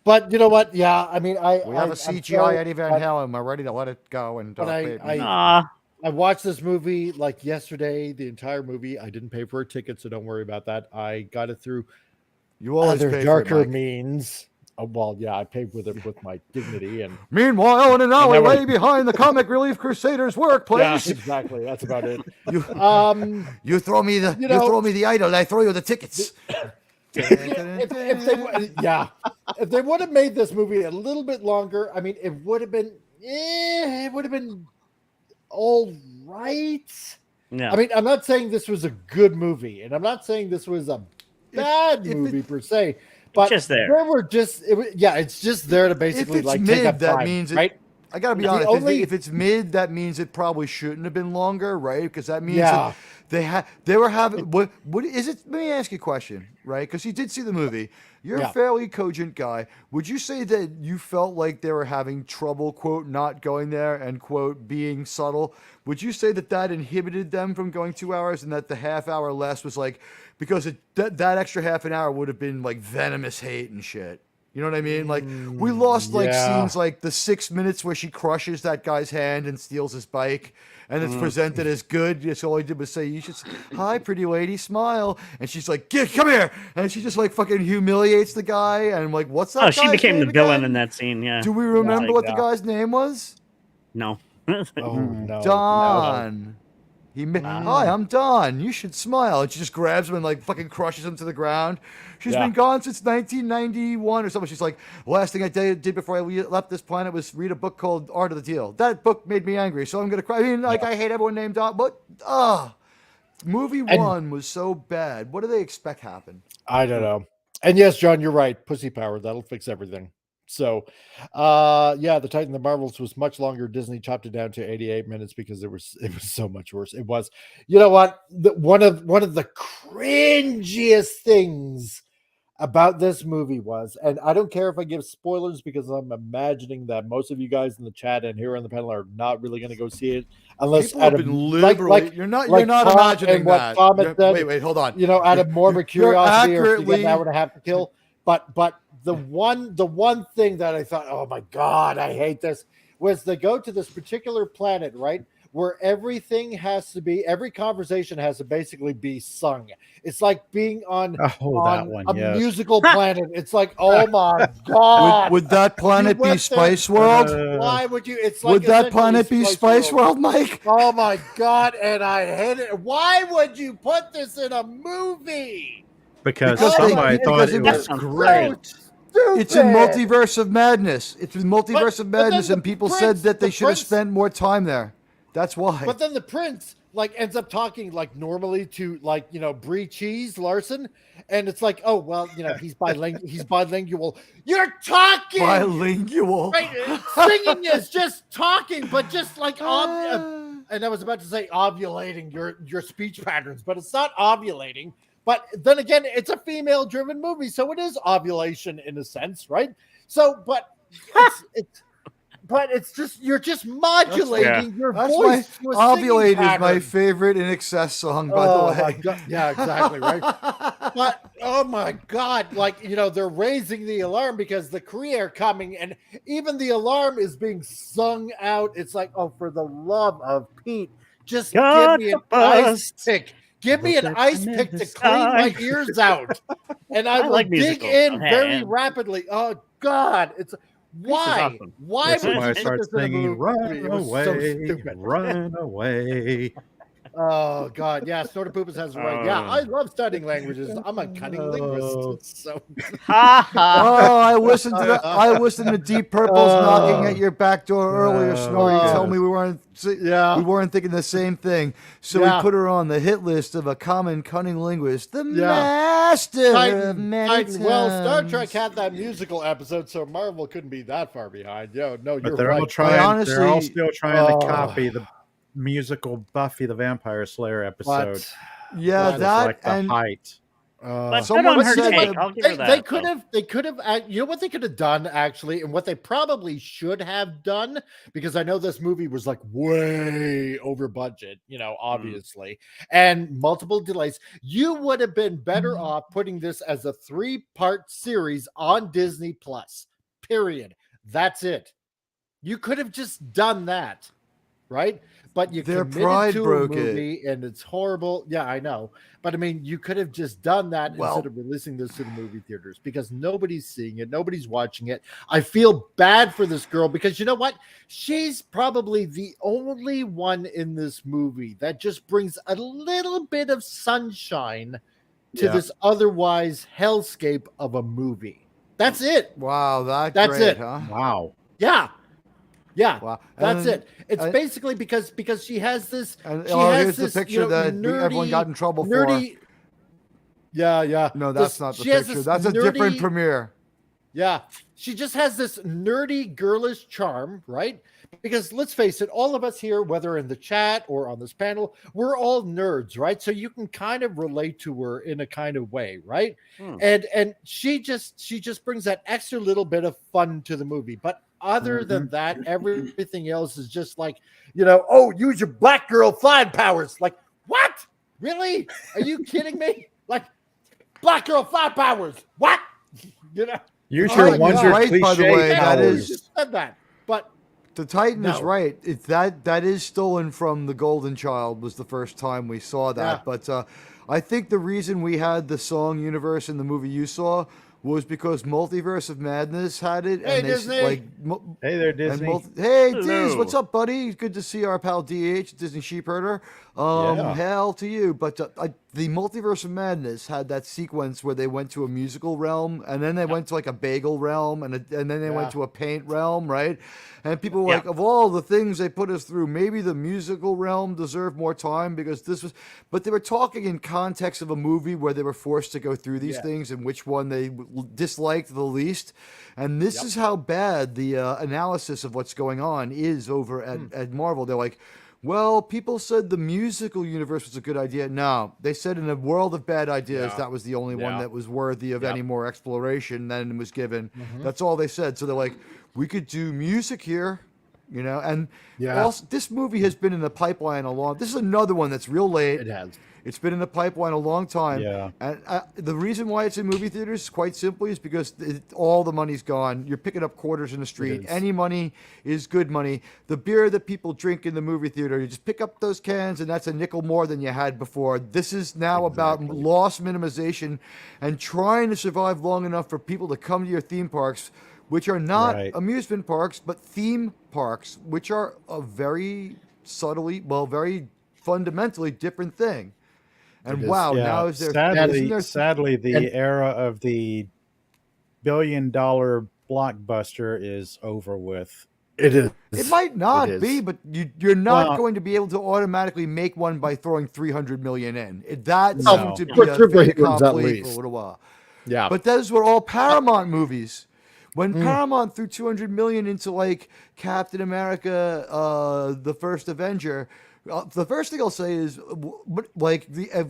But you know what? Yeah, I mean,
we have a CGI Eddie Van Halen. We're ready to let it go. And
I watched this movie like yesterday, the entire movie. I didn't pay for a ticket, so don't worry about that. I got it through other darker means. Well, yeah, I paid with it with my dignity. And
meanwhile, in an alleyway behind the Comic Relief Crusader's workplace.
Yeah, exactly. That's about it.
You throw me the idol, I throw you the tickets.
If they would have made this movie a little bit longer, I mean, it would have been all right.
Yeah.
I mean, I'm not saying this was a good movie, and I'm not saying this was a bad movie per se, but
just there.
It's just there to basically like
mid,
take up
that
time,
means
right?
I gotta be honest. If it's mid, that means it probably shouldn't have been longer, right? Because that means that they were having what is it? Let me ask you a question, right? Because you did see the movie. You're a fairly cogent guy. Would you say that you felt like they were having trouble, quote, not going there and quote being subtle? Would you say that inhibited them from going 2 hours, and that the half hour less was like because that extra half an hour would have been like venomous hate and shit? You know what I mean? Like, we lost, scenes like the 6 minutes where she crushes that guy's hand and steals his bike, and it's presented as good. Just all he did was say, "You should, hi, pretty lady, smile." And she's like, come here. And she just, like, fucking humiliates the guy. And I'm like, what's that?
Oh, she became the villain in that scene, yeah.
Do we remember what the guy's name was?
No.
No.
Don. Hi, I'm Don. You should smile. And she just grabs him and like fucking crushes him to the ground. She's been gone since 1991 or something. She's like, last thing I did before I left this planet was read a book called Art of the Deal. That book made me angry, so I'm gonna cry. I mean, I hate everyone named Don, but movie one was so bad. What do they expect happen?
I don't know. And yes, John, you're right. Pussy power, that'll fix everything. So, the Titan the Marvels was much longer. Disney chopped it down to 88 minutes because it was so much worse. It was, you know what? One of the cringiest things about this movie was, and I don't care if I give spoilers because I'm imagining that most of you guys in the chat and here on the panel are not really going to go see it unless
people have been liberally. You're not imagining that. Wait, hold on.
You know, out of more of a curiosity or to get an hour and a half to kill, but. The one thing that I thought, oh my God, I hate this, was they go to this particular planet, right? Where every conversation has to basically be sung. It's like being on a musical planet. It's like, oh my God.
Would that planet be Spice World?
Why would you? It's like,
would that planet be Spice World, Mike?
Oh my God, and I hate it. Why would you put this in a movie?
Because somebody thought it was great.
Stupid.
It's a multiverse of madness. It's a multiverse of madness, and people said that they should have spent more time there. That's why.
But then the prince ends up talking normally to Brie Cheese Larson, and it's like, oh well, he's bilingual. He's bilingual. You're talking
bilingual.
Right? Singing is just talking, but just and I was about to say ovulating your speech patterns, but it's not ovulating. But then again, it's a female-driven movie, so it is ovulation in a sense, right? So, but it's just you're just modulating your voice.
Ovulate is my favorite In Excess song, by the way.
My God. Yeah, exactly, right. But oh my God, they're raising the alarm because the Kree are coming, and even the alarm is being sung out. It's like, oh, for the love of Pete, just give me an ice pick. Give me an ice pick to clean my ears out, and I will dig in very rapidly. Oh God, Why?
Awesome.
Why
That's
would
why
you
I
put
start
this in a
singing,
movie?
"Run
It was so
away,
stupid.
run away."
Oh God, yeah, Snorter Poopus has the right. Yeah, I love studying languages. I'm a cunning linguist. So
Ha ha.
Oh, I listened to Deep Purple's knocking at your back door earlier, Snorty. You told me we weren't thinking the same thing. So we put her on the hit list of a common cunning linguist, the master of many tongues.
Well, Star Trek had that musical episode, so Marvel couldn't be that far behind. Yo, no,
But
you're
they're
right.
all trying. They're all still trying to copy the musical Buffy the Vampire Slayer episode.
Yeah,
that like the height.
But good on her take. I'll give her that.
They could have, you know what they could have done actually, and what they probably should have done, because I know this movie was like way over budget, you know, obviously, and multiple delays. You would have been better off putting this as a 3-part series on Disney Plus. Period. That's it. You could have just done that, right? But you committed to a movie and it's horrible. Yeah, I know. But I mean, you could have just done that instead of releasing this to the movie theaters, because nobody's seeing it. Nobody's watching it. I feel bad for this girl, because you know what? She's probably the only one in this movie that just brings a little bit of sunshine to this otherwise hellscape of a movie. That's it.
Wow, that's
great,
it,
huh? Wow.
Yeah. Yeah,
wow.
That's it. It's basically because she has this.
Here's the picture that everyone got in trouble for.
Yeah.
No, that's not the picture. That's a different premiere.
Yeah, she just has this nerdy, girlish charm, right? Because let's face it, all of us here, whether in the chat or on this panel, we're all nerds, right? So you can kind of relate to her in a kind of way, right? And she just brings that extra little bit of fun to the movie, but other than that, everything else is just like, you know, oh, use your black girl flying powers. Like, what? Really? Are you kidding me? Like, black girl flying powers. What? You know?
Use your wonder cliche
by the way, that
powers.
is
said that, but
the Titan is right. It's that is stolen from The Golden Child. Was the first time we saw that, but I think the reason we had the song universe in the movie you saw was because Multiverse of Madness had it.
Hey,
and they,
Disney.
Hey there, Disney.
Hey,
Hello.
Diz, what's up, buddy? Good to see our pal DH, Disney Sheepherder. Hell to you. But the Multiverse of Madness had that sequence where they went to a musical realm, and then they went to like a bagel realm, and then they went to a paint realm, right? And people were like, of all the things they put us through, maybe the musical realm deserved more time, because this was, but they were talking in context of a movie where they were forced to go through these things and which one they disliked the least. And this is how bad the analysis of what's going on is over at Marvel. They're like, well, people said the musical universe was a good idea. No, they said in a world of bad ideas, that was the only one that was worthy of any more exploration than was given. That's all they said. So they're like, we could do music here, you know, and also, this movie has been in the pipeline a long. This is another one that's real late.
it has.
It's been in the pipeline a long time.
Yeah.
And the reason why it's in movie theaters, quite simply, is because all the money's gone. You're picking up quarters in the street. Any money is good money. The beer that people drink in the movie theater, you just pick up those cans, and that's a nickel more than you had before. This is now about loss minimization and trying to survive long enough for people to come to your theme parks, which are not amusement parks, but theme parks, which are a very very fundamentally different thing. And now is there
sadly the era of the billion-dollar blockbuster is over with.
It is.
It might not be, but you're not going to be able to automatically make one by throwing $300 million in. That's going to be a fait accompli for a little while.
Yeah,
but those were all Paramount movies. When Paramount threw $200 million into like Captain America, the First Avenger. The first thing I'll say is, like,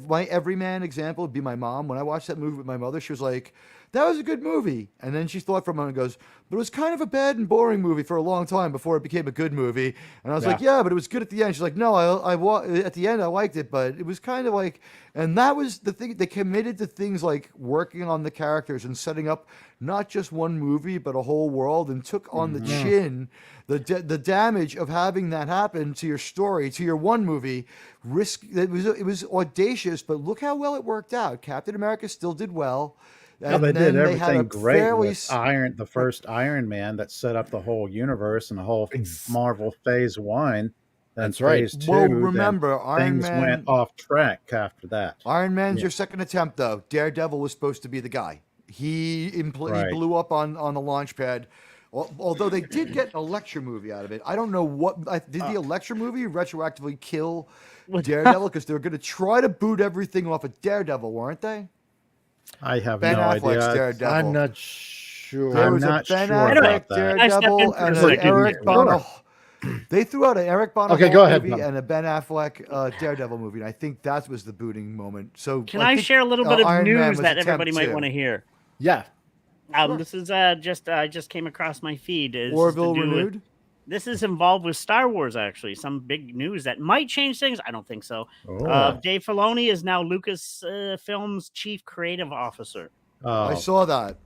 my everyman example would be my mom. When I watched that movie with my mother, she was like, that was a good movie. And then she thought for a moment and goes, but it was kind of a bad and boring movie for a long time before it became a good movie. And I was like, yeah, but it was good at the end. She's like, no, at the end I liked it, but it was kind of like, and that was the thing. They committed to things like working on the characters and setting up not just one movie, but a whole world, and took on the chin the damage of having that happen to your story, to your one movie. It was audacious, but look how well it worked out. Captain America still did well.
And they did everything great
fairly
with the first Iron Man that set up the whole universe and the whole Marvel Phase 1. Then Phase 2.
Well, remember,
things went off track after that.
Iron Man's your second attempt, though. Daredevil was supposed to be the guy. He blew up on the launch pad. Although they did get an Elektra movie out of it. I don't know what did the Elektra movie retroactively kill Daredevil because they were going to try to boot everything off of Daredevil, weren't they?
I have
Ben
no
Affleck's
idea.
Daredevil.
I'm not sure.
There was a Ben Affleck Daredevil and an Eric Bana. They threw out an Eric Bana movie and a Ben Affleck Daredevil movie, and I think that was the booting moment. So,
can I share a little bit of news that everybody might want to hear?
Yeah.
This is I just came across my feed.
Orville Renewed?
This is involved with Star Wars, actually. Some big news that might change things. I don't think so. Dave Filoni is now Lucasfilm's chief creative officer.
I saw that.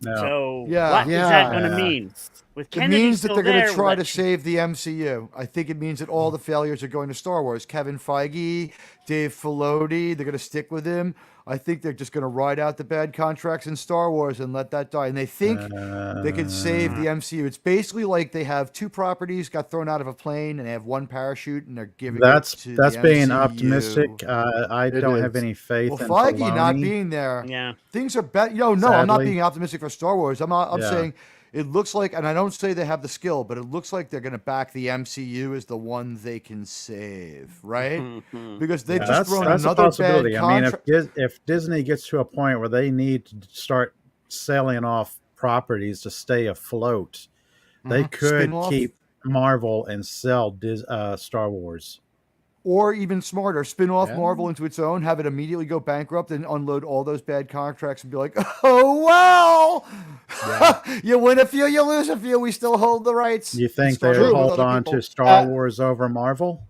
No.
So what is that going to mean? With Kennedy
it means that they're going to try to
to
save the MCU. I think it means that all the failures are going to Star Wars. Kevin Feige, Dave Filoni, they're going to stick with him. I think they're just going to ride out the bad contracts in Star Wars and let that die. And they think they could save the MCU. It's basically like they have two properties got thrown out of a plane and they have one parachute and they're giving it to
that's
the
being
MCU.
Optimistic. I don't have any faith in
Feige
Filoni.
not being there. Things are better. No, I'm not being optimistic for Star Wars. I'm saying it looks like, and I don't say they have the skill, but it looks like they're going to back the MCU as the one they can save, right? Because they've just thrown another bad contract.
I mean, if Disney gets to a point where they need to start selling off properties to stay afloat, they could keep Marvel and sell Star Wars.
Or even smarter, spin off Marvel into its own, have it immediately go bankrupt and unload all those bad contracts and be like, oh, well, you win a few, you lose a few. We still hold the rights.
You think they'll hold on to Star Wars over Marvel?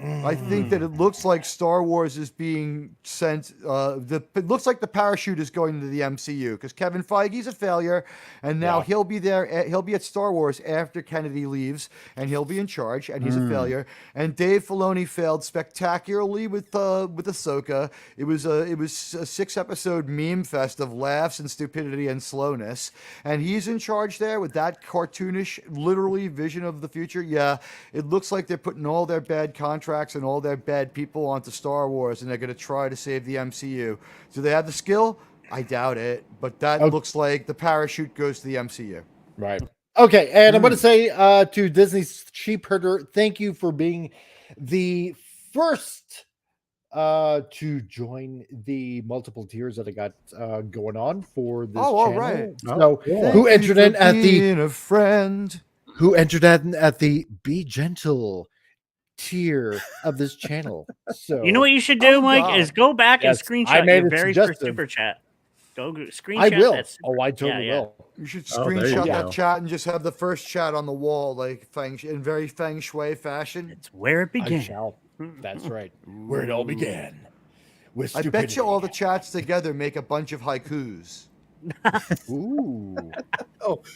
I think that it looks like Star Wars is being sent. It looks like the parachute is going to the MCU because Kevin Feige's a failure, and now he'll be there. He'll be at Star Wars after Kennedy leaves, and he'll be in charge, and he's a failure. And Dave Filoni failed spectacularly with Ahsoka. It was a 6-episode meme fest of laughs and stupidity and slowness, and he's in charge there with that cartoonish, literally vision of the future. Yeah, it looks like they're putting all their bad contracts and all their bad people onto Star Wars, and they're going to try to save the MCU. Do they have the skill? I doubt it, but that looks like the parachute goes to the MCU.
Right. Okay, and I want to say to Disney's Sheep Herder, thank you for being the first to join the multiple tiers that I got going on for this channel.
All right.
So who entered in at the Be Gentle tier of this channel. So
you know what you should do, Mike, is go back and screenshot your very first super chat. Go screenshot.
I will.
That
I totally will.
You should screenshot that chat and just have the first chat on the wall, like in very feng shui fashion.
It's where it began.
That's right. Where it all began. With stupidity.
I bet you all the chats together make a bunch of haikus.
Ooh.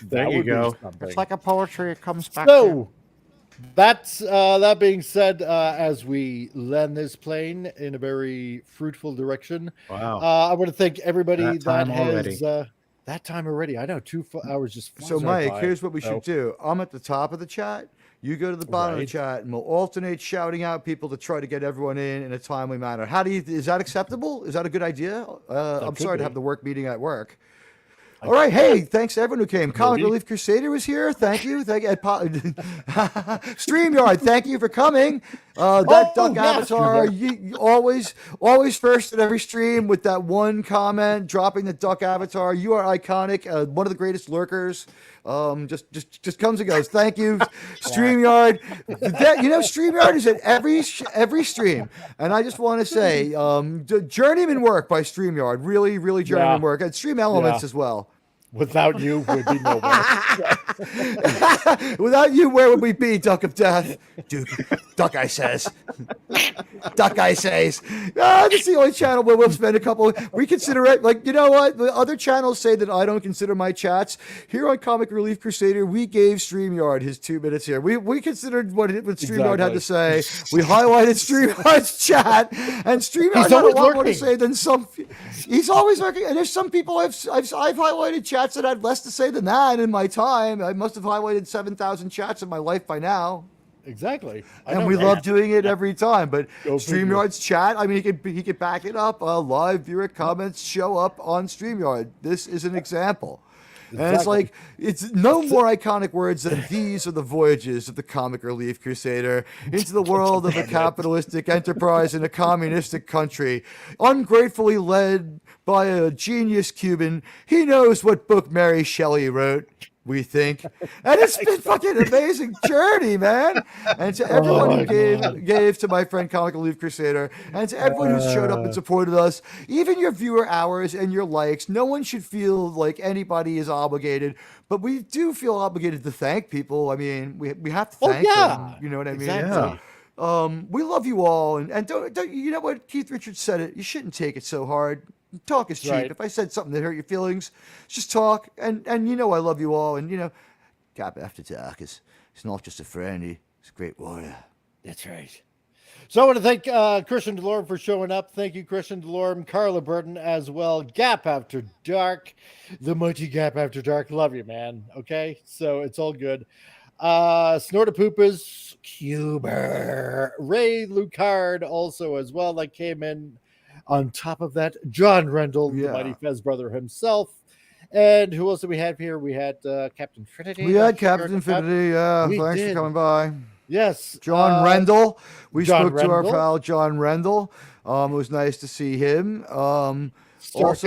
There you go.
It's like a poetry. It comes back.
So that's that being said, as we land this plane in a very fruitful direction.
Wow.
I want to thank everybody that has
already.
that time already. I know 2 hours just.
So Mike, here's what we should do. I'm at the top of the chat. You go to the bottom of the chat, and we'll alternate shouting out people to try to get everyone in a timely manner. Is that acceptable? Is that a good idea? I'm sorry to have the work meeting at work. All right, hey, thanks to everyone who came. Comic Relief Crusader was here. Thank you. StreamYard, thank you for coming. Duck Avatar, you always first at every stream with that one comment, dropping the Duck Avatar. You are iconic. One of the greatest lurkers. Just comes and goes. Thank you, StreamYard. StreamYard is at every stream, and I just want to say, journeyman work by StreamYard. Really, really journeyman work, and Stream Elements as well.
Without you, we'd be nowhere.
Without you, where would we be, Duck of Death? Duke, Duck Eye says. That guy says, this is the only channel where we'll spend a couple. We consider it like, you know what? The other channels say that I don't consider my chats. Here on Comic Relief Crusader, we gave StreamYard his 2 minutes here. We considered what StreamYard had to say. We highlighted StreamYard's chat, and StreamYard had a lot more to say than some. He's always working, and there's some people I've highlighted chats that had less to say than that in my time. I must have highlighted 7,000 chats in my life by now.
Exactly.
And we love doing it every time. But StreamYard's chat, I mean, he could back it up. Live viewer comments show up on StreamYard. This is an example. Exactly. And it's like, it's no more iconic words than these are the voyages of the Comic Relief Crusader into the world of a capitalistic enterprise in a communistic country, ungratefully led by a genius Cuban. He knows what book Mary Shelley wrote, we think. And it's been fucking amazing journey, man. And to everyone who gave to my friend Comic Relief Crusader, and to everyone who showed up and supported us, even your viewer hours and your likes, no one should feel like anybody is obligated, but we do feel obligated to thank people. I mean, we have to thank them. You know what I mean?
Exactly.
We love you all. And don't, you know what? Keith Richards said it. You shouldn't take it so hard. Talk is cheap. Right. If I said something that hurt your feelings, just talk. And you know I love you all. And, you know, Cap After Dark is not just a friend. He's a great warrior.
That's right. So I want to thank Christian DeLorme for showing up. Thank you, Christian DeLorme, Carla Burton as well. Gap After Dark, the mighty Gap After Dark. Love you, man. Okay? So it's all good. Snortapoopas, Cuber, Ray Lucard also as well, that came in. On top of that, John Rendell, the mighty Fez brother himself. And who else do we have here? We had Captain Trinity.
We had Captain Infinity. Thanks for coming by.
Yes.
John Rendell. We spoke to our pal John Rendell. It was nice to see him. Also,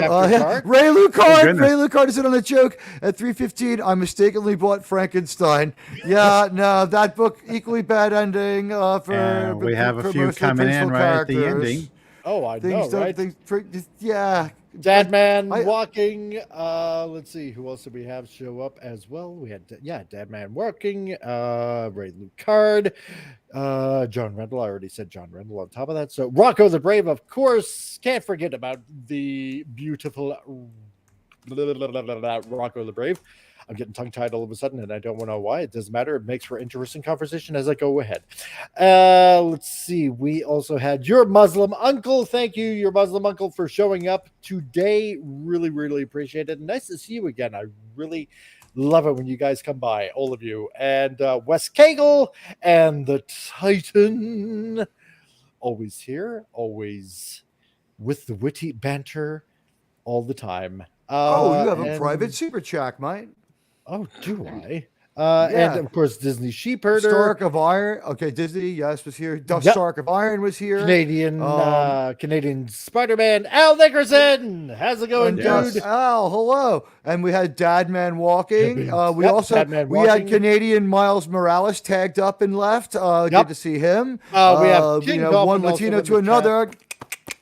Ray Lucard. Ray Lucard is in on the joke. At 3:15, I mistakenly bought Frankenstein. Yeah, no, that book, equally bad ending.
We have a few coming in right at the ending.
Oh, I know, right?
Yeah.
Dadman walking. Let's see, who else did we have show up as well? We had, Dadman walking. Ray Lucard. John Rendell. I already said John Rendell on top of that. So Rocco the Brave, of course. Can't forget about the beautiful Rocco the Brave. I'm getting tongue-tied all of a sudden, and I don't know why. It doesn't matter. It makes for interesting conversation as I go ahead. Let's see. We also had Your Muslim Uncle. Thank you, Your Muslim Uncle, for showing up today. Really, really appreciate it. Nice to see you again. I really love it when you guys come by, all of you. And Wes Cagle and the Titan. Always here, always with the witty banter all the time.
You have a private super chat, mate.
Oh, do I? And of course, Disney Sheepherder.
Stark of Iron. Okay, Disney, yes, was here. Stark of Iron was here.
Canadian Spider-Man. Al Nickerson. How's it going, dude?
Al, hello. And we had Dadman walking. We had Canadian Miles Morales tagged up and left. Good to see him.
We have
one Latino to another.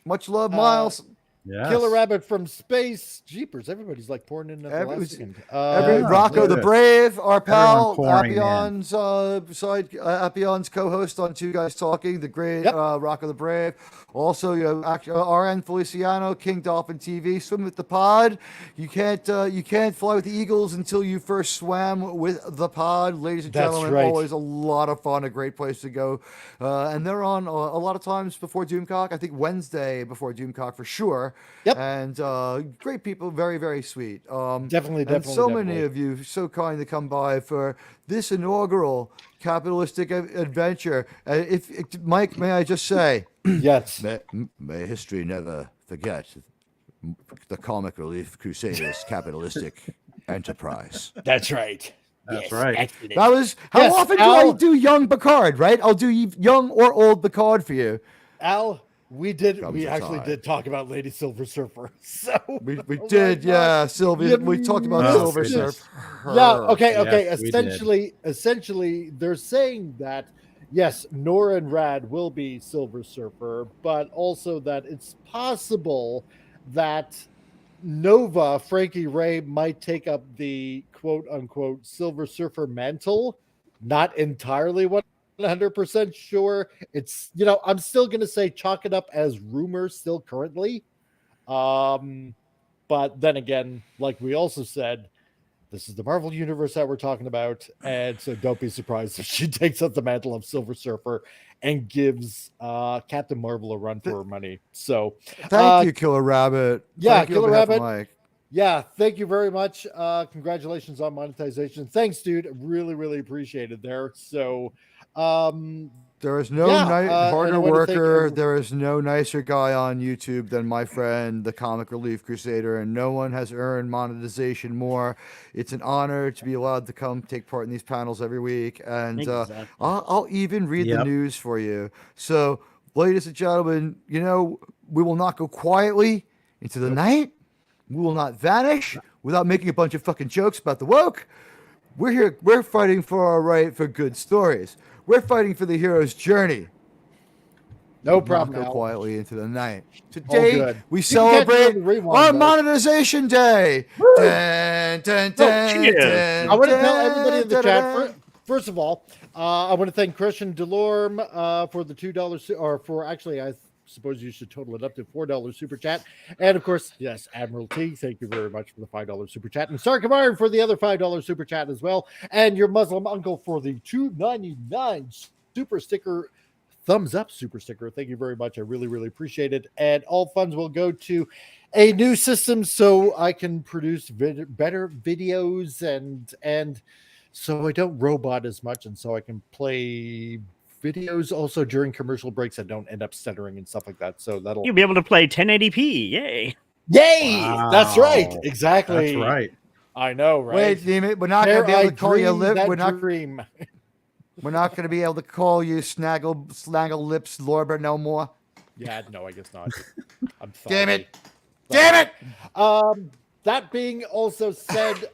Much love, Miles.
Yes.
Killer Rabbit from Space. Jeepers, everybody's like pouring in at the last second.
Rocco the Brave, our pal, Appion's Appion's co-host on Two Guys Talking, the great Rocco the Brave. Also, you have RN Feliciano, King Dolphin TV, Swim with the Pod. You can't fly with the Eagles until you first swam with the Pod. Ladies and gentlemen, always a lot of fun, a great place to go. And they're on a lot of times before Doomcock. I think Wednesday before Doomcock for sure.
Yep.
And great people, very, very sweet.
Definitely.
Many of you so kind to come by for this inaugural capitalistic adventure. Mike, may I just say,
yes,
may history never forget the Comic Relief Crusaders capitalistic enterprise.
That's right.
That's right.
That was how often do I do young Picard? Right, I'll do young or old Picard for you,
Al. We actually did talk about Lady Silver Surfer. So
we did, Sylvia. We talked about Silver Surfer.
Yeah, okay. Essentially, they're saying that yes, Nora and Rad will be Silver Surfer, but also that it's possible that Nova, Frankie Ray, might take up the quote unquote Silver Surfer mantle. Not entirely 100% sure. It's, I'm still going to say chalk it up as rumors still currently. But then again, like we also said, this is the Marvel Universe that we're talking about. And so don't be surprised if she takes up the mantle of Silver Surfer and gives Captain Marvel a run for her money. So
thank you, Killer Rabbit.
Yeah,
thank
Killer Rabbit.
Mike.
Yeah, thank you very much. Congratulations on monetization. Thanks, dude. Really, really appreciate it there. So
there is no harder worker. There is no nicer guy on YouTube than my friend, the Comic Relief Crusader, and no one has earned monetization more. It's an honor to be allowed to come take part in these panels every week, and exactly. I'll even read the news for you. So, ladies and gentlemen, we will not go quietly into the night. We will not vanish without making a bunch of fucking jokes about the woke. We're here. We're fighting for our right for good stories. We're fighting for the hero's journey.
No problem.
Go quietly into the night. Today we celebrate our monetization day.
I want to tell everybody in the chat. First of all, I want to thank Christian Delorme for the $2 or for actually I suppose you should total it up to $4 super chat. And of course, yes, Admiral T, thank you very much for the $5 super chat. And Sarkamar for the other $5 super chat as well. And your Muslim uncle for the $2.99 super sticker, thumbs up super sticker. Thank you very much. I really, really appreciate it. And all funds will go to a new system so I can produce better videos and so I don't robot as much and so I can play videos also during commercial breaks that don't end up stuttering and stuff like that. So you'll
be able to play 1080p. Yay!
Wow. That's right. Exactly.
That's right.
I know, right?
Wait, damn it. We're not going to be able to call you lip. We're not going to be able to call you snaggle lips Lorber no more.
Yeah, no, I guess not. I'm sorry.
Damn it. Damn it.
That being also said,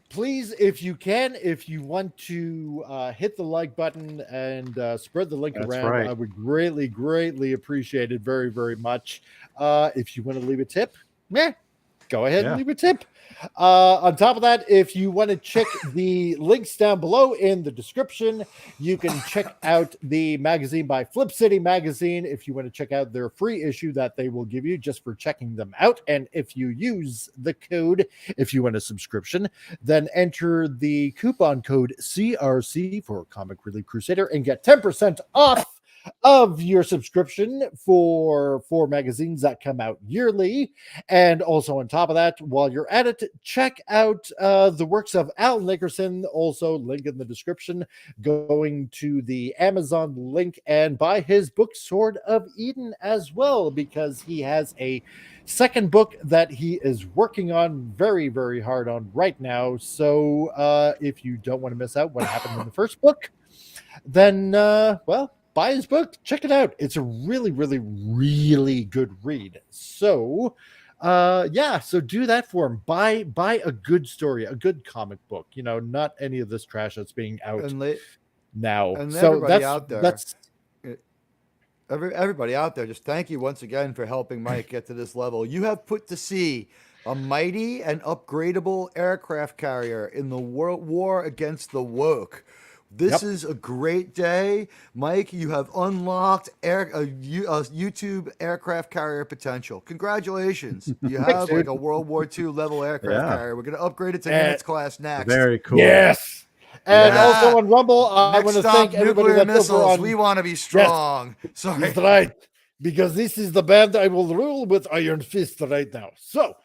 please, if you want to hit the like button and spread the link around,
right.
I would greatly, greatly appreciate it very, very much. If you want to leave a tip, go ahead and leave a tip. On top of that, if you want to check the links down below in the description, you can check out the magazine by Flip City Magazine if you want to check out their free issue that they will give you just for checking them out. And if you use the code, if you want a subscription, then enter the coupon code CRC for Comic Relief Crusader and get 10% off of your subscription for 4 magazines that come out yearly. And also on top of that, while you're at it, check out the works of Al Nickerson, also link in the description, going to the Amazon link and buy his book Sword of Eden as well, because he has a second book that he is working on very, very hard on right now. So if you don't want to miss out what happened in the first book, then buy his book, check it out. It's a really, really, really good read. So so do that for him. Buy a good story, a good comic book, not any of this trash that's being out now.
And
so
everybody out there, everybody out there, just thank you once again for helping Mike get to this level. You have put to sea a mighty and upgradable aircraft carrier in the world war against the woke. This is a great day. Mike, you have unlocked YouTube aircraft carrier potential. Congratulations. You have like a World War II level aircraft carrier. We're going to upgrade it to Nance class next.
Very cool.
Yes. And also on Rumble, I want to thank everybody that's
missiles. We want to be strong.
Yes.
Sorry.
That's right. Because this is the band I will rule with Iron Fist right now. So,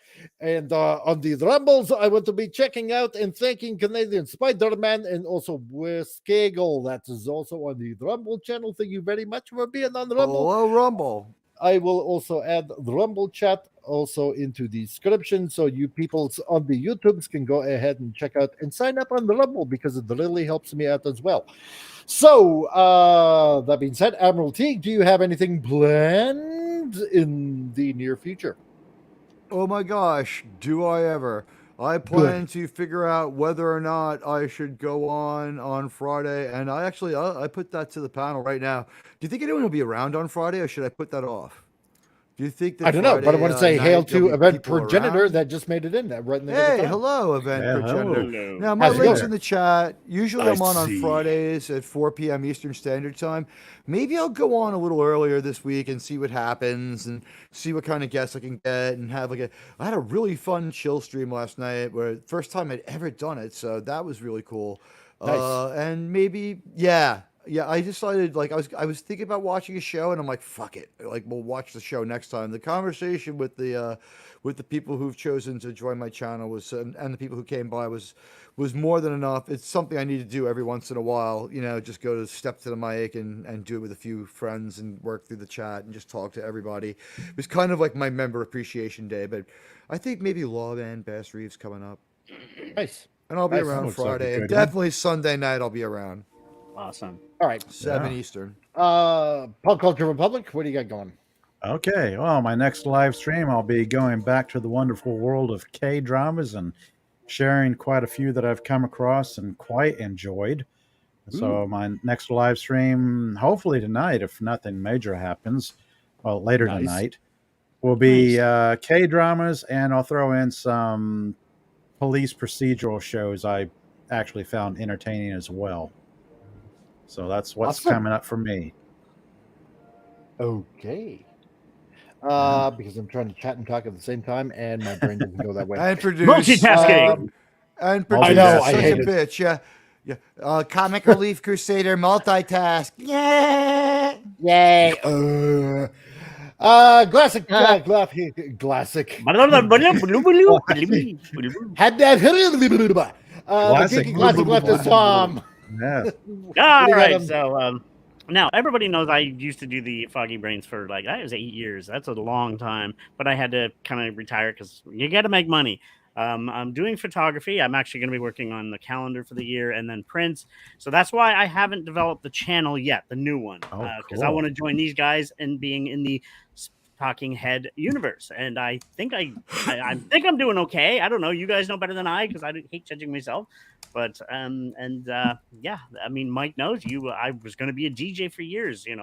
and on the Rumbles, I want to be checking out and thanking Canadian Spider-Man and also Skagel. That is also on the Rumble channel. Thank you very much for being on the Rumble.
Hello, Rumble.
I will also add the Rumble chat also into the description so you people on the YouTubes can go ahead and check out and sign up on the Rumble because it really helps me out as well. So, that being said, Admiral T, do you have anything planned in the near future?
Oh my gosh, do I ever. I plan to figure out whether or not I should go on Friday, and I put that to the panel right now. Do you think anyone will be around on Friday, or should I put that off? Do you think that
I don't know, but I want to say hail to Event Progenitor
around?
that just made it in. That right in the
Hey, hello, Event Progenitor.
Hello.
Now, my link's in the chat. Usually I'm on Fridays at 4 p.m. Eastern Standard Time. Maybe I'll go on a little earlier this week and see what happens and see what kind of guests I can get and have I had a really fun chill stream last night where first time I'd ever done it, so that was really cool.
Nice.
And maybe, I decided I was thinking about watching a show and I'm like, fuck it, like we'll watch the show next time. The conversation with the people who've chosen to join my channel was and the people who came by was more than enough. It's something I need to do every once in a while, just go to step to the mic and do it with a few friends and work through the chat and just talk to everybody. It was kind of like my member appreciation day, but I think maybe Lawman Bass Reeves coming up.
Nice.
And I'll be around Friday and definitely Sunday night I'll be around.
Awesome.
All right.
7 Eastern.
Pop Culture Republic, what do you got going?
Okay. Well, my next live stream, I'll be going back to the wonderful world of K-dramas and sharing quite a few that I've come across and quite enjoyed. So my next live stream, hopefully tonight, if nothing major happens, well, later tonight, will be K-dramas, and I'll throw in some police procedural shows I actually found entertaining as well. So that's what's coming up for me.
Okay. Because I'm trying to chat and talk at the same time, and my brain doesn't go that way.
And produce.
Multitasking.
And produce.
I know, I
such
hate
a
it.
bitch. Yeah. Comic Relief Crusader multitask. Yeah.
Yay. Classic. Classic. Had that.
Classic.
Classic left is Tom.
Yeah.
All right. So now everybody knows I used to do the Foggy Brains for that was 8 years. That's a long time, but I had to kind of retire because you got to make money. I'm doing photography. I'm actually going to be working on the calendar for the year and then prints. So that's why I haven't developed the channel yet, the new one, because I want to join these guys and being in the Talking Head universe. And I think I think I'm doing okay. I don't know. You guys know better than I because I hate judging myself. But yeah, I mean, Mike knows you. I was going to be a DJ for years, and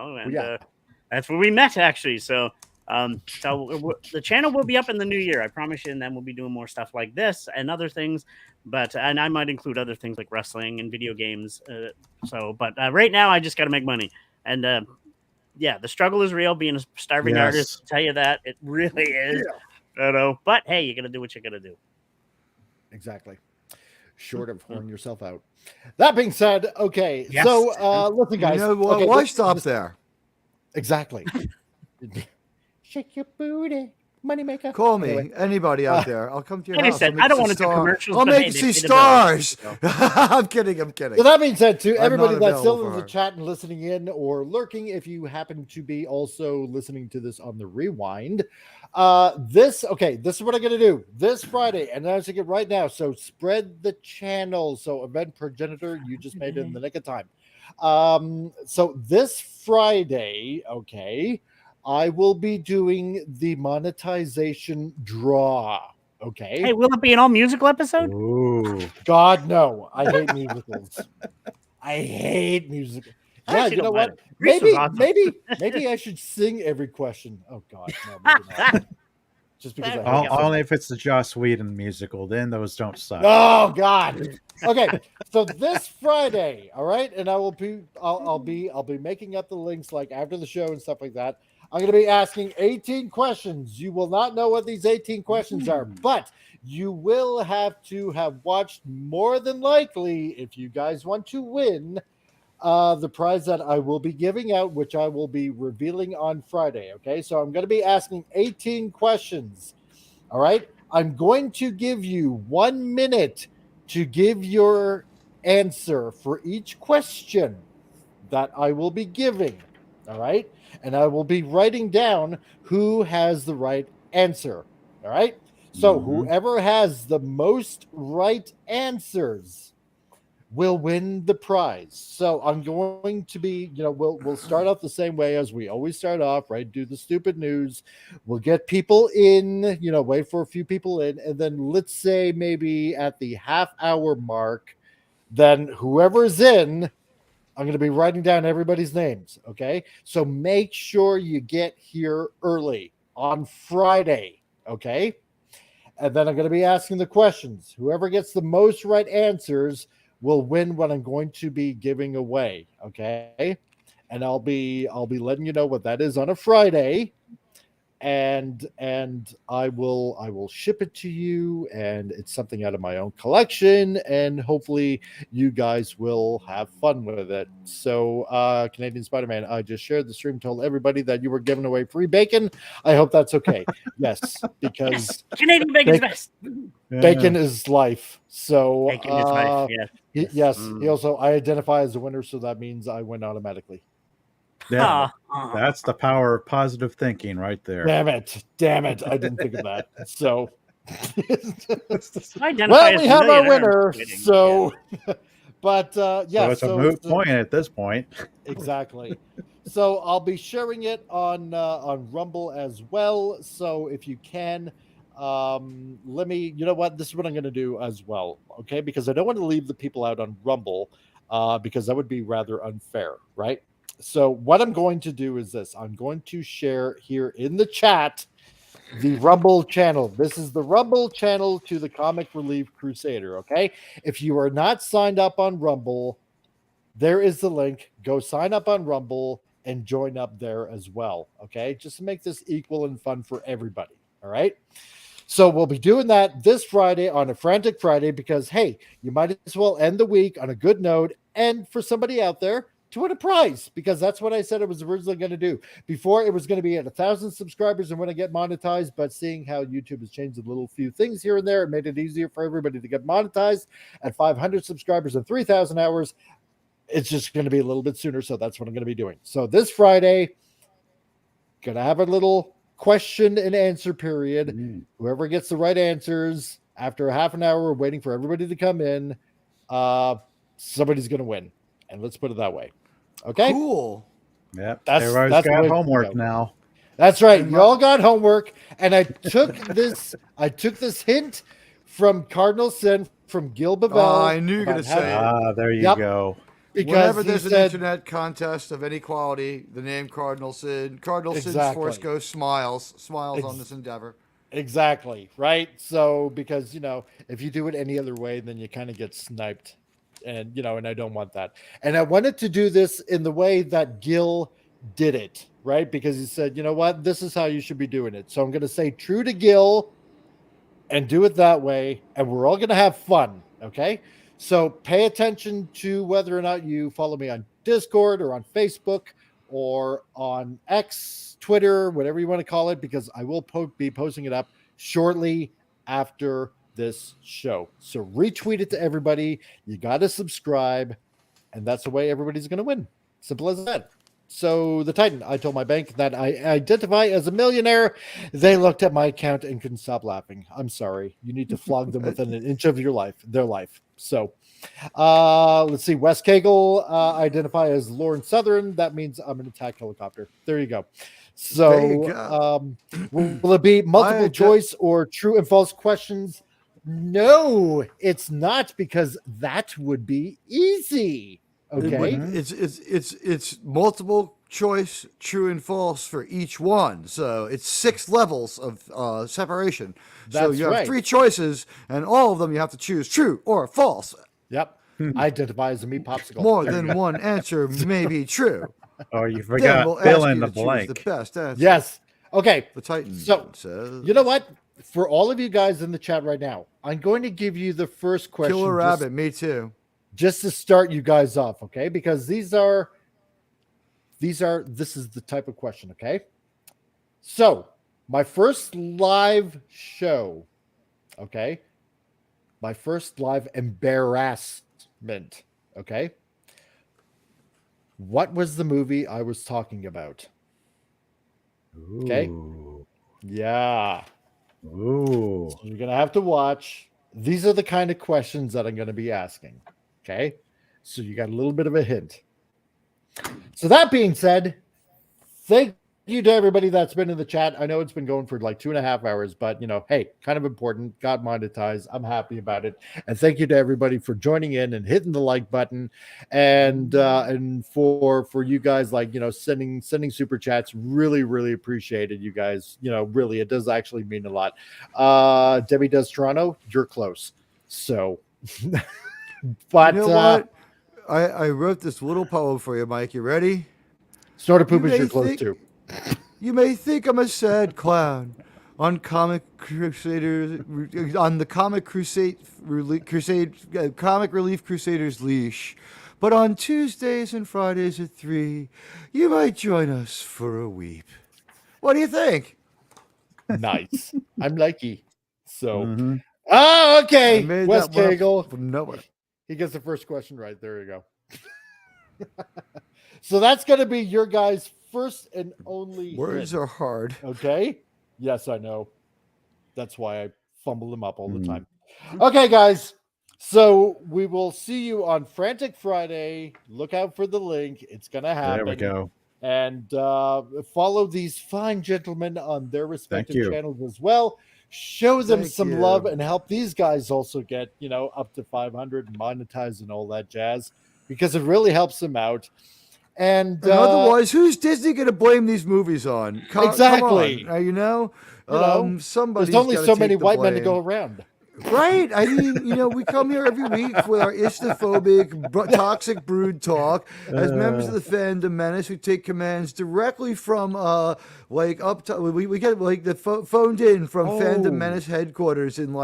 that's where we met actually. So. So the channel will be up in the new year, I promise you, and then we'll be doing more stuff like this and other things. And I might include other things like wrestling and video games. But right now I just got to make money. And the struggle is real. Being a starving artist, I'll tell you that it really is. Yeah. I know, but hey, you got to do what you got to do.
Exactly. Short of whoring yourself out. That being said, okay. Yes. So listen, guys.
Why stop there?
Exactly. Shake your booty, moneymaker.
Call me, anybody out there. I'll come to your house.
I don't want to do commercials.
I'll make you see stars. I'm kidding.
So that being said, to everybody that's still in the chat and listening in or lurking, if you happen to be also listening to this on the rewind, this is what I'm going to do this Friday, and I'm going it right now. So spread the channel. So Event Progenitor, you just made it in the nick of time. So this Friday, I will be doing the monetization draw. Okay.
Hey, will it be an all musical episode?
Ooh.
God, no. I hate musicals. I hate musicals. Yeah, you know what? Maybe I should sing every question. Oh God, no, maybe not. Just because
only if it's the Joss Whedon musical, then those don't suck.
Oh God. Okay, so this Friday, all right, and I'll be making up the links like after the show and stuff like that. I'm going to be asking 18 questions. You will not know what these 18 questions are, but you will have to have watched more than likely if you guys want to win the prize that I will be giving out, which I will be revealing on Friday. Okay, so I'm going to be asking 18 questions. All right, I'm going to give you 1 minute to give your answer for each question that I will be giving. All right. And I will be writing down who has the right answer. All right. So whoever has the most right answers will win the prize. So I'm going to be, we'll start off the same way as we always start off, right? Do the stupid news. We'll get people in, wait for a few people in. And then let's say maybe at the half-hour mark, then whoever's in, I'm going to be writing down everybody's names, okay? So make sure you get here early, on Friday. Okay. And then I'm going to be asking the questions. Whoever gets the most right answers will win what I'm going to be giving away. Okay. And I'll be letting you know what that is on a Friday. And I will ship it to you, and it's something out of my own collection, and hopefully you guys will have fun with it. So Canadian Spider-Man, I just shared the stream, told everybody that you were giving away free bacon. I hope that's okay. Yes, because
Canadian bacon's best.
Bacon is life. So
Bacon is life.
Yes. He also, I identify as a winner, so that means I win automatically.
Yeah, that's the power of positive thinking right there.
Damn it. I didn't think of that. So
well,
we have our winner. So but yeah,
so it's a moot point at this point.
Exactly. So I'll be sharing it on Rumble as well. So if you can, let me, you know what, this is what I'm going to do as well. Okay. Because I don't want to leave the people out on Rumble, because that would be rather unfair. Right. So what I'm going to do is this. I'm going to share here in the chat the Rumble channel. This is the Rumble channel to the Comic Relief Crusader, okay? If you are not signed up on Rumble, there is the link. Go sign up on Rumble and join up there as well, okay? Just to make this equal and fun for everybody, all right? So we'll be doing that this Friday on a Frantic Friday because, hey, you might as well end the week on a good note. And for somebody out there, to win a prize, because that's what I said I was originally going to do. Before, it was going to be at 1,000 subscribers and when I get monetized, but seeing how YouTube has changed a little few things here and there, it made it easier for everybody to get monetized. At 500 subscribers and 3,000 hours, it's just going to be a little bit sooner, so that's what I'm going to be doing. So this Friday, going to have a little question and answer period. Whoever gets the right answers, after a half an hour, we're waiting for everybody to come in, somebody's going to win. And let's put it that way. Okay.
Cool.
Yep.
That's
got homework now.
That's right. You all got homework. And I took this. I took this hint from Cardinal Sin from Gil Bavell.
Oh, I knew you were going to say it.
There you go.
Because
whenever there's an internet contest of any quality, the name Cardinal Sin, Sin's Force Ghost smiles on this endeavor.
Exactly. Right. So because, if you do it any other way, then you kind of get sniped. And, and I don't want that. And I wanted to do this in the way that Gil did it, right? Because he said, you know what? This is how you should be doing it. So I'm going to say true to Gil and do it that way. And we're all going to have fun. Okay. So pay attention to whether or not you follow me on Discord or on Facebook or on X, Twitter, whatever you want to call it, because I will be posting it up shortly after this show. So retweet it to everybody. You got to subscribe, and that's the way everybody's going to win. Simple as that. So the Titan, I told my bank that I identify as a millionaire. They looked at my account and couldn't stop laughing. I'm sorry. You need to flog them within an inch of their life. So let's see. Wes Cagle, identify as Lauren Southern. That means I'm an attack helicopter. There you go. So will it be multiple choice or true and false questions? No, it's not, because that would be easy. Okay,
it's multiple choice, true and false for each one. So it's 6 levels of separation. So you have 3 choices, and all of them you have to choose true or false.
Yep. Identify as a meat popsicle.
More than one answer may be true.
Oh, you forgot fill in the blank.
The best answer.
Yes. Okay.
The Titan
says, you know what? For all of you guys in the chat right now, I'm going to give you the first question.
Killer Rabbit, me too.
Just to start you guys off, okay? Because this is the type of question, okay? So, my first live show, okay? My first live embarrassment, okay? What was the movie I was talking about? Okay? Yeah.
Ooh.
So you're going to have to watch. These are the kind of questions that I'm going to be asking. Okay? So you got a little bit of a hint. So that being said, thank you to everybody that's been in the chat. I know it's been going for like 2.5 hours, but hey, kind of important. Got monetized. I'm happy about it. And thank you to everybody for joining in and hitting the like button, and for you guys sending super chats. Really appreciated you guys. Really, it does actually mean a lot. Debbie does Toronto. You're close. So, but
you know what? I wrote this little poem for you, Mike. You ready?
Snort a poop is you're close too.
You may think I'm a sad clown on Comic Crusaders on the Comic Relief Crusader's leash, but on Tuesdays and Fridays at 3, you might join us for a weep. What do you think?
Nice. I'm likey. So, okay. Wes Cagle
from nowhere.
He gets the first question right. There you go. So that's going to be your guys' first and only
words
hit.
Are hard.
Okay. Yes, I know. That's why I fumble them up all the time. Okay, guys. So we will see you on Frantic Friday. Look out for the link. It's going to happen.
There we go.
And follow these fine gentlemen on their respective channels as well. Show them some love and help these guys also get, up to 500 and monetize and all that jazz, because it really helps them out. And
otherwise, who's Disney going to blame these movies on?
Exactly.
Come on. Somebody's
there's only so many white men to
blame.
go around.
Right? I mean, we come here every week with our istophobic, toxic brood talk as members of the fandom menace who take commands directly from, we get the phoned in from fandom menace headquarters in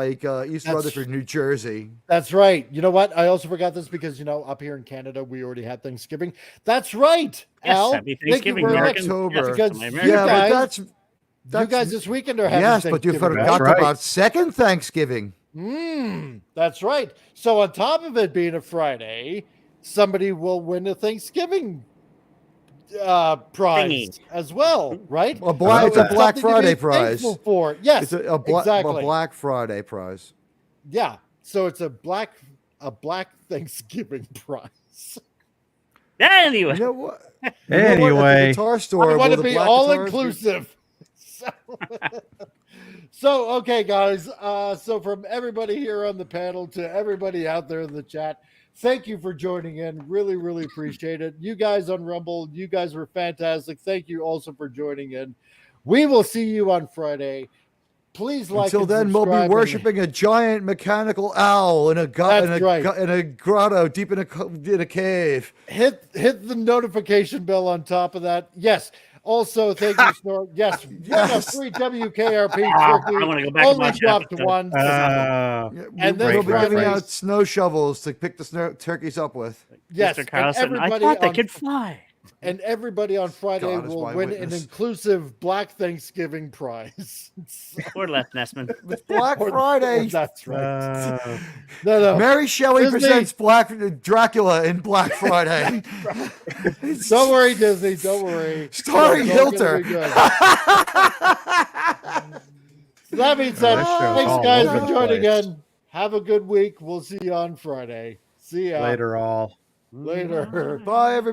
East Rutherford, New Jersey.
That's right. You know what? I also forgot this because, up here in Canada, we already had Thanksgiving. That's right.
Yes,
Al.
happy Thanksgiving,
October.
Because you guys this weekend are having
Thanksgiving. Yes, but you forgot about second Thanksgiving.
That's right. So on top of it being a Friday, somebody will win a Thanksgiving prize as well, right?
It's a Black Friday prize.
For. Yes,
it's a Black Friday prize.
Yeah. So it's a black Thanksgiving prize.
Anyway.
You know what?
Anyway.
Guitar store,
I want to be all inclusive. So, okay, guys. So from everybody here on the panel to everybody out there in the chat, thank you for joining in. Really appreciate it. You guys on Rumble, you guys were fantastic. Thank you also for joining in. We will see you on Friday. Please like.
Until then, we'll be worshiping a giant mechanical owl in a grotto deep in a cave.
Hit the notification bell on top of that. Yes. Also, thank you, Snort. Yes, free WKRP turkey.
I want to go back
only
to
dropped once.
And then we'll be giving out snow shovels to pick the turkeys up with.
Yes,
Mr. Carlson, I thought they could fly.
And everybody on Friday will win an inclusive Black Thanksgiving prize.
Or Les Nessman.
It's Black Friday.
That's right.
No. Mary Shelley presents Black Dracula in Black Friday.
Don't worry, Disney. Don't worry.
Starring Hilter.
So that being said, thanks guys for joining in. Have a good week. We'll see you on Friday. See ya.
Later, all.
Later.
Bye, everybody.